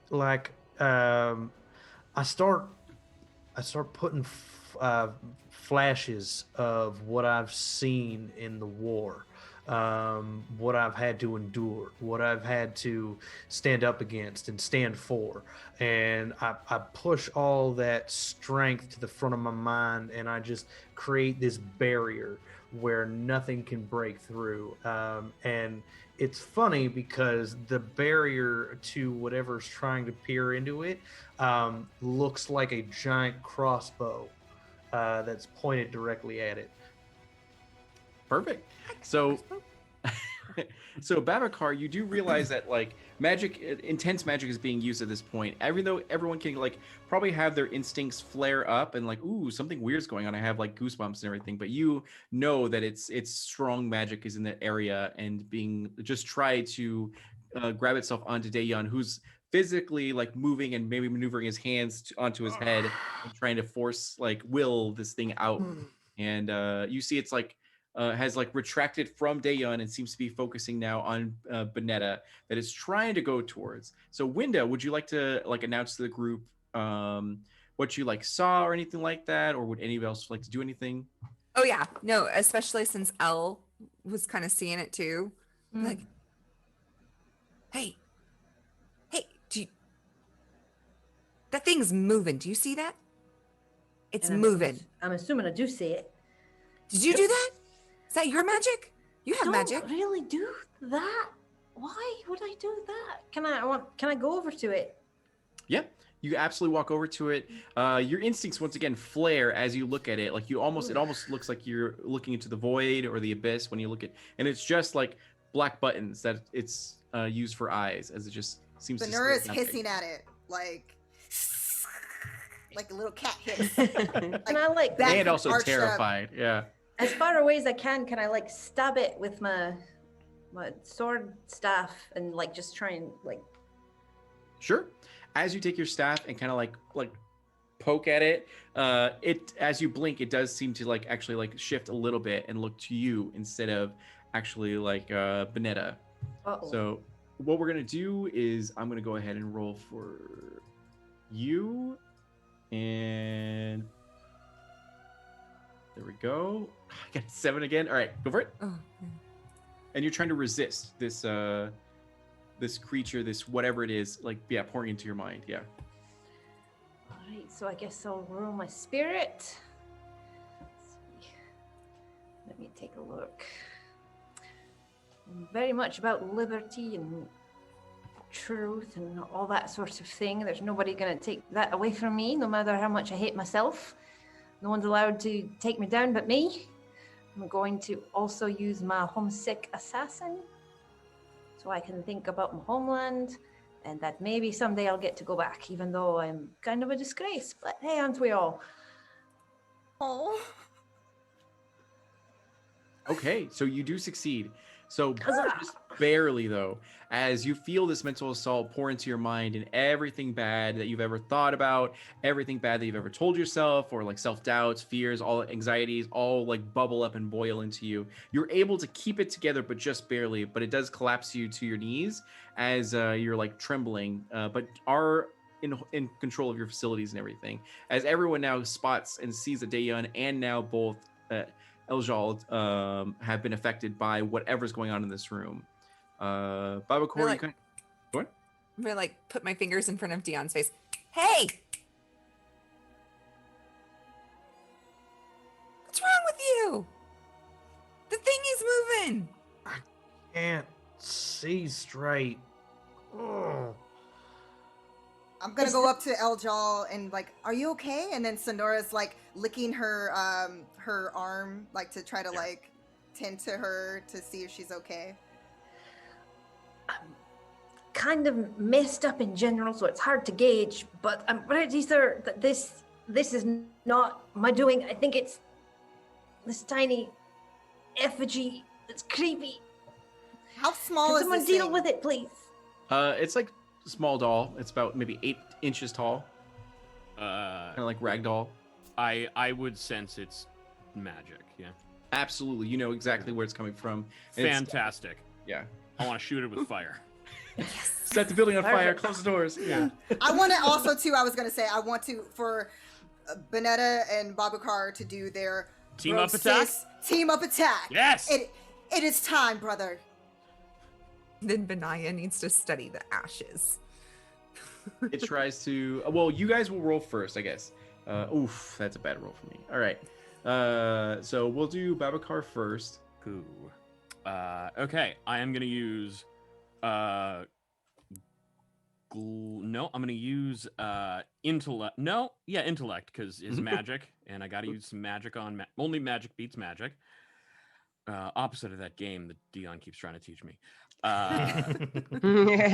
like I start putting flashes of what I've seen in the war, what I've had to endure, what I've had to stand up against and stand for. And I push all that strength to the front of my mind, and I just create this barrier where nothing can break through. And it's funny because the barrier to whatever's trying to peer into it looks like a giant crossbow that's pointed directly at it. Perfect. So so Babacar, you do realize that like intense magic is being used at this point. Even though everyone can like probably have their instincts flare up and like, ooh, something weird's going on. I have like goosebumps and everything, but you know that it's strong magic is in that area and being just try to grab itself onto Daeyeon, who's physically like moving and maybe maneuvering his hands onto his head and trying to force like will this thing out. And you see it's like has like retracted from Daeyeon and seems to be focusing now on Bonetta that is trying to go towards. So Winda, would you like to like announce to the group what you like saw or anything like that, or would anybody else like to do anything? Oh yeah, no, especially since Elle was kind of seeing it too. Like, hey, that thing's moving. Do you see that? It's moving. I'm assuming I do see it. Did you do that? Is that your magic? You have magic. Don't really do that. Why would I do that? Can I go over to it? Yeah, you absolutely walk over to it. Your instincts once again flare as you look at it. Like it almost looks like you're looking into the void or the abyss when you look at, and it's just like black buttons that it's used for eyes, as it just seems. Benura is hissing at it like a little cat hiss. And I like that. And also terrified. Yeah. As far away as I can I like stab it with my sword staff and like just try and like. Sure. As you take your staff and kind of like poke at it, it as you blink, it does seem to like actually like shift a little bit and look to you instead of actually like Bonetta. So what we're gonna do is I'm gonna go ahead and roll for you, and there we go. I got a 7 again. All right, go for it. Oh. And you're trying to resist this this creature, this whatever it is, like pouring into your mind. Yeah. All right, so I guess I'll roll my spirit. Let's see. Let me take a look. I'm very much about liberty and truth and all that sort of thing. There's nobody going to take that away from me, no matter how much I hate myself. No one's allowed to take me down but me. I'm going to also use my homesick assassin so I can think about my homeland and that maybe someday I'll get to go back, even though I'm kind of a disgrace. But hey, aren't we all? Oh. Okay, so you do succeed. So just barely though, as you feel this mental assault pour into your mind and everything bad that you've ever thought about, everything bad that you've ever told yourself, or like self-doubts, fears, all anxieties, all like bubble up and boil into you. You're able to keep it together, but just barely. But it does collapse you to your knees as you're like trembling, but are in control of your facilities and everything. As everyone now spots and sees that Daeyeon and now both Eljald have been affected by whatever's going on in this room. Baba Core, Like- you can go on. I'm gonna like put my fingers in front of Dion's face. Hey! What's wrong with you? The thing is moving. Can't see straight. Oh. I'm gonna go up to Eljal and like, are you okay? And then Sonora's like licking her her arm, like to try to like tend to her to see if she's okay. I'm kind of messed up in general, so it's hard to gauge, but I'm pretty sure that this is not my doing. I think it's this tiny effigy that's creepy. How small Can is someone this deal thing? with it, please? It's like a small doll. It's about maybe 8 inches tall, kind of like ragdoll. I would sense it's magic. Yeah. Absolutely, you know exactly where it's coming from. And it's- Fantastic. yeah. I want to shoot it with fire. Set the building on fire. Perfect. Close the doors. Yeah. I want to also too. I was gonna say I want to for Benetta and Babakar to do their Team bro up attack? sis team up attack. Yes. It is time, brother. Then Benaya needs to study the ashes. It tries to. Well, you guys will roll first, I guess. Oof, that's a bad roll for me. All right. So we'll do Babakar first. Ooh. Okay, I am gonna use no, I'm gonna use intellect. No, yeah, intellect, because it's magic, and I gotta use some magic on only magic beats magic. Opposite of that game that Dion keeps trying to teach me. Yeah,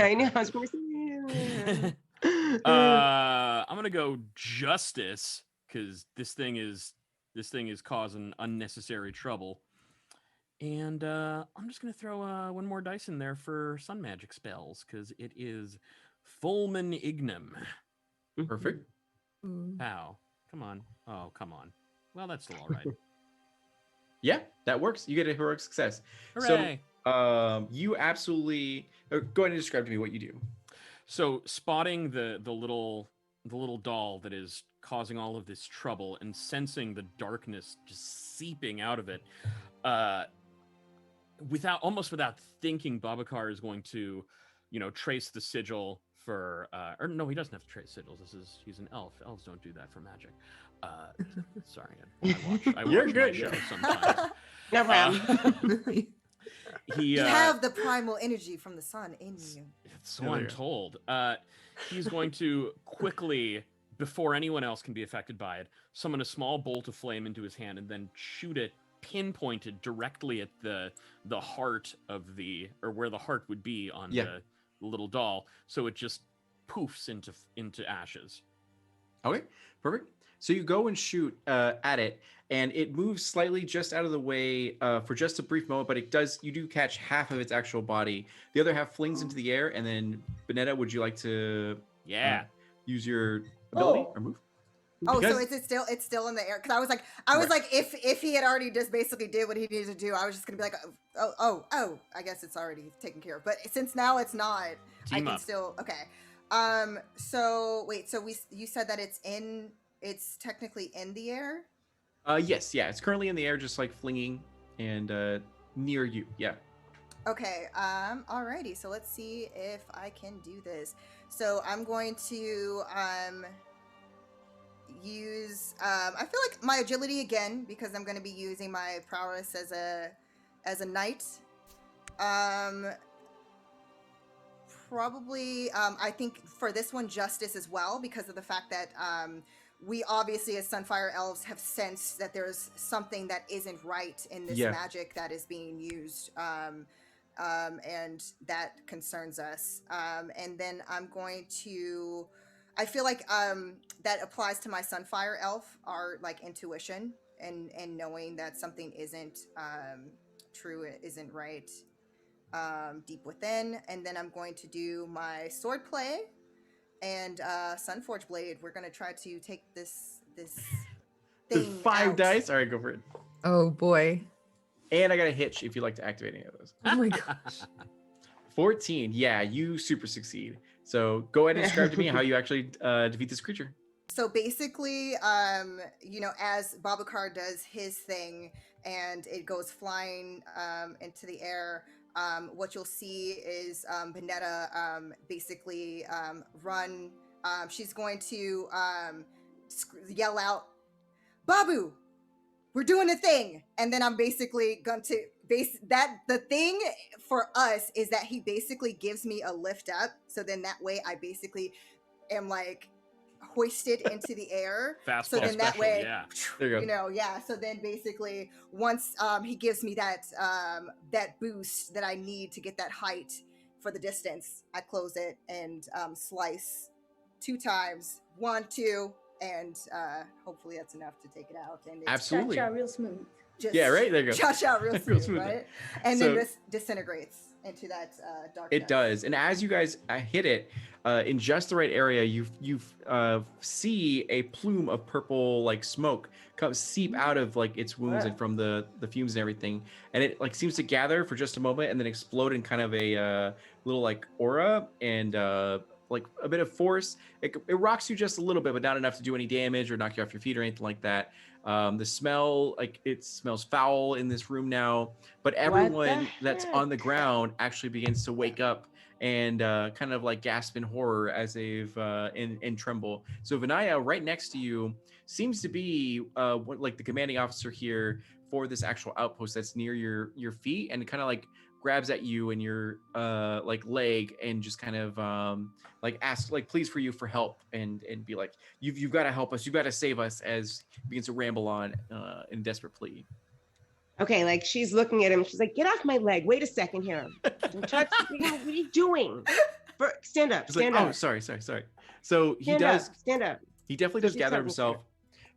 I know. I was going to say. I'm gonna go justice, because this thing is causing unnecessary trouble. And I'm just gonna throw one more dice in there for sun magic spells, because it is Fulmin Ignum. Perfect. How? Come on. Oh, come on. Well, that's still all right. Yeah, that works. You get a heroic success. Hooray! So, you absolutely go ahead and describe to me what you do. So spotting the little doll that is causing all of this trouble and sensing the darkness just seeping out of it, without thinking, Babakar is going to, trace the sigil for or no, he doesn't have to trace sigils. He's an elf. Elves don't do that for magic. Sorry, I watch You're my good, show yeah. sometimes. No problem. He You have the primal energy from the sun in you. So There we I'm go. told. He's going to quickly, before anyone else can be affected by it, summon a small bolt of flame into his hand and then shoot it pinpointed directly at the heart of or where the heart would be on the little doll. So it just poofs into ashes. Okay, perfect. So you go and shoot at it, and it moves slightly just out of the way for just a brief moment, but you do catch half of its actual body. The other half flings into the air, and then Benetta, would you like to use your ability or move? Oh, Because- so it's still in the air? Because I was like, if he had already just basically did what he needed to do, I was just gonna be like, oh, I guess it's already taken care of. But since now it's not, I Team can up. still okay. So wait, so you said that it's technically in the air. Yes, yeah, it's currently in the air, just like flinging and near you. Yeah. Okay, alrighty, so let's see if I can do this. So I'm going to use I feel like my agility again, because I'm going to be using my prowess as a knight. Probably I think for this one justice as well, because of the fact that we obviously as Sunfire Elves have sensed that there's something that isn't right in this magic that is being used. And that concerns us. And then I'm going to, I feel like that applies to my Sunfire Elf, our like intuition and knowing that something isn't true, it isn't right, deep within. And then I'm going to do my sword play and Sunforge Blade. We're going to try to take this thing 5 out. dice. All right, go for it. Oh boy. And I got a hitch if you'd like to activate any of those. Oh my gosh. 14. Yeah, you super succeed. So go ahead and describe to me how you actually defeat this creature. So basically, you know, as Beauregard does his thing and it goes flying into the air, what you'll see is Benetta basically run. She's going to yell out, "Babu, we're doing a thing!" And then I'm basically going to the thing for us is that he basically gives me a lift up. So then that way I basically am like hoisted into the air. Fastball so then special, that way, yeah. There you go. you know, yeah. So then basically once he gives me that that boost that I need to get that height for the distance, I close it and slice 2 times, 1, 2, and hopefully that's enough to take it out. And it's Absolutely. Cha-cha, real smooth. just Yeah, right? There you go. Cha-cha real Real smooth, smooth. right? And So- then this disintegrates into that dark It depth. does. And as you guys hit it in just the right area, you see a plume of purple like smoke seep out of like its wounds and from the fumes and everything. And it like seems to gather for just a moment and then explode in kind of a little like aura and like a bit of force. It rocks you just a little bit, but not enough to do any damage or knock you off your feet or anything like that. The smell, like it smells foul in this room now, but everyone that's on the ground actually begins to wake up and kind of like gasp in horror as they've and tremble. So Vinaya, right next to you, seems to be like the commanding officer here for this actual outpost that's near your feet, and kind of like grabs at you and your like leg and just kind of like asks like please for you for help and be like you've got to help us, you've got to save us, as he begins to ramble on in desperate plea. Okay, like she's looking at him. She's like, "Get off my leg! Wait a second here. Don't touch. What are you doing? Stand up. He's like, Stand up. oh, sorry. So he Stand does. up. Stand up. He definitely does She's gather talking to himself,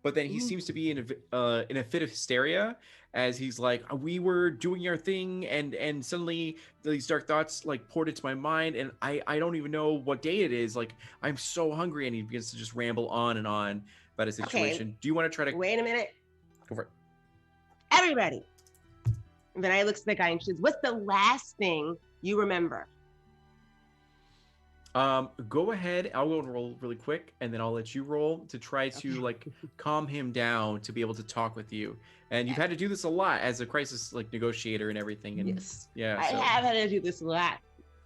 but then he seems to be in a fit of hysteria as he's like, we were doing our thing, and suddenly these dark thoughts like poured into my mind, and I don't even know what day it is. Like I'm so hungry, and he begins to just ramble on and on about his situation. Do you want to try to Wait a minute, go for it? everybody. And then I looks at the guy and she says, "What's the last thing you remember?" Go ahead. I'll go and roll really quick, and then I'll let you roll to try to like calm him down to be able to talk with you. And you've had to do this a lot as a crisis like negotiator and everything. And Yes. yeah, I so have had to do this a lot.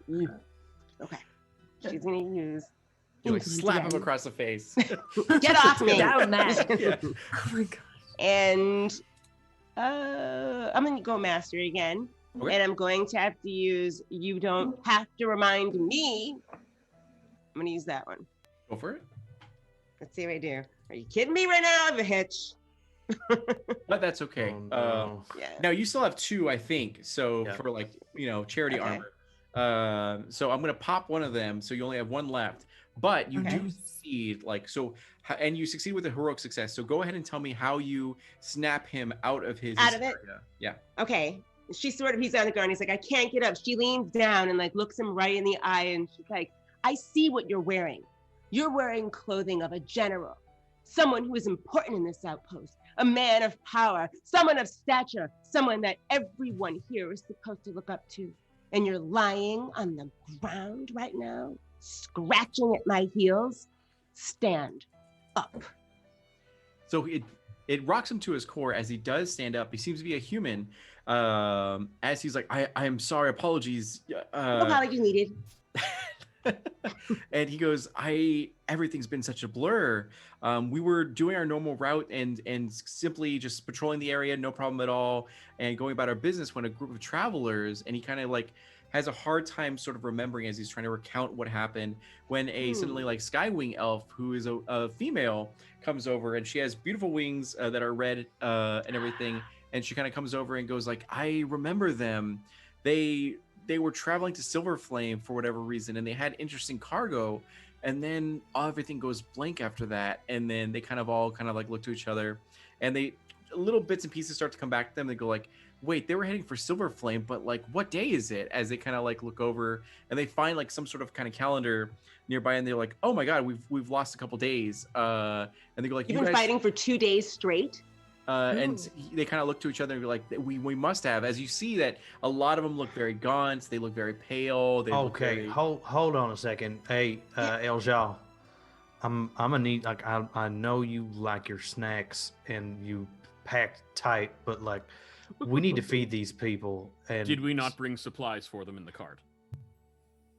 Okay. She's gonna use. you like slap him across the face. Get off me! Down, Matt. Yeah. Oh my gosh. And I'm gonna go mastery again. Okay. And I'm going to have to use "You don't have to remind me." I'm gonna use that one. Go for it. Let's see if I do. Are you kidding me right now? I have a hitch. But that's okay. Oh, no. Yeah. Now you still have 2, I think. So Yeah. for like charity Okay. armor. So I'm gonna pop one of them. So you only have 1 left. But you Okay. do succeed. Like so, and you succeed with a heroic success. So go ahead and tell me how you snap him out of his Out of it? hysteria. Yeah. Okay. He's on the ground. He's like, "I can't get up." She leans down and like looks him right in the eye, and she's like, "I see what you're wearing. You're wearing clothing of a general, someone who is important in this outpost, a man of power, someone of stature, someone that everyone here is supposed to look up to. And you're lying on the ground right now, scratching at my heels. Stand up." So it rocks him to his core as he does stand up. He seems to be a human, as he's like, I am sorry, apologies. No apologies needed. And he goes, everything's been such a blur. We were doing our normal route and simply just patrolling the area, no problem at all, and going about our business when a group of travelers, and he kind of like has a hard time sort of remembering as he's trying to recount what happened when a suddenly like Skywing elf, who is a female, comes over, and she has beautiful wings that are red and everything, and she kind of comes over and goes like, I remember them. They were traveling to Silverflame for whatever reason, and they had interesting cargo, and then everything goes blank after that, and then they kind of like look to each other, and they little bits and pieces start to come back to them. They go like, wait, they were heading for Silverflame, but like what day is it? As they kind of like look over and they find like some sort of kind of calendar nearby, and they're like, oh my god, we've lost a couple days. And they go like, You've been fighting for 2 days straight? And they kind of look to each other and be like, we must have. As you see that a lot of them look very gaunt, they look very pale. They look very... hold on a second. Hey, Elja, I'm gonna need, like, I know you like your snacks and you packed tight, but like, we need to feed these people. And did we not bring supplies for them in the cart?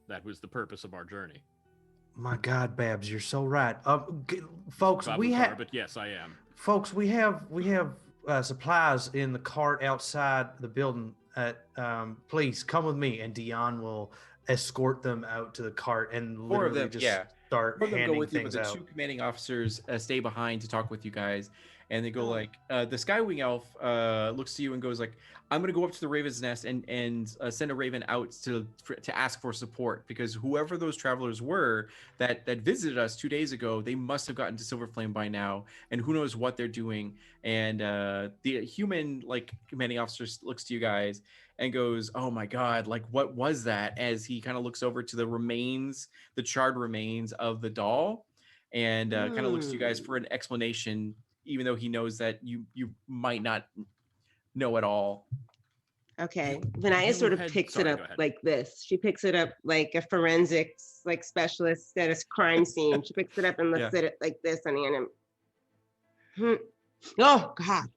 That was the purpose of our journey. My God, Babs, you're so right. Folks, Bob we have. But yes, I am. Folks, we have supplies in the cart outside the building. Please come with me, and Dion will escort them out to the cart and literally start handing go with you, things but the out. two commanding officers stay behind to talk with you guys, and they go like, the Skywing elf looks to you and goes like, I'm gonna go up to the Raven's Nest and send a raven out to ask for support, because whoever those travelers were that visited us 2 days ago, they must have gotten to Silverflame by now, and who knows what they're doing. And the human like commanding officer looks to you guys and goes, oh my god, like what was that? As he kind of looks over to the charred remains of the doll, and kind of looks to you guys for an explanation, even though he knows that you might not know at all. Okay, Vinaya sort of picks it up like this. She picks it up like a forensics like specialist at a crime scene. She picks it up and looks at it like this, and oh god.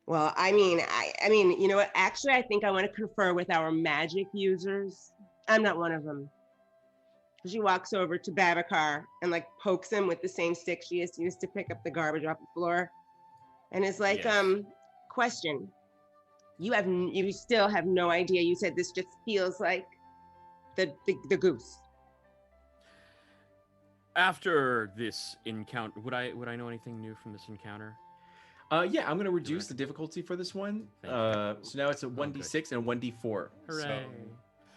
Well, I mean, you know what? Actually, I think I want to confer with our magic users. I'm not one of them. She walks over to Babacar and like pokes him with the same stick she used to pick up the garbage off the floor, and is like, question. You still have no idea. You said this just feels like the goose. After this encounter, would I know anything new from this encounter? Yeah, I'm gonna reduce the difficulty for this one. So now it's a 1d6 and a 1d4. Hooray!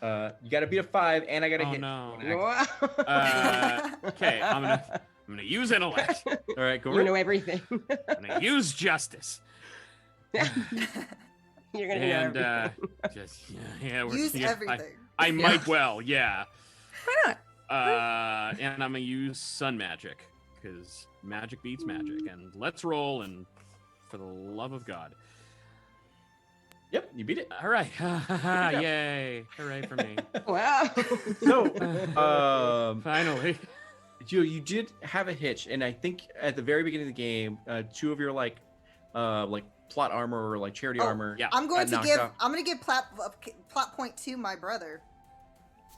So, you gotta beat a 5, and I gotta hit. No. Okay, I'm gonna use intellect. All right, go. You know everything. I'm gonna use justice. You're gonna know everything. Use everything. I might well, yeah. Why not? And I'm gonna use sun magic, because magic beats magic. And let's roll, and for the love of God. Yep, you beat it. All right. Yay. Hooray for me. Wow. So, finally. You did have a hitch, and I think at the very beginning of the game, 2 of your like plot armor or like charity armor. Yeah. I'm going to give plot point to my brother.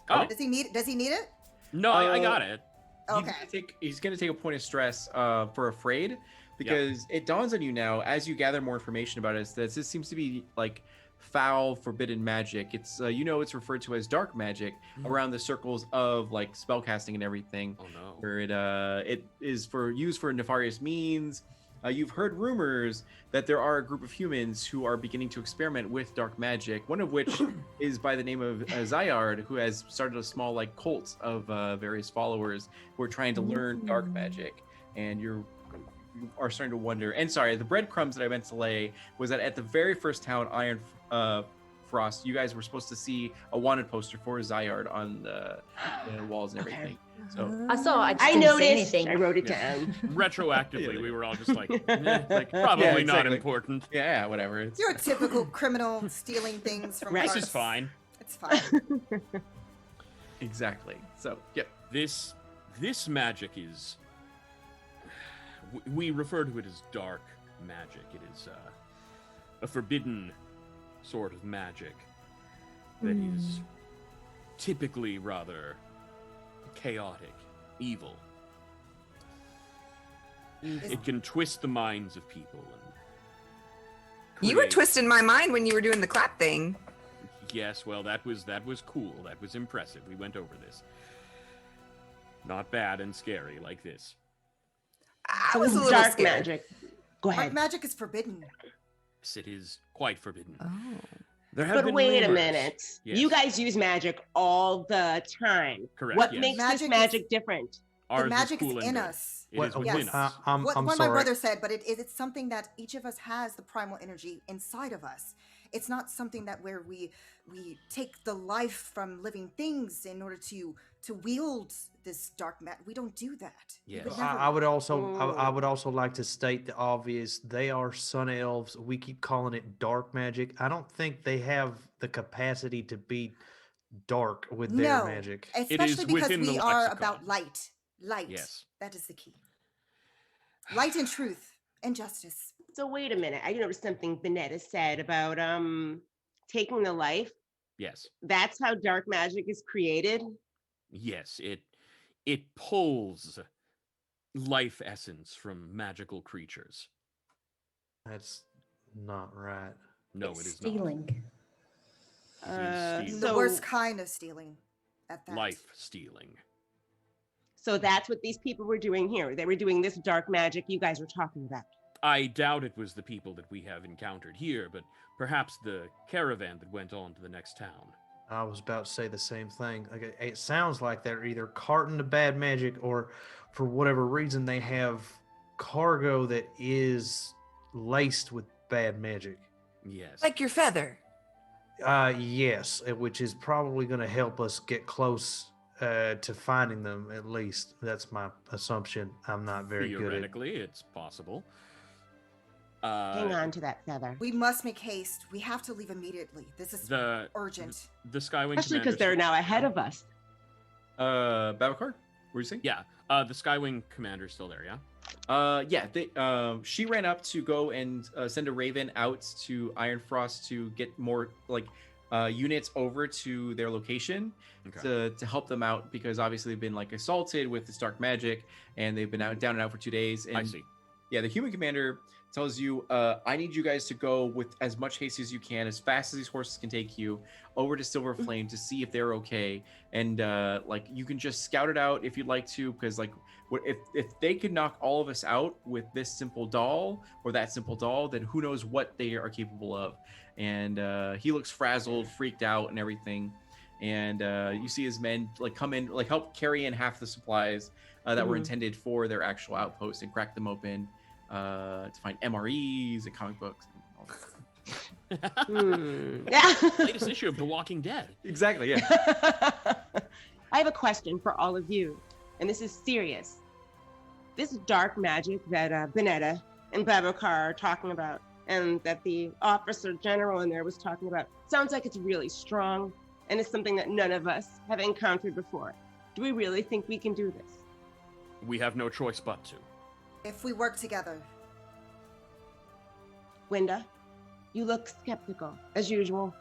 Oh. Does he need it? No, I got it. Okay. He's gonna take a point of stress for afraid, because it dawns on you now as you gather more information about it that this seems to be like foul, forbidden magic. It's it's referred to as dark magic around the circles of like spellcasting and everything. Oh no. Where it is used for nefarious means. You've heard rumors that there are a group of humans who are beginning to experiment with dark magic, one of which is by the name of Zyard, who has started a small like cult of various followers who are trying to learn dark magic. And you are starting to wonder. And sorry, the breadcrumbs that I meant to lay was that at the very first town, Iron Frost, you guys were supposed to see a wanted poster for Zyard on the walls and everything. So I saw. I noticed. Anything. I wrote it down. Retroactively, we were all just like, probably not important. Yeah, whatever. You're a typical criminal stealing things from This carts. is fine. It's fine. Exactly. So, yeah. This magic is. We refer to it as dark magic. It is a forbidden sort of magic that is typically rather chaotic, evil. It can twist the minds of people. And You were create- twisting my mind when you were doing the clap thing. Yes, well, that was cool. That was impressive. We went over this. Not bad and scary like this. I So was it's a little dark scared. magic. Go Dark ahead. magic is forbidden. Yes, it is quite forbidden. Oh. There have But been wait a rumors. minute. Yes. You guys use magic all the time. Correct, What yes. makes Magic this is- magic different? Ours The magic cool is and in good. us. It is within Yes. us. I'm What my sorry. brother said, but it's something that each of us has the primal energy inside of us. It's not something that where we take the life from living things in order to wield this dark magic. We don't do that. We Yes. would I, never. I would also I would also like to state the obvious. They are sun elves. We keep calling it dark magic. I don't think they have the capacity to be dark with their No, magic. especially because within the we are lexicon. about light. Light. Yes. That is the key. Light and truth and justice. So wait a minute. I noticed something Benetta said about taking the life. Yes. That's how dark magic is created. Yes, it pulls life essence from magical creatures. That's not right. No, It's it is not. stealing. Stealing. The So- worst kind of stealing. At that. Life stealing. So that's what these people were doing here. They were doing this dark magic you guys were talking about. I doubt it was the people that we have encountered here, but perhaps the caravan that went on to the next town. I was about to say the same thing. Like it sounds like they're either carting the bad magic, or for whatever reason they have cargo that is laced with bad magic. Yes. Like your feather. Yes, which is probably going to help us get close to finding them. At least that's my assumption. I'm not very good at. Theoretically, it's possible. Hang on to that feather. We must make haste. We have to leave immediately. This is urgent. The Skywing Especially because commander's- they're now ahead of us. Babakar, what were you saying? Yeah, the Skywing commander's still there, yeah? She ran up to go and send a raven out to Ironfrost to get more units over to their location to help them out, because obviously they've been assaulted with this dark magic and they've been down and out for 2 days. And I see. Yeah, the human commander tells you, I need you guys to go with as much haste as you can, as fast as these horses can take you, over to Silver Flame to see if they're okay. And you can just scout it out if you'd like to, because if they could knock all of us out with this simple doll or that simple doll, then who knows what they are capable of. And he looks frazzled, freaked out, and everything. And you see his men come in, help carry in half the supplies that were intended for their actual outpost, and crack them open to find MREs and comic books and all that. Yeah. Latest issue of The Walking Dead. Exactly, yeah. I have a question for all of you, and this is serious. This dark magic that Benetta and Babakar are talking about, and that the officer general in there was talking about, sounds like it's really strong, and it's something that none of us have encountered before. Do we really think we can do this? We have no choice but to. If we work together. Winda, you look skeptical, as usual.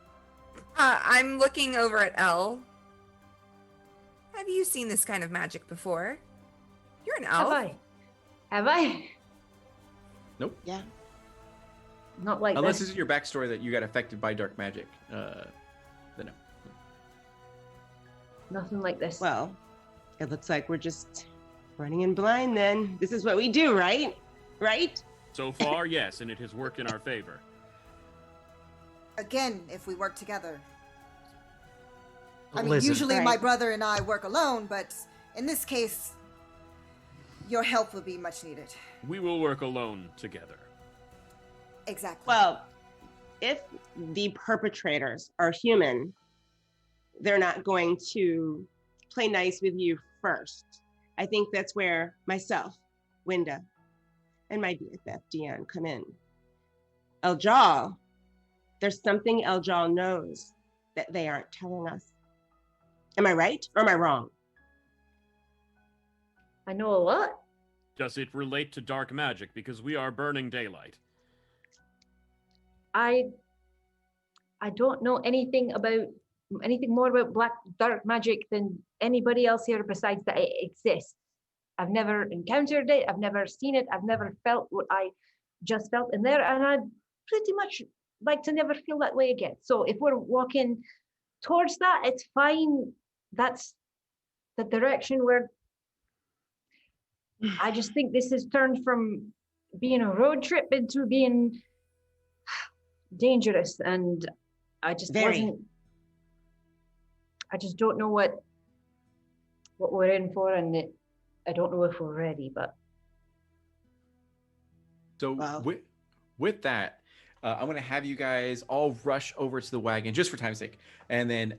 I'm looking over at Elle. Have you seen this kind of magic before? You're an elf. Have I? Nope. Yeah. Not like Unless this. this is your backstory that you got affected by dark magic. Then no. Nothing like this. Well, it looks like we're just running in blind then. This is what we do, right? Right? So far, yes, and it has worked in our favor. Again, if we work together. I mean, Listen, usually Right. my brother and I work alone, but in this case, your help will be much needed. We will work alone together. Exactly. Well, if the perpetrators are human, they're not going to play nice with you first. I think that's where myself, Winda, and my BFF Dion come in. Eljal, there's something Eljal knows that they aren't telling us. Am I right or am I wrong? I know a lot. Does it relate to dark magic? Because we are burning daylight. I I don't know anything more about black dark magic than anybody else here besides that it exists. I've never encountered it. I've never seen it. I've never felt what I just felt in there. And I'd pretty much like to never feel that way again. So if we're walking towards that, it's fine. That's the direction where I just think this has turned from being a road trip into being dangerous. And I just wasn't, I just don't know what we're in for. And I don't know if we're ready, but. So with that, I'm going to have you guys all rush over to the wagon just for time's sake, and then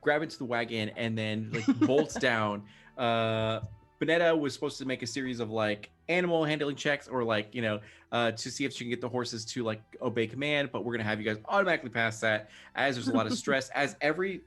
grab into the wagon and then like bolts down. Bonetta was supposed to make a series of like animal handling checks or like, you know, to see if she can get the horses to like obey command, but we're going to have you guys automatically pass that as there's a lot of stress as every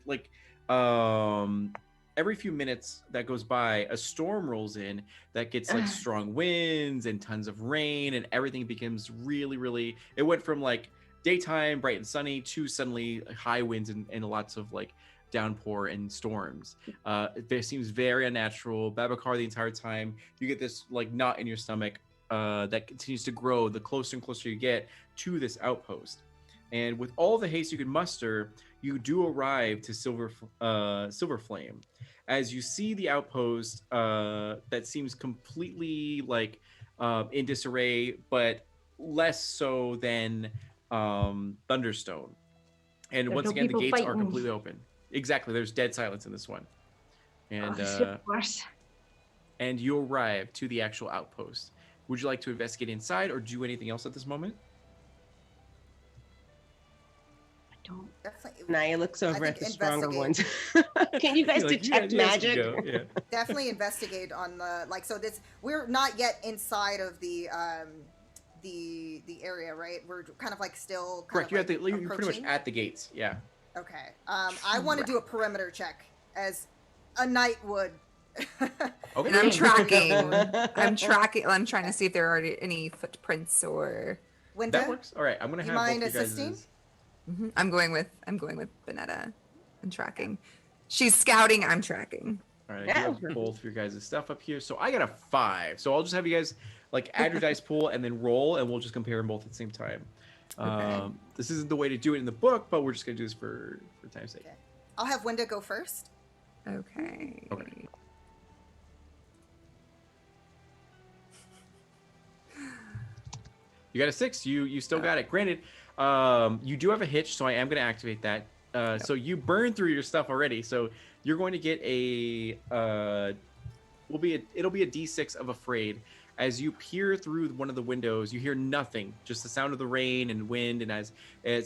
few minutes that goes by, a storm rolls in that gets like strong winds and tons of rain, and everything becomes really, it went from like daytime, bright and sunny, to suddenly high winds and lots of like downpour and storms. It seems very unnatural. Babacar, the entire time, you get this like knot in your stomach that continues to grow the closer and closer you get to this outpost. And with all the haste you can muster, you do arrive to Silver Flame. As you see the outpost that seems completely like in disarray, but less so than Thunderstone. And once again, the gates are completely open. Exactly, there's dead silence in this one. And and you arrive to the actual outpost. Would you like to investigate inside or do anything else at this moment? Don't. Naya looks over at the stronger ones. Can you guys detect magic? Yeah. Definitely investigate on the So this, we're not yet inside of the area, right? We're kind of like still. Correct. You're pretty much at the gates. Yeah. Okay. I want to do a perimeter check as a knight would. Okay. And I'm tracking. I'm trying to see if there are any footprints or. That works. All right. I'm gonna have both you guys. Mm-hmm. I'm going with Bonetta and tracking. She's scouting. I'm tracking. All right, I have both of your guys' stuff up here. So I got a 5. So I'll just have you guys like add your dice pool and then roll, and we'll just compare them both at the same time. Okay. This isn't the way to do it in the book, but we're just gonna do this for time's sake. Okay. I'll have Wenda go first. Okay. You got a 6. You still got it. Granted, you do have a hitch, so I am going to activate that. So you burned through your stuff already. So you're going to get it'll be a D6 of afraid. As you peer through one of the windows, you hear nothing, just the sound of the rain and wind. And as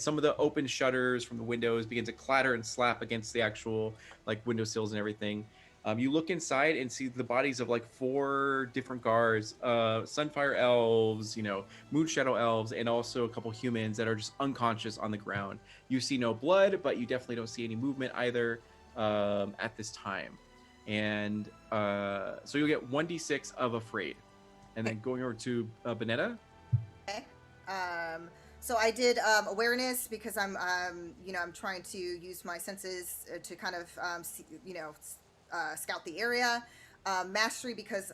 some of the open shutters from the windows begin to clatter and slap against the actual like windowsills and everything. You look inside and see the bodies of like 4 different guards, Sunfire Elves, Moonshadow Elves, and also a couple humans that are just unconscious on the ground. You see no blood, but you definitely don't see any movement either at this time. And so you'll get 1d6 of afraid. And then going over to Bonetta. Okay. So I did awareness because I'm trying to use my senses to kind of scout the area. Mastery because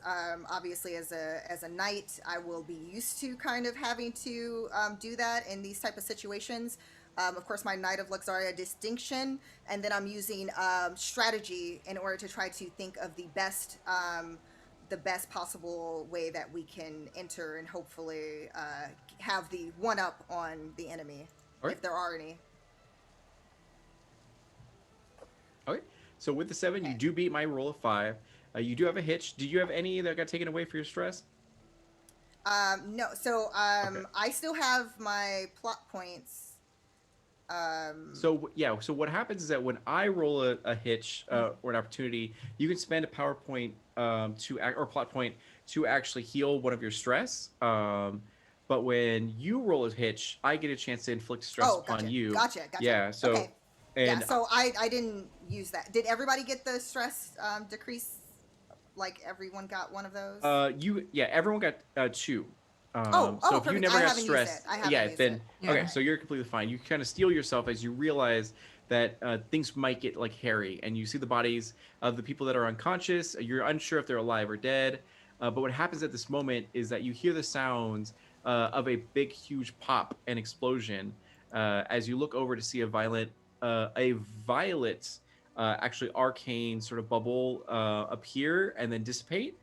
obviously as a knight I will be used to kind of having to do that in these type of situations. Of course, my Knight of Luxaria distinction, and then I'm using strategy in order to try to think of the best possible way that we can enter and hopefully have the one up on the enemy, if there are any. Okay. So with the 7, you do beat my roll of 5. You do have a hitch. Do you have any that got taken away for your stress? No. So I still have my plot points. So what happens is that when I roll a hitch or an opportunity, you can spend a power point or plot point to actually heal one of your stress. But when you roll a hitch, I get a chance to inflict stress upon you. Gotcha. Yeah. So. Okay. So I didn't use that. Did everybody get the stress decrease? Like everyone got one of those? Everyone got 2. So if you perfect. never I have haven't used stressed, it. I haven't used it. Okay, so you're completely fine. You kind of steel yourself as you realize that things might get like hairy, and you see the bodies of the people that are unconscious. You're unsure if they're alive or dead. But what happens at this moment is that you hear the sounds of a big, huge pop and explosion as you look over to see a violet, actually arcane sort of bubble appear and then dissipate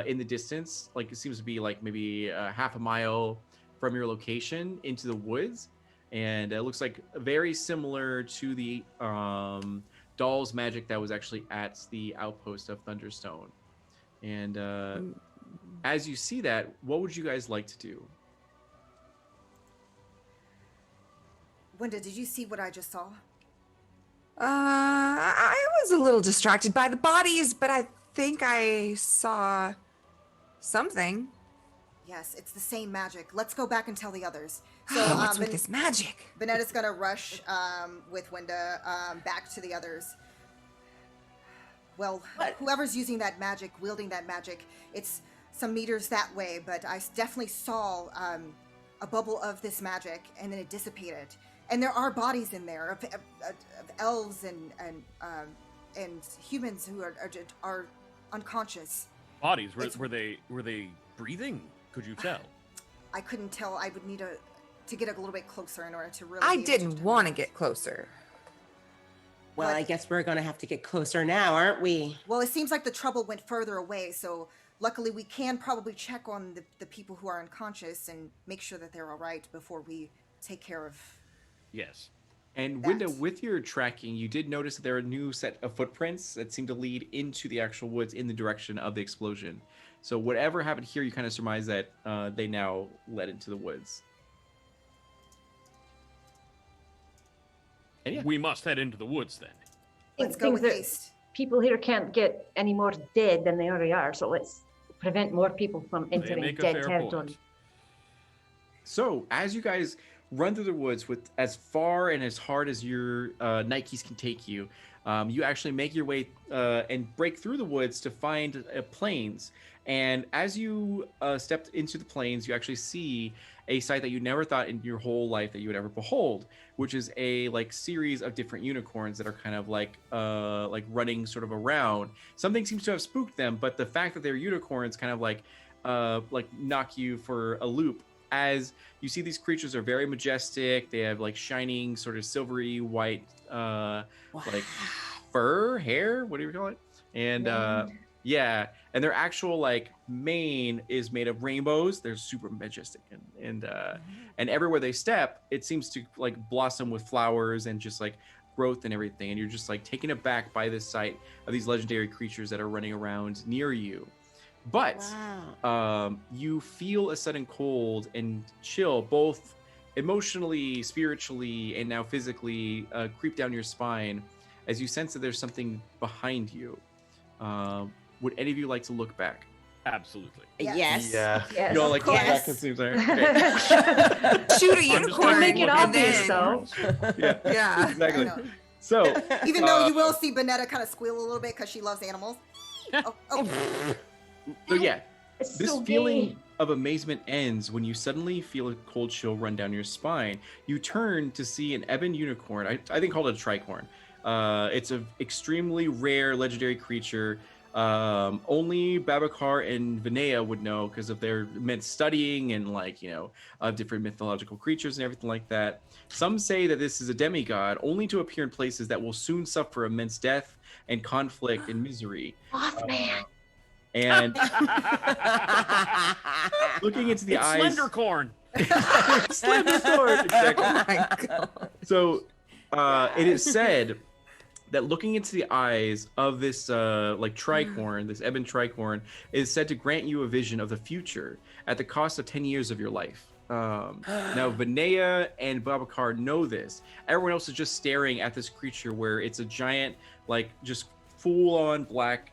in the distance. Like it seems to be like maybe half a mile from your location into the woods. And it looks like very similar to the doll's magic that was actually at the outpost of Thunderstone. And as you see that, what would you guys like to do? Wenda, did you see what I just saw? I was a little distracted by the bodies, but I think I saw something. Yes, it's the same magic. Let's go back and tell the others. So, What's with this magic? Vanetta's gonna rush with Wenda back to the others. Well, whoever's using that magic, wielding that magic, it's some meters that way, but I definitely saw a bubble of this magic, and then it dissipated. And there are bodies in there of elves and humans who are unconscious. Bodies? Were they breathing? Could you tell? I couldn't tell. I would need to get a little bit closer in order to really. I didn't want to get closer. Well, I guess we're going to have to get closer now, aren't we? Well, it seems like the trouble went further away, so luckily we can probably check on the people who are unconscious and make sure that they're all right before we take care of. Yes. And Wenda, with your tracking, you did notice that there are a new set of footprints that seem to lead into the actual woods in the direction of the explosion. So whatever happened here, you kind of surmise that they now led into the woods. And yeah. We must head into the woods then. Let's go with haste. People here can't get any more dead than they already are, so let's prevent more people from entering dead territory. So as you guys run through the woods with as far and as hard as your night keys can take you, you actually make your way and break through the woods to find plains. And as you stepped into the plains, you actually see a sight that you never thought in your whole life that you would ever behold, which is a series of different unicorns that are kind of like running sort of around. Something seems to have spooked them, but the fact that they're unicorns kind of like knock you for a loop. As you see, these creatures are very majestic. They have like shining, sort of silvery white, like fur, hair, what do you call it? And yeah, and their actual like mane is made of rainbows. They're super majestic, and everywhere they step, it seems to like blossom with flowers and just like growth and everything. And you're just like taken aback by this sight of these legendary creatures that are running around near you. But you feel a sudden cold and chill, both emotionally, spiritually, and now physically, creep down your spine as you sense that there's something behind you. Would any of you like to look back? Absolutely. Yes. Yeah. Yes. You all like to look back, it seems like. Okay. Shoot a unicorn. Make it and obvious, then- though. Yeah, exactly. I know. So, Even though you will see Bonetta kind of squeal a little bit because she loves animals. So yeah, It's this so feeling gay. of amazement ends when you suddenly feel a cold chill run down your spine. You turn to see an ebon unicorn. I think called it a tricorn. It's an extremely rare legendary creature. Only Babacar and Vinaya would know because of their immense studying and of different mythological creatures and everything like that. Some say that this is a demigod, only to appear in places that will soon suffer immense death and conflict and misery. Mothman. And looking into the eyes, Slendercorn. Slendercorn, exactly. Oh my god. So it is said that looking into the eyes of this tricorn, this ebon tricorn, is said to grant you a vision of the future at the cost of 10 years of your life. Now Vinaya and Babacar know this. Everyone else is just staring at this creature where it's a giant, just full-on black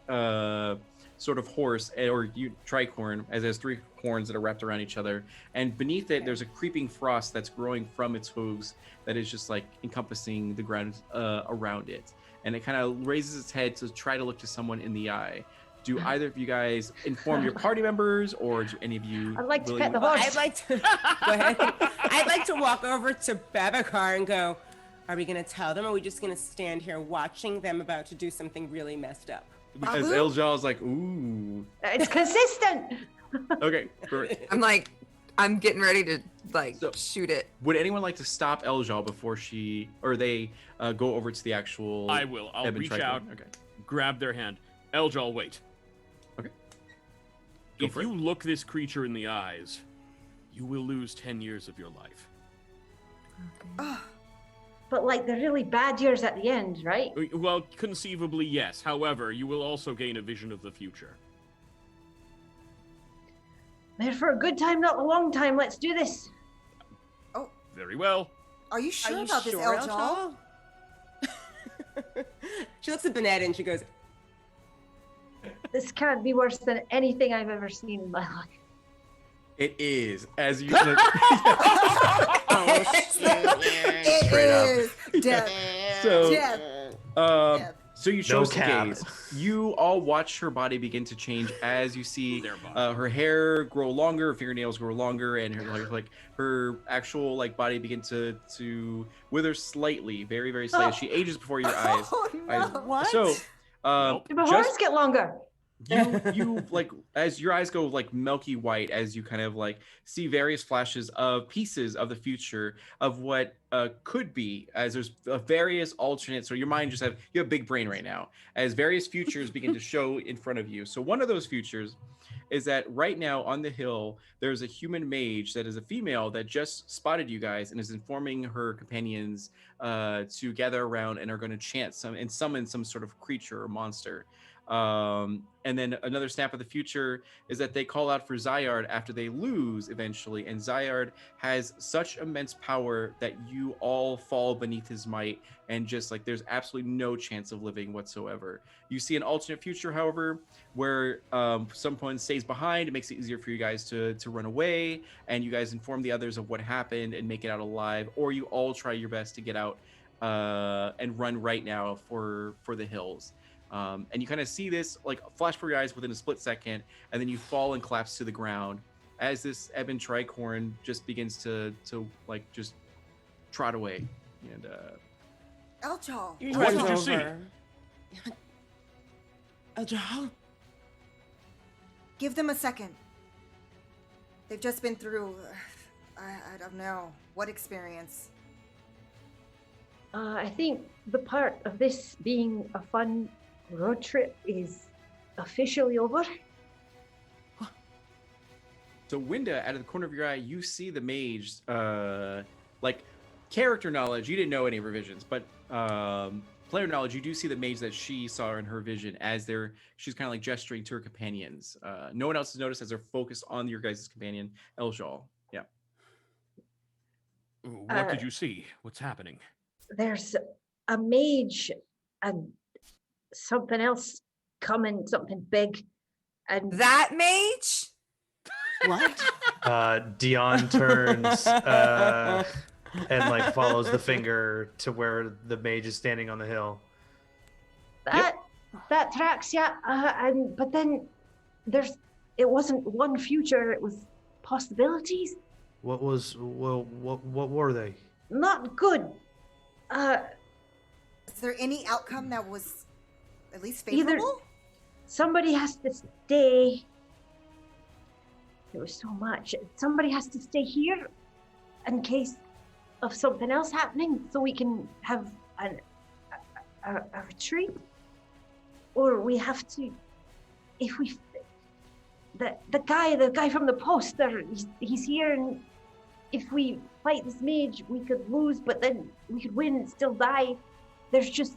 sort of horse or tricorn, as it has three horns that are wrapped around each other, and beneath it there's a creeping frost that's growing from its hooves that is just encompassing the ground around it, and it kind of raises its head to try to look to someone in the eye. do either of you guys inform your party members, or do any of you? I'd like to willing- pet the horse. I'd like to go ahead. I'd like to walk over to Babacar and go, are we going to tell them, or are we just going to stand here watching them about to do something really messed up? Because Elja is like, ooh. It's consistent. Okay, perfect. I'm getting ready to So- shoot it. Would anyone like to stop Elja before they go over to the actual? I will. I'll Eben reach Tricorn? out, Okay. grab their hand. Eljal, wait. Okay. Go If for you look this creature in the eyes, you will lose 10 years of your life. But like the really bad years at the end, right? Well, conceivably, yes. However, you will also gain a vision of the future. They're for a good time, not a long time. Let's do this. Very well. Are you sure Are you about this, sure, Eljal? She looks at Bennett and she goes, This can't be worse than anything I've ever seen in my life. It is, as you. oh, It Straight up. is death. So, Death. so you chose to cap. gaze. You all watch her body begin to change as you see Their body. her hair grow longer, her fingernails grow longer, and her her actual body begin to wither slightly, very very slightly. She ages before your eyes. Oh, no. What? So, Do my horns get longer? you as your eyes go milky white as you kind of see various flashes of pieces of the future of what could be, as there's various alternates. So your mind you have a big brain right now as various futures begin to show in front of you. So one of those futures is that right now on the hill there's a human mage that is a female that just spotted you guys and is informing her companions to gather around and are going to chant and summon some sort of creature or monster. And then another snap of the future is that they call out for Zyard after they lose eventually, and Zyard has such immense power that you all fall beneath his might, and just there's absolutely no chance of living whatsoever. You see an alternate future, however, where someone stays behind. It makes it easier for you guys to run away, and you guys inform the others of what happened and make it out alive, or you all try your best to get out and run right now for the hills. And you kind of see this flash before your eyes within a split second, and then you fall and collapse to the ground as this Eben Tricorn just begins to just trot away. And Eljal. He What runs did you see? over. Eljal? Give them a second. They've just been through, I don't know, what experience? I think the part of this being a fun road trip is officially over. so Winda, out of the corner of your eye, you see the mage, character knowledge. You didn't know any of her visions, but player knowledge, you do see the mage that she saw in her vision as she's kind of gesturing to her companions. No one else has noticed as they're focused on your guys' companion, Eljal. Yeah. What did you see? What's happening? There's a mage and something else coming, something big. And That mage? What? Dion turns and follows the finger to where the mage is standing on the hill. that tracks, yeah. But then it wasn't one future, it was possibilities. What were they? Not good. Is there any outcome that was at least Either- favorable? Somebody has to stay. There was so much. Somebody has to stay here in case of something else happening, so we can have a retreat. Or we have to, if we, the guy from the post there, he's here, and if we fight this mage, we could lose, but then we could win and still die. There's just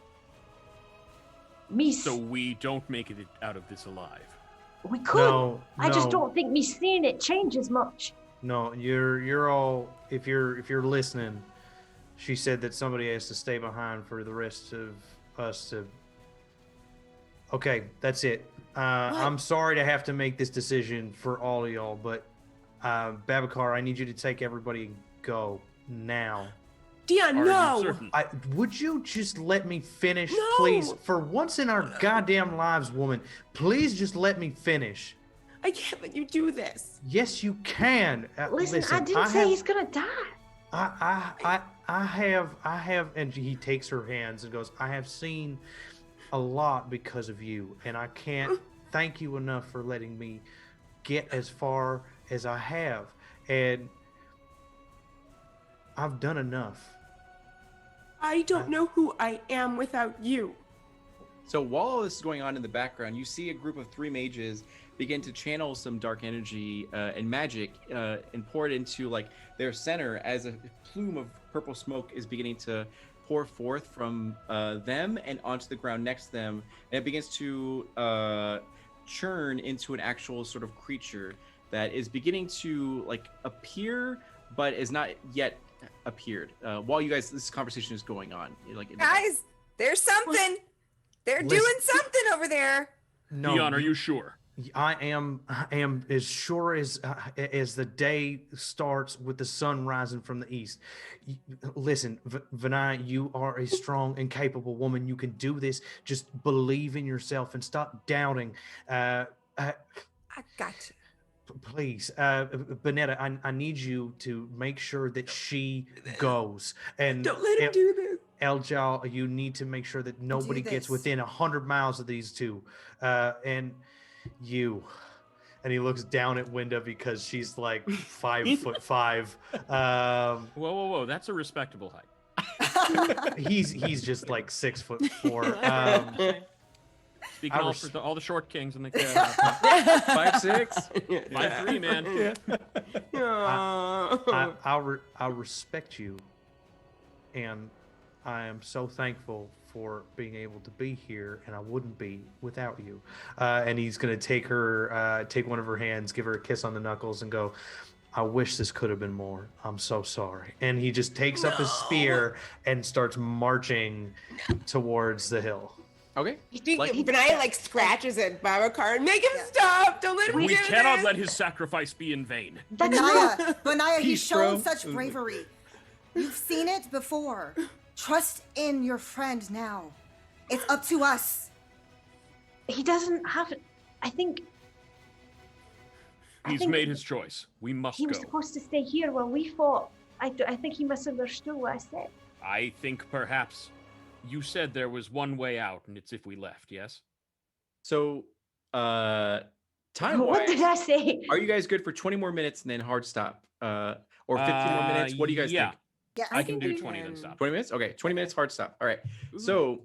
me. So we don't make it out of this alive. We could. No, I just no. don't think me seeing it changes much. No, you're all, if you're listening, she said that somebody has to stay behind for the rest of us to. Okay, that's it. I'm sorry to have to make this decision for all of y'all, but Babacar, I need you to take everybody and go now. Dion, Are no. you certain? Would you just let me finish, No. please? For once in our goddamn lives, woman, please just let me finish. I can't let you do this. Yes, you can. Listen, I didn't say he's gonna die. I have, and he takes her hands and goes, I have seen a lot because of you, and I can't thank you enough for letting me get as far as I have, and I've done enough. I don't know who I am without you. So while all this is going on in the background, you see a group of 3 mages begin to channel some dark energy and magic and pour it into like their center as a plume of purple smoke is beginning to pour forth from them and onto the ground next to them, and it begins to churn into an actual sort of creature that is beginning to like appear but is not yet appeared while you guys this conversation is going on. Like Guys, there's something. They're doing something over there. No, Dion, are you sure? I am as sure as the day starts with the sun rising from the east. Listen, Vinay, you are a strong and capable woman. You can do this. Just believe in yourself and stop doubting. I got you. Please, Bonetta, I need you to make sure that she goes. And Don't let him do this. Eljal, you need to make sure that nobody gets within 100 miles of these two. And you. And he looks down at Winda because she's like 5'5". Whoa! That's a respectable height. He's just like 6'4". Speaking for all the short kings in the 5'6", 5'3", man. I'll respect you, and I am so thankful for being able to be here, and I wouldn't be without you. And he's gonna take one of her hands, give her a kiss on the knuckles, and go, I wish this could have been more. I'm so sorry. And he just takes up his spear and starts marching towards the hill. Okay. Benaya like scratches at Beauregard. Make him stop! Don't let him do We this! cannot let his sacrifice be in vain. Benaya, he's shown bro. such bravery. You've seen it before. Trust in your friend now. It's up to us. He doesn't have. I think He's made his choice. We must he go. was supposed to stay here while we fought. I think he misunderstood what I said. I think perhaps you said there was one way out, and it's if we left, yes? So, time-wise, What did I say? are you guys good for 20 more minutes and then hard stop? Or 15 more minutes? What do you guys think? Yeah, I can do 20 then stop. 20 minutes? Okay, 20 minutes hard stop. All right. So,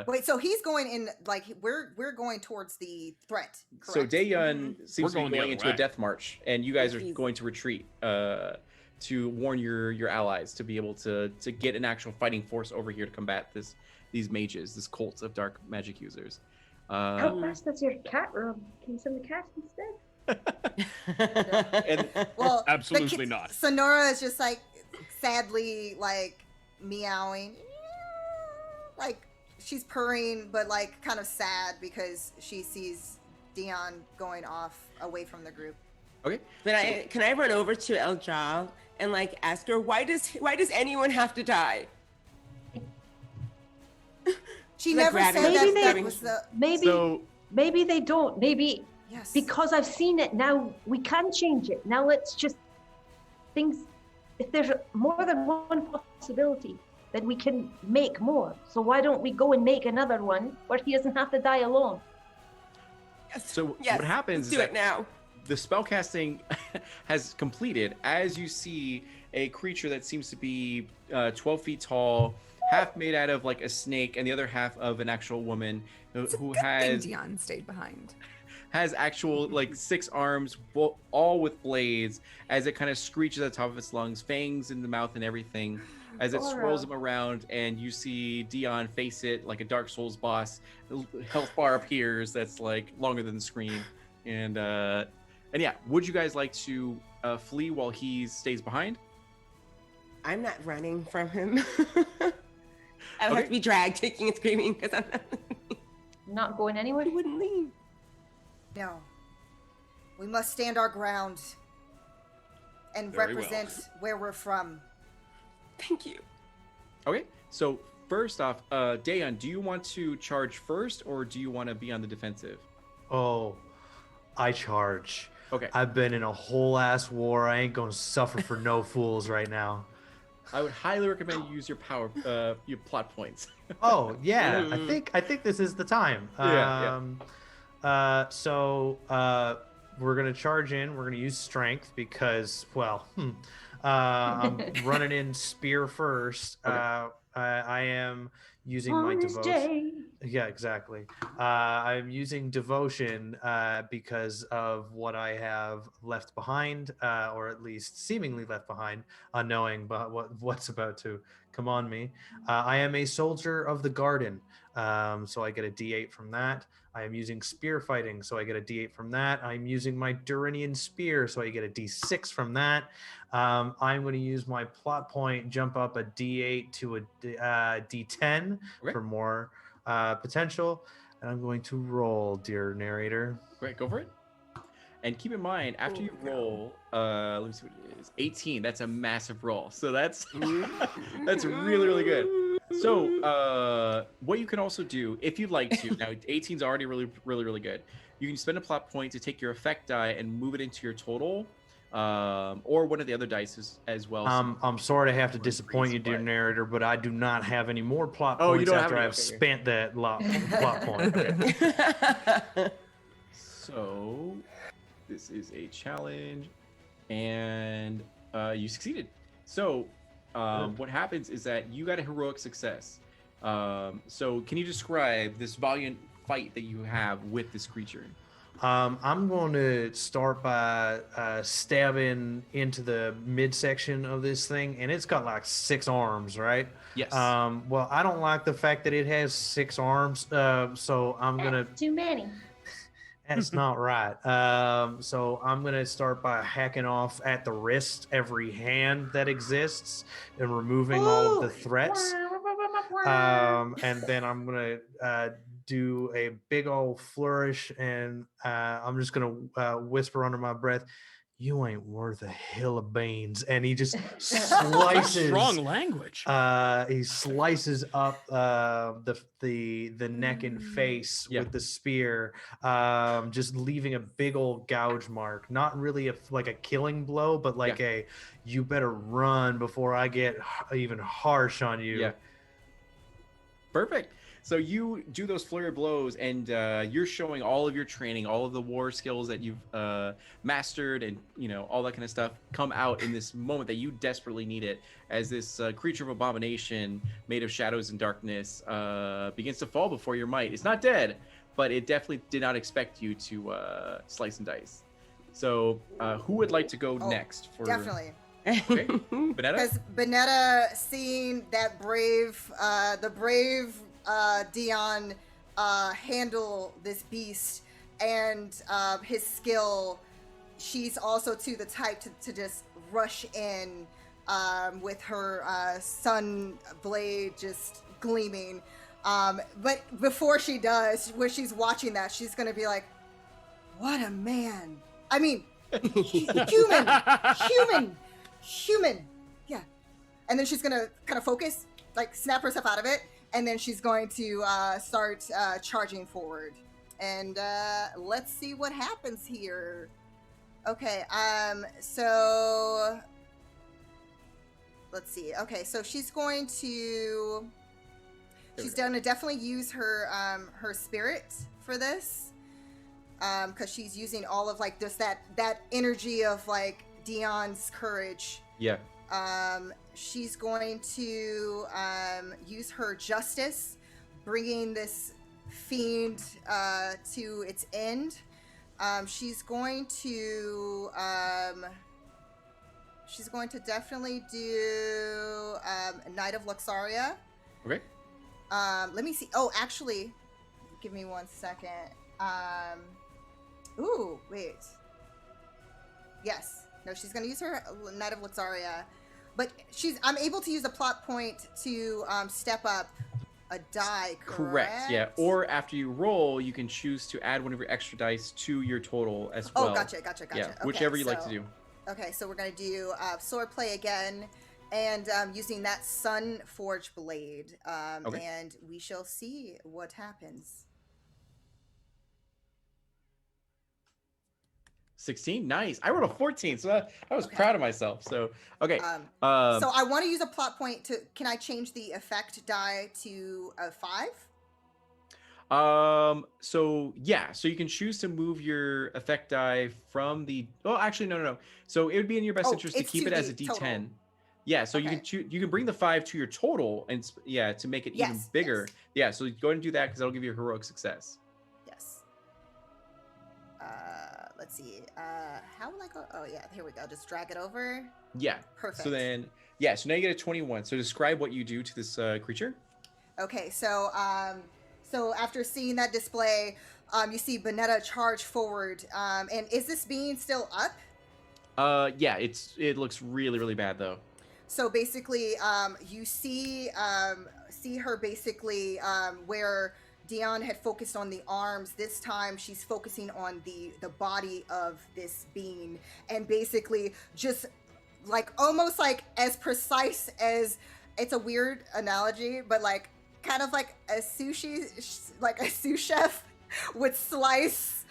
Wait, so he's going in like we're going towards the threat. Correct? so Daeyun seems to going be the going other into a way. death march, and you guys are going to retreat to warn your allies to be able to get an actual fighting force over here to combat these mages, this cult of dark magic users. How fast does your cat run? Can you send the cat instead? And Well, Absolutely not. Sonora is just like sadly like meowing, like she's purring, but like kind of sad because she sees Dion going off away from the group. okay, Can I run over to Eljal and like ask her why does anyone have to die? She Like never said grabbing- that was the Maybe they don't. Maybe yes. because I've seen it now, we can change it. Now let's just things. If there's more than one possibility, then we can make more. So why don't we go and make another one where he doesn't have to die alone? so Yes, what happens let's is do that it now. the spellcasting has completed as you see a creature that seems to be 12 feet tall, half made out of like a snake and the other half of an actual woman who has Dion stayed behind. has actual like 6 arms, all with blades, as it kind of screeches at the top of its lungs, fangs in the mouth and everything, as it swirls them around, and you see Dion face it like a Dark Souls boss. Health bar appears that's like longer than the screen, and yeah, would you guys like to flee while he stays behind? I'm not running from him. I'll have to be dragged, kicking and screaming because I'm Not going anywhere. He wouldn't leave. No. We must stand our ground and Very represent where we're from. Thank you. Okay, so first off, Dayon, do you want to charge first, or do you want to be on the defensive? Oh, I charge. Okay. I've been in a whole ass war. I ain't gonna suffer for no fools right now. I would highly recommend you use your your plot points. Oh yeah, I think this is the time. So we're gonna charge in. We're gonna use strength because, well, I'm running in spear first. Okay. I am using On my this devotion. day. Yeah, exactly. I'm using devotion because of what I have left behind, or at least seemingly left behind, unknowing but what's about to come on me. I am a soldier of the garden, so I get a D8 from that. I am using spear fighting, so I get a D8 from that. I'm using my Durinian spear, so I get a D6 from that. I'm going to use my plot point, jump up a D8 to a D10 for more potential, and I'm going to roll, dear narrator. Great, go for it. And keep in mind, after you roll, let me see what it is. 18. That's a massive roll. So that's that's really, really good. So what you can also do, if you'd like to, now 18 is already really, really, really good. You can spend a plot point to take your effect die and move it into your total, or one of the other dice as well. I'm sorry to have to disappoint you, dear narrator, but I do not have any more plot points you don't after have any? I've Okay. spent that plot point. So this is a challenge, and you succeeded. So what happens is that you got a heroic success. So can you describe this valiant fight that you have with this creature? I'm going to start by stabbing into the midsection of this thing, and it's got like 6 arms, right? Yes. Well, I don't like the fact that it has 6 arms, so I'm gonna. That's too many. That's not right. So I'm gonna start by hacking off at the wrist every hand that exists and removing all of the threats. And then I'm gonna do a big old flourish, and I'm just gonna whisper under my breath, "You ain't worth a hill of beans." And he just slices. Strong language. He slices up the neck and face with the spear, just leaving a big old gouge mark. Not really like a killing blow, but like a "you better run before I get even harsh on you." Yeah. Perfect. So you do those flurry of blows, and you're showing all of your training, all of the war skills that you've mastered, and all that kind of stuff come out in this moment that you desperately need it, as this creature of abomination made of shadows and darkness begins to fall before your might. It's not dead, but it definitely did not expect you to slice and dice. So who would like to go next? Definitely. Okay. Bonetta? Because Bonetta, seeing that the brave Dion handle this beast and his skill, she's also the type to just rush in with her sun blade just gleaming. But before she does, when she's watching that, she's gonna be like, "What a man! I mean, human, yeah." And then she's gonna kind of focus, like snap herself out of it, and then she's going to start charging forward. And let's see what happens here. Okay, so let's see. Okay, so she's going to definitely use her her spirit for this, because she's using all of like just that energy of like Dion's courage. Yeah. She's going to use her justice, bringing this fiend to its end. She's going to definitely do Knight of Luxaria. Okay. Let me see. Oh, actually, give me 1 second. Ooh, wait. Yes. No, she's going to use her Knight of Luxaria. But I'm able to use a plot point to step up a die, correct? Yeah. Or after you roll, you can choose to add one of your extra dice to your total as well. Oh, gotcha. Yeah, Okay, whichever you like to do. Okay, so we're going to do sword play again. and using that Sun Forge blade. Okay. And we shall see what happens. 16, nice. I rolled a 14, so I was proud of myself. So okay. So I want to use a plot point to. Can I change the effect die to a 5? So yeah, so you can choose to move your effect die from the. Oh, actually, no. So it would be in your best interest to it's keep it as a the D10. total. Yeah, so you can you can bring the 5 to your total, and to make it even bigger. Yeah, so go ahead and do that because that'll give you a heroic success. Yes. Let's see. How will I go? Oh yeah, here we go. Just drag it over. Yeah. Perfect. So then, so now you get a 21. So describe what you do to this creature. Okay, so after seeing that display, you see Bonetta charge forward. And is this being still up? Yeah, it looks really, really bad though. So basically, you see her basically where Dion had focused on the arms. This time, she's focusing on the body of this being, and basically just like almost like as precise as, it's a weird analogy, but like kind of like a sushi, like a sous chef would slice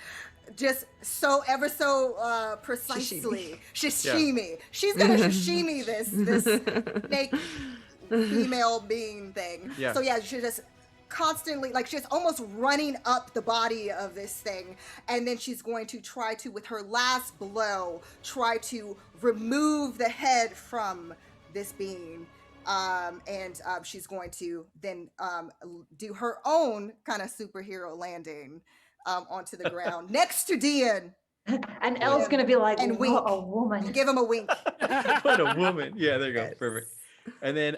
just so ever so precisely. Sashimi. Yeah. She's gonna sashimi this snake female being thing. Yeah. So yeah, she just constantly, like, she's almost running up the body of this thing, and then she's going to try to, with her last blow, try to remove the head from this being. And she's going to then do her own kind of superhero landing onto the ground next to Dion. And Elle's going to be like, and what a woman. You give him a wink. What a woman. Yeah, there you go. Perfect. And then,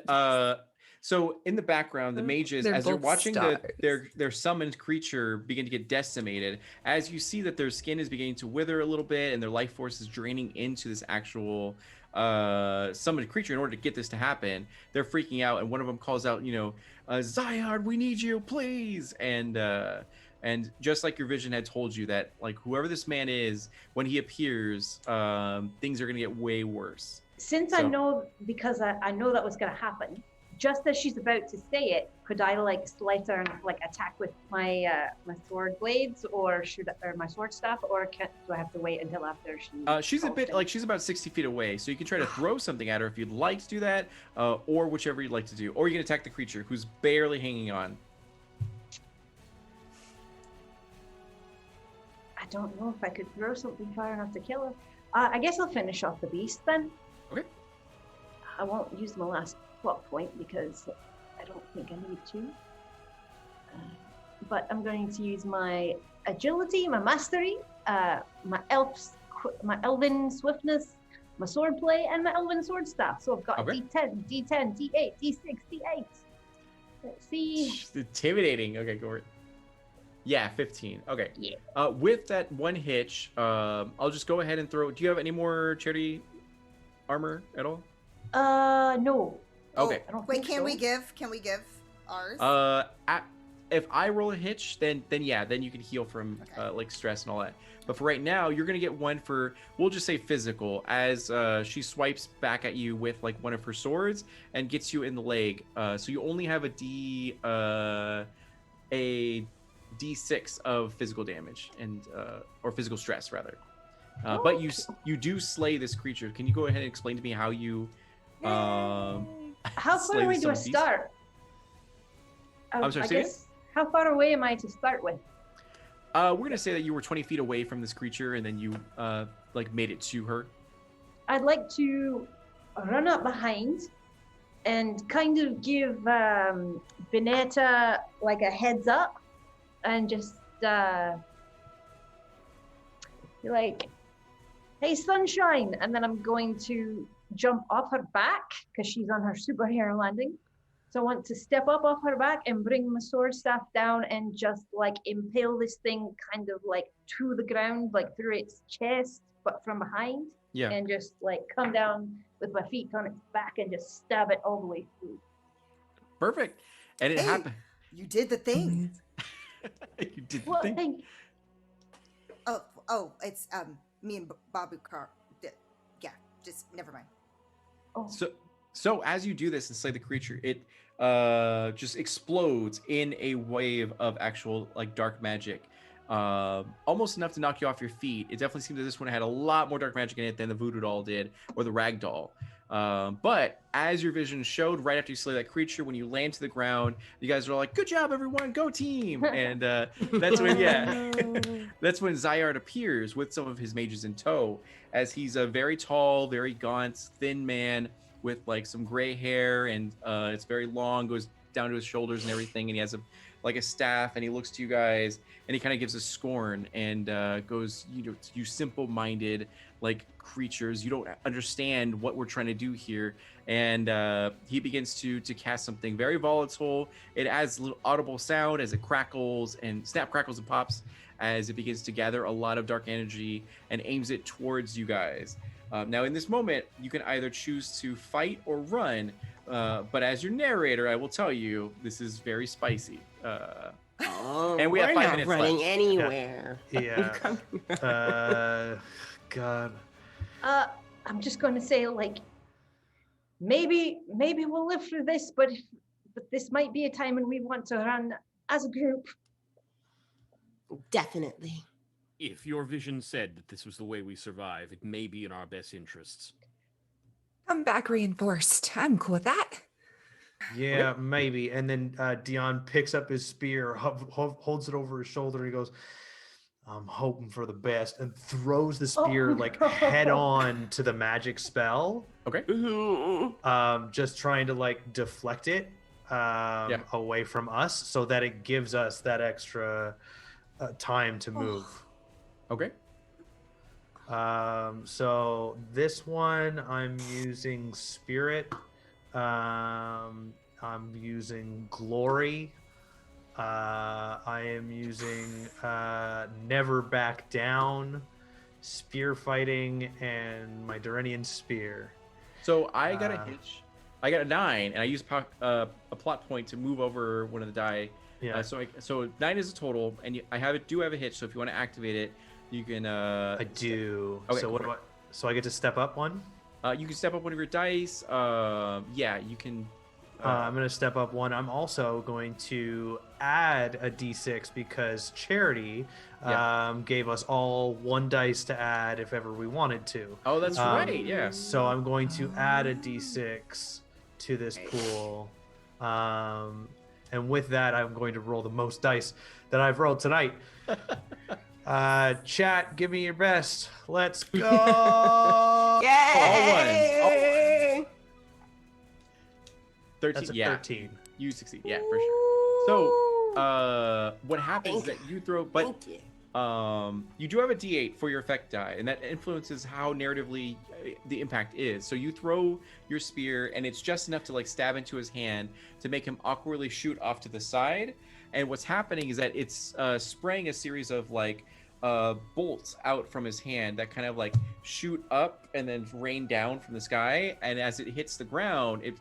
so in the background, the mages, as they're watching their summoned creature begin to get decimated, as you see that their skin is beginning to wither a little bit and their life force is draining into this actual summoned creature in order to get this to happen, they're freaking out, and one of them calls out, Zyard, we need you, please. And just like your vision had told you that, like, whoever this man is, when he appears, things are going to get way worse. Since I know, because I know that was going to happen, just as she's about to say it, could I like slice her and like attack with my my sword blades, or my sword staff, or do I have to wait until after she? She's a bit she's about 60 feet away, so you can try to throw something at her if you'd like to do that, or whichever you'd like to do, or you can attack the creature who's barely hanging on. I don't know if I could throw something far enough to kill her. I guess I'll finish off the beast then. Okay. I won't use my last plot point because I don't think I need to. But I'm going to use my agility, my mastery, my elven swiftness, my sword play, and my elven sword staff. So I've got D10, D10, D8, D6, D8. Let's see. Intimidating. Okay, go for it. Yeah, 15. Okay. Yeah. With that one hitch, I'll just go ahead and throw. Do you have any more charity armor at all? No. Okay. Wait, can we give ours? If I roll a hitch, then you can heal from like stress and all that. But for right now, you're gonna get one for, we'll just say physical, as she swipes back at you with like one of her swords and gets you in the leg. So you only have a D6 of physical damage and or physical stress rather. But you do slay this creature. Can you go ahead and explain to me how you how far away do I start? I'm sorry, how far away am I to start with? We're gonna say that you were 20 feet away from this creature, and then you like made it to her. I'd like to run up behind and kind of give Bonetta like a heads up, and just be like, "Hey, sunshine!" And then I'm going to jump off her back because she's on her superhero landing. So I want to step up off her back and bring my sword staff down and just like impale this thing kind of like to the ground, like through its chest, but from behind. Yeah. And just like come down with my feet on its back and just stab it all the way through. Perfect. And it happened. You did the thing. You did the What thing. thing? Oh, it's me and Babu Car. Yeah, just never mind. Oh. So as you do this and slay the creature, it just explodes in a wave of actual like dark magic, almost enough to knock you off your feet. It definitely seemed that this one had a lot more dark magic in it than the voodoo doll did or the rag doll. But as your vision showed, right after you slay that creature, when you land to the ground, you guys are all like, "Good job, everyone! Go team!" And that's when that's when Zyard appears with some of his mages in tow, as he's a very tall, very gaunt, thin man with like some gray hair, and it's very long, goes down to his shoulders and everything, and he has a staff, and he looks to you guys and he kind of gives a scorn and goes, "You simple-minded like creatures, you don't understand what we're trying to do here." And he begins to cast something very volatile. It adds a little audible sound as it crackles and crackles and pops as it begins to gather a lot of dark energy and aims it towards you guys. Now, in this moment, you can either choose to fight or run, but as your narrator, I will tell you, this is very spicy. And we have 5 minutes running left. anywhere. Yeah. God. I'm just going to say, like, maybe we'll live through this, but this might be a time when we want to run as a group. Definitely. If your vision said that this was the way we survive, it may be in our best interests. Come back reinforced. I'm cool with that. Yeah, maybe. And then Dion picks up his spear, holds it over his shoulder, and he goes, "I'm hoping for the best," and throws the spear head on to the magic spell. Okay. Just trying to like deflect it away from us, so that it gives us that extra time to move. Okay. So this one I'm using Spirit. I'm using Glory. I am using Never Back Down, Spear Fighting, and my Durenian Spear. So I got a hitch. I got a 9, and I used a plot point to move over one of the die. Yeah. So 9 is a total, and I do have a hitch. So if you want to activate it, you can. I do. Okay, so what do I? So I get to step up one. You can step up one of your dice. Yeah, you can. I'm going to step up one. I'm also going to add a d6 because Charity gave us all 1 dice to add if ever we wanted to. Oh, that's right. Yeah. So I'm going to add a d6 to this pool. And with that, I'm going to roll the most dice that I've rolled tonight. Chat, give me your best. Let's go. Yay! All 13. That's a yeah. 13. You succeed. Yeah, for sure. So, what happens is that you throw, but you do have a D8 for your effect die, and that influences how narratively the impact is. So you throw your spear, and it's just enough to like stab into his hand to make him awkwardly shoot off to the side. And what's happening is that it's spraying a series of like bolts out from his hand that kind of like shoot up and then rain down from the sky. And as it hits the ground, it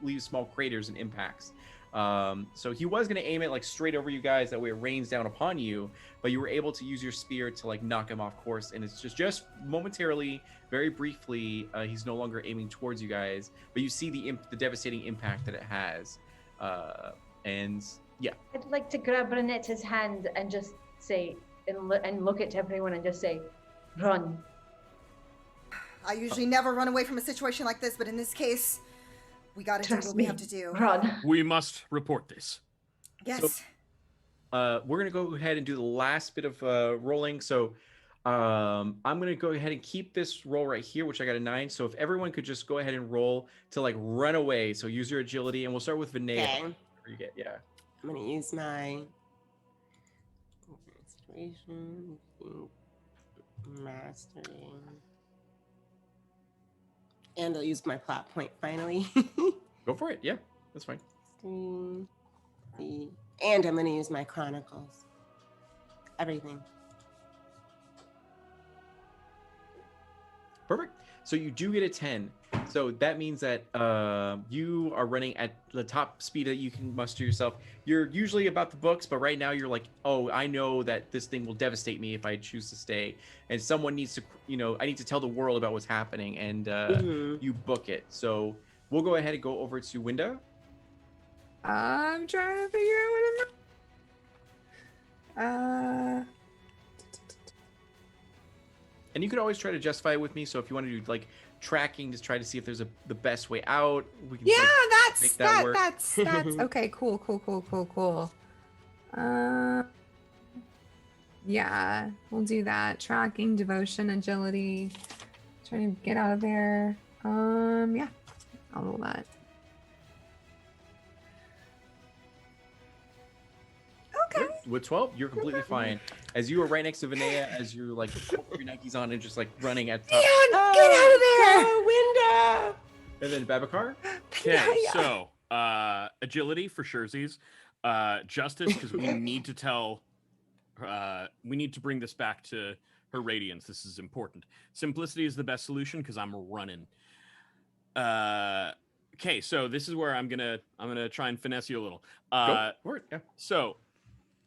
leaves small craters and impacts. So he was going to aim it like straight over you guys, that way it rains down upon you, but you were able to use your spear to like knock him off course, and it's just momentarily, very briefly, he's no longer aiming towards you guys, but you see the devastating impact that it has. And yeah, I'd like to grab Renetta's hand and just say, and look at everyone and just say, run. I usually never run away from a situation like this, but in this case, we gotta do what we have to do. Run. We must report this. Yes. So, we're gonna go ahead and do the last bit of rolling. So I'm gonna go ahead and keep this roll right here, which I got a 9. So if everyone could just go ahead and roll to like run away. So use your agility, and we'll start with Vinay. Okay. You get, yeah. I'm gonna use my inspiration, mastering, and I'll use my plot point finally. Go for it. Yeah, that's fine. And I'm gonna use my chronicles. Everything. Perfect. So you do get a 10. So that means that you are running at the top speed that you can muster yourself. You're usually about the books, but right now you're like, oh, I know that this thing will devastate me if I choose to stay. And someone needs to, I need to tell the world about what's happening. And you book it. So we'll go ahead and go over to Winda. I'm trying to figure out what I'm. And you can always try to justify it with me. So if you want to do like tracking, just try to see if there's the best way out. We can Yeah, like, make that work. that's okay. Cool. Yeah, we'll do that. Tracking, devotion, agility. Trying to get out of there. Yeah, I'll roll that. Okay. With 12, you're completely fine. As you are right next to Vinaya, as you're like put your Nikes on and just like running at top. Leon, get out of there! Winda! And then Babacar. Okay, so agility for Sherzies, justice because we need to tell, we need to bring this back to her radiance. This is important. Simplicity is the best solution because I'm running. Okay, so this is where I'm gonna try and finesse you a little. Go for it. Yeah. So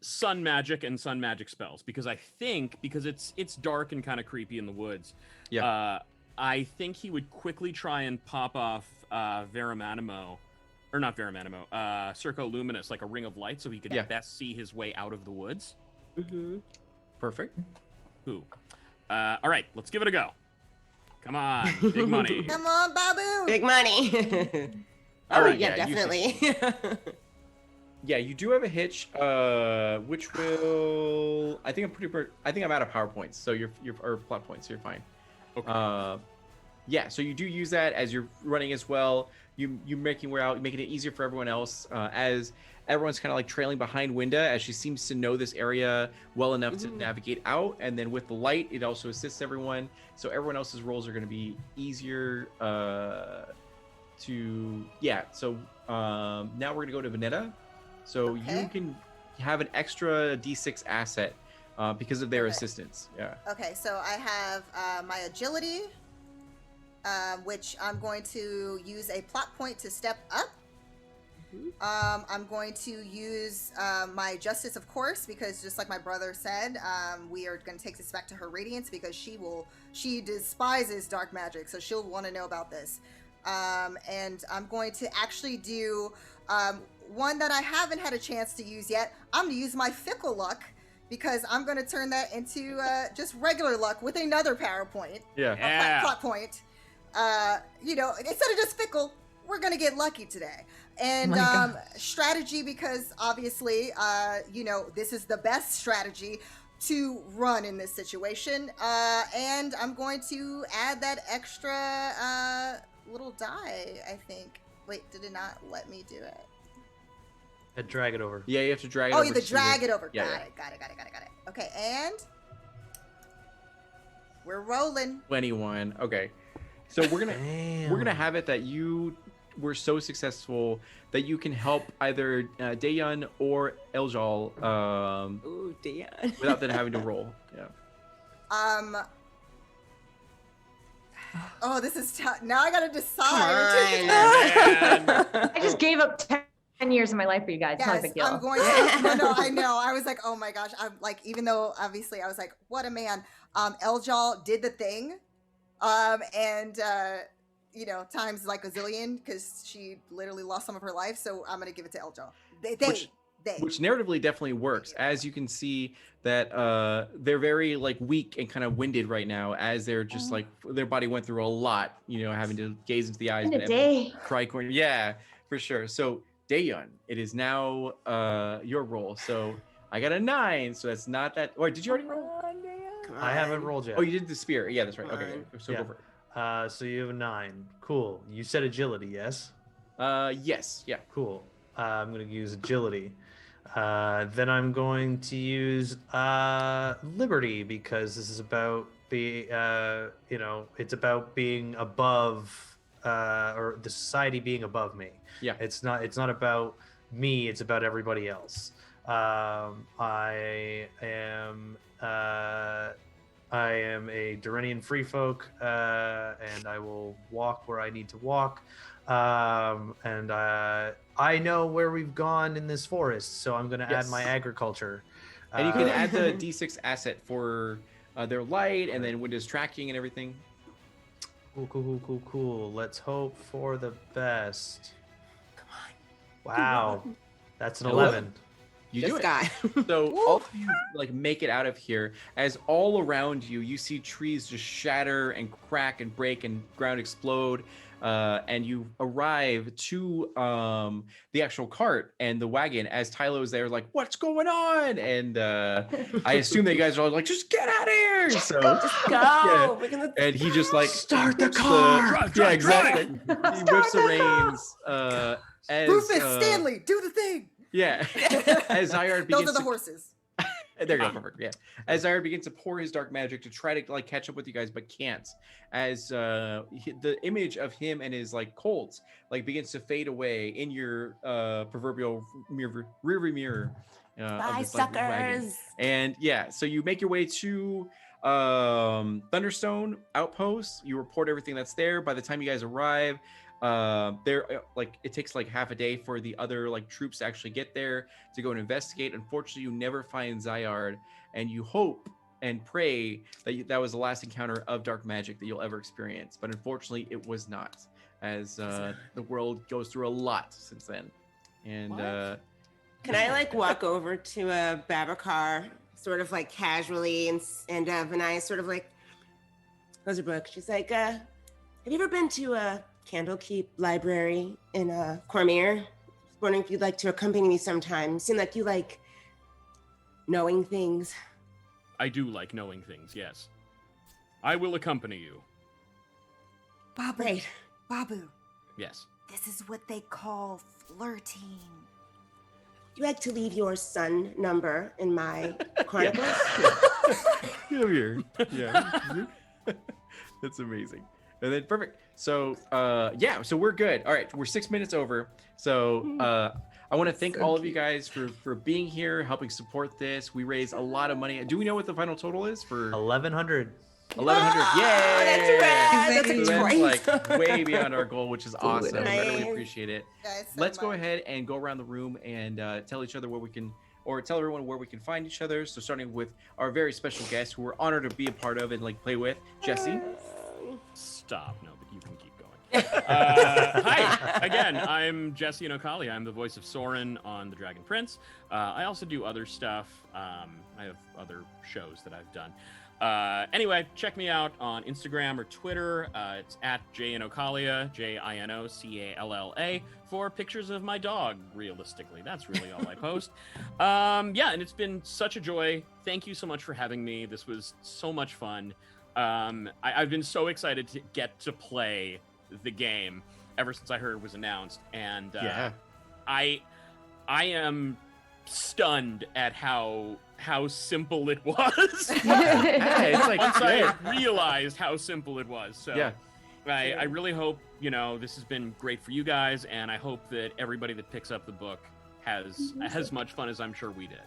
sun magic and sun magic spells because I think because it's dark and kind of creepy in the woods. Yeah. I think he would quickly try and pop off Veramanimo, or not Veramanimo, Circo Luminous, like a ring of light, so he could best see his way out of the woods. Mm-hmm. Perfect. Ooh. All right, let's give it a go. Come on, big money. Come on, Babu. Big money. All right, yeah, definitely. Yeah, you do have a hitch, which will I think I'm out of power points, so you're or plot points, so you're fine. Okay. Yeah, so you do use that as you're running as well. You making way out, making it easier for everyone else, as everyone's kind of like trailing behind Winda as she seems to know this area well enough to navigate out. And then with the light, it also assists everyone. So everyone else's rolls are going to be easier to. Yeah. So now we're going to go to Vanetta. So you can have an extra D6 asset because of their assistance. Yeah. Okay, so I have my agility, which I'm going to use a plot point to step up. I'm going to use my justice, of course, because just like my brother said, we are going to take this back to her radiance because she despises dark magic, so she'll want to know about this. And I'm going to actually do one that I haven't had a chance to use yet. I'm going to use my fickle luck because I'm going to turn that into just regular luck with another power point. Yeah. Plot point. Instead of just fickle, we're going to get lucky today. And strategy because obviously, this is the best strategy to run in this situation. And I'm going to add that extra little die, I think. Wait, did it not let me do it? And drag it over. Yeah, you have to drag it over. over. Oh, you have to drag it over. Yeah, Got it. Okay, and we're rolling. 21. Okay. So we're gonna have it that you were so successful that you can help either Dayan or Eljal Dayan. without them having to roll. Yeah. Oh, this is tough. Now I gotta decide. I just gave up 10 years of my life for you guys. Yes, Not a big deal. I'm going to. No, I know. I was like, oh my gosh. I'm like, even though obviously I was like, what a man. Eljal did the thing. Times like a zillion because she literally lost some of her life. So I'm going to give it to Eljal. Which narratively definitely works. As you can see that they're very like weak and kind of winded right now as they're just like their body went through a lot, having to gaze into the eyes. In a day. Cry corner. Yeah, for sure. So Dayan, it is now your roll. So I got a 9. So that's not that. Wait, did you already roll? I haven't rolled yet. Oh, you did the spear. Yeah, that's right. Okay. So go for it. So you have a 9. Cool. You said agility, yes? Yes. Yeah. Cool. I'm going to use agility. Then I'm going to use liberty because this is about it's about being above or the society being above me. Yeah. It's not about me. It's about everybody else. I am a Duranian free folk, and I will walk where I need to walk. And I know where we've gone in this forest, so I'm going to add my agriculture. And you can add the D6 asset for their light and then Windows tracking and everything. Cool. Let's hope for the best. Come on. Wow. That's an I love 11. You Just do it. got. So all of you like make it out of here. As all around you, you see trees just shatter and crack and break and ground explode. And you arrive to the actual cart and the wagon as Tylo is there, like, what's going on? And I assume that you guys are all like, just get out of here. So Just go. We're gonna and he just like Start the whips car! yeah, exactly. He whips the reins. As Rufus, Stanley, do the thing. Yeah. As Zyard begins Those are the to horses. there you go, perfect. Yeah. As Zyard begins to pour his dark magic to try to like catch up with you guys, but can't. As the image of him and his like colts like begins to fade away in your proverbial rearview mirror. Bye, this, like, wagon. suckers. And yeah, so you make your way to Thunderstone outpost. You report everything that's there. By the time you guys arrive, there like it takes like half a day for the other like troops to actually get there to go and investigate. Unfortunately, you never find Zyard, and you hope and pray that that was the last encounter of dark magic that you'll ever experience. But unfortunately, it was not, as the world goes through a lot since then. And Can I like walk over to Babacar, sort of like casually, and Vinaya sort of like, how's your book? She's like, have you ever been to a Candlekeep library in Cormier? Just wondering if you'd like to accompany me sometime. Seem like you like knowing things. I do like knowing things, yes. I will accompany you. Babu. Great. Babu. Yes. This is what they call flirting. You like to leave your son number in my chronicles? Come here. Yeah. That's amazing. And then perfect. So yeah, so we're good. All right, we're 6 minutes over. So I want to thank all of you guys for being here, helping support this. We raised a lot of money. Do we know what the final total is for 1,100. 1,100? Oh, Yay! that's rad. That's So great. that's like way beyond our goal, which is awesome. I really Nice. appreciate it. Guys, so Let's go much. ahead and go around the room and tell each other where we can, or tell everyone where we can find each other. So starting with our very special guest, who we're honored to be a part of and like play with, Jesse. Stop. No, but you can keep going. Hi. Again, I'm Jesse Inocalla. I'm the voice of Soren on The Dragon Prince. I also do other stuff. I have other shows that I've done. Anyway, check me out on Instagram or Twitter. It's at Inocalla, Jinocalla, for pictures of my dog, realistically. That's really all I post. Yeah, and it's been such a joy. Thank you so much for having me. This was so much fun. I've been so excited to get to play the game ever since I heard it was announced. And I am stunned at how simple it was. It's like Once great. I realized how simple it was. So Yeah. I really hope, this has been great for you guys, and I hope that everybody that picks up the book has as much fun as I'm sure we did.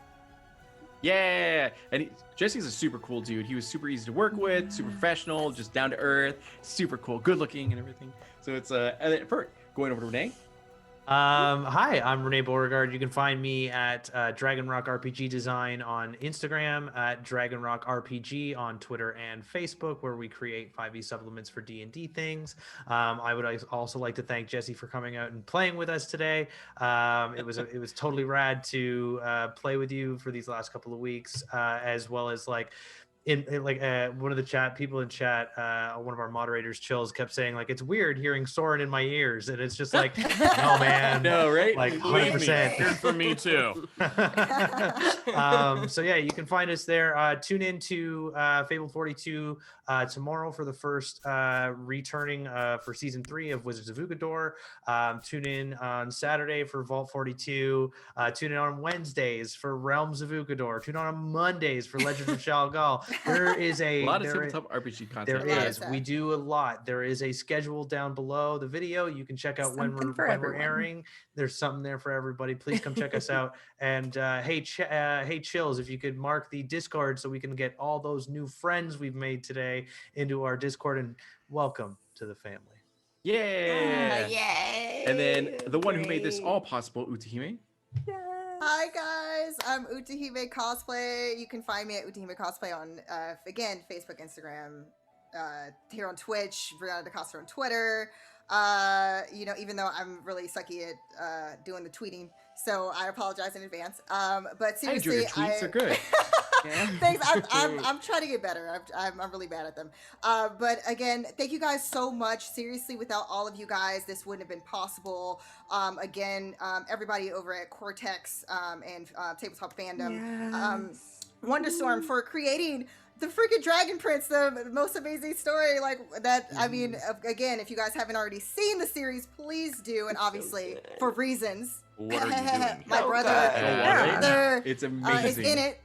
Yeah, and Jesse's a super cool dude. He was super easy to work with, super professional, just down to earth, super cool, good looking, and everything. So it's and then Bert, going over to Renee. Hi, I'm Renee Beauregard. You can find me at Dragon Rock RPG Design on Instagram, at Dragon Rock RPG on Twitter and Facebook, where we create 5e supplements for D&D things. I would also like to thank Jesse for coming out and playing with us today. It was totally rad to play with you for these last couple of weeks, as well as like. In one of the people in chat, one of our moderators, Chills, kept saying like, it's weird hearing Soren in my ears, and it's just like, no man, No, right? like Believe me, 100%. good for me too. So yeah, you can find us there. Tune in to Fable 42 tomorrow for the first returning for season 3 of Wizards of Ugador. Tune in on Saturday for Vault 42. Tune in on Wednesdays for Realms of Ugador. Tune in on Mondays for Legends of Shalgal. There is A lot of tabletop RPG content. there is. We do a lot. There is a schedule down below the video. You can check out when we're airing. There's something there for everybody. Please come check us out. And hey, Chills, if you could mark the Discord so we can get all those new friends we've made today into our Discord, and welcome to the family. Yeah. Yay. And then the one who made this all possible, Utahime. Hi guys, I'm Utahime Cosplay. You can find me at Utahime Cosplay on again Facebook, Instagram, here on Twitch, Brianna DeCosta on Twitter. Even though I'm really sucky at doing the tweeting, so I apologize in advance. But seriously, your tweets are good. Thanks. I'm trying to get better. I'm really bad at them. But again, thank you guys so much. Seriously, without all of you guys, this wouldn't have been possible. Everybody over at Cortex and Tabletop Fandom, Wonderstorm for creating the freaking Dragon Prince, the most amazing story like that. I mean, again, if you guys haven't already seen the series, please do. And obviously, for reasons, What are you doing? my brother, It's amazing. is in it.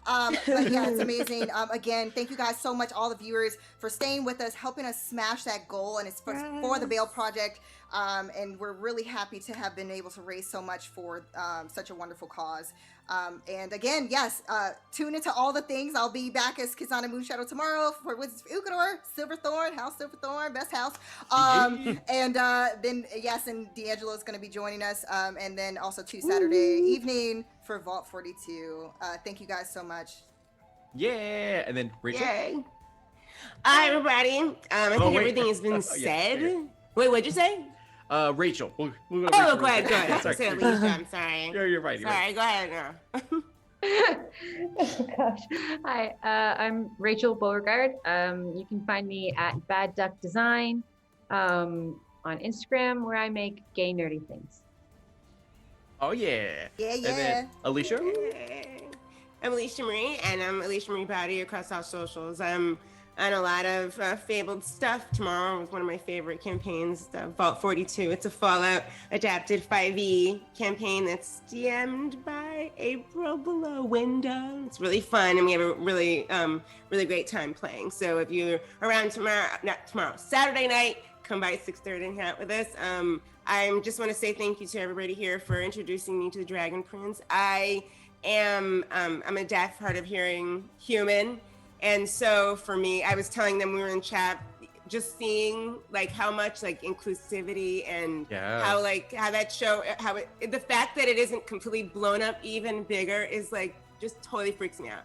But yeah, it's amazing. Again, thank you guys so much, all the viewers, for staying with us, helping us smash that goal, and it's for the Bail Project. And we're really happy to have been able to raise so much for such a wonderful cause. And again, yes, tune into all the things. I'll be back as Kizana Moonshadow tomorrow for Wizards of Ugador, Silverthorn, House Silverthorn, best house. And then, yes, and D'Angelo is going to be joining us. And then also Saturday evening for Vault 42. Thank you guys so much. Yeah. And then Rachel. Yay. Hi, everybody. I think everything has been said. Yeah. Wait, what'd you say? Rachel. We'll go to Oh, Rachel. go ahead. Sorry. Say Alicia, I'm sorry. You're right. Sorry, go ahead now. Oh gosh. Hi, I'm Rachel Beauregard. You can find me at Bad Duck Design on Instagram, where I make gay nerdy things. Oh yeah. Yeah. And then Alicia. I'm Alicia Marie, and I'm Alicia Marie Body across all socials. I'm on a lot of Fabled stuff. Tomorrow is one of my favorite campaigns, Vault 42. It's a Fallout adapted 5e campaign that's DM'd by April Below Window. It's really fun, and we have a really great time playing. So if you're around Saturday night, come by at 6:30 and hang out with us. I just want to say thank you to everybody here for introducing me to the Dragon Prince. I'm a deaf, hard of hearing human. And so for me, I was telling them, we were in chat, just seeing like how much like inclusivity and how that show, the fact that it isn't completely blown up even bigger is like, just totally freaks me out.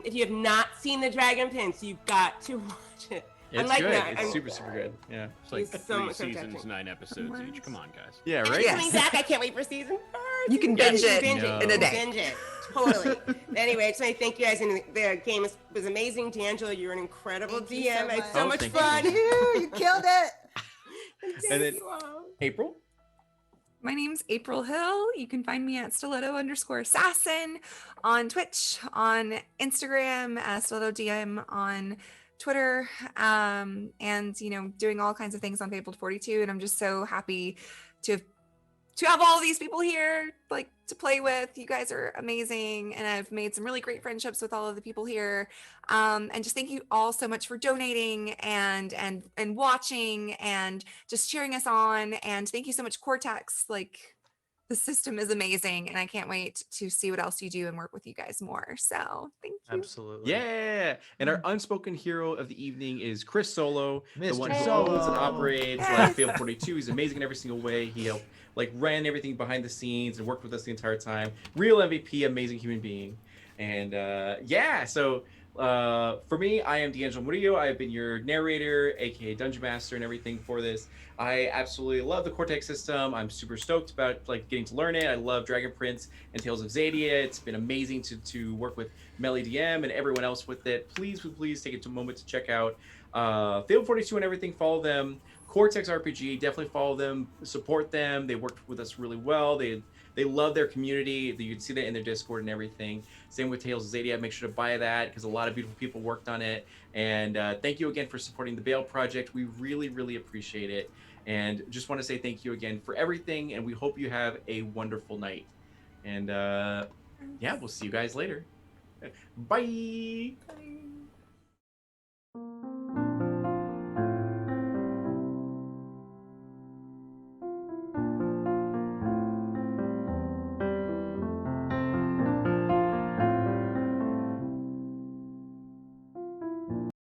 If you have not seen the Dragon Prince, you've got to watch it. It's good. It's super good. Yeah. It's like It's so 3 much seasons, 9 episodes each. Come on, guys. Yeah, And right? it's coming back. I can't wait for season 4. You can binge it in a day. Binge it. Totally. Anyway, I just want to thank you guys. And the game was amazing. D'Angelo, you're an incredible Thank you so DM. It's much. so Oh, much thank fun. You killed it. And then you all. April. My name's April Hill. You can find me at stiletto_assassin on Twitch, on Instagram, stiletto DM on Twitter, and doing all kinds of things on Fabled 42. And I'm just so happy to have all these people here, like, to play with. You guys are amazing, and I've made some really great friendships with all of the people here. And just thank you all so much for donating and watching and just cheering us on. And thank you so much, Cortex. Like, the system is amazing, and I can't wait to see what else you do and work with you guys more. So thank you. Absolutely. Yeah. And our unspoken hero of the evening is Chris Solo, the Mr. one who Solo. owns and operates Yes. Fabled 42. He's amazing in every single way. He helped ran everything behind the scenes and worked with us the entire time. Real MVP, amazing human being. And so for me, I am D'Angelo Murillo. I have been your narrator, aka Dungeon Master, and everything for this. I absolutely love the Cortex system. I'm super stoked about getting to learn it. I love Dragon Prince and Tales of Xadia. It's been amazing to work with Melly DM and everyone else with it. Please take a moment to check out Fabled 42 and everything. Follow them. Cortex RPG, definitely follow them, support them. They worked with us really well. They love their community. You can see that in their Discord and everything. Same with Tales of Xadia. Make sure to buy that because a lot of beautiful people worked on it. And thank you again for supporting the Bail Project. We really, really appreciate it. And just want to say thank you again for everything. And we hope you have a wonderful night. And we'll see you guys later. Bye. Bye.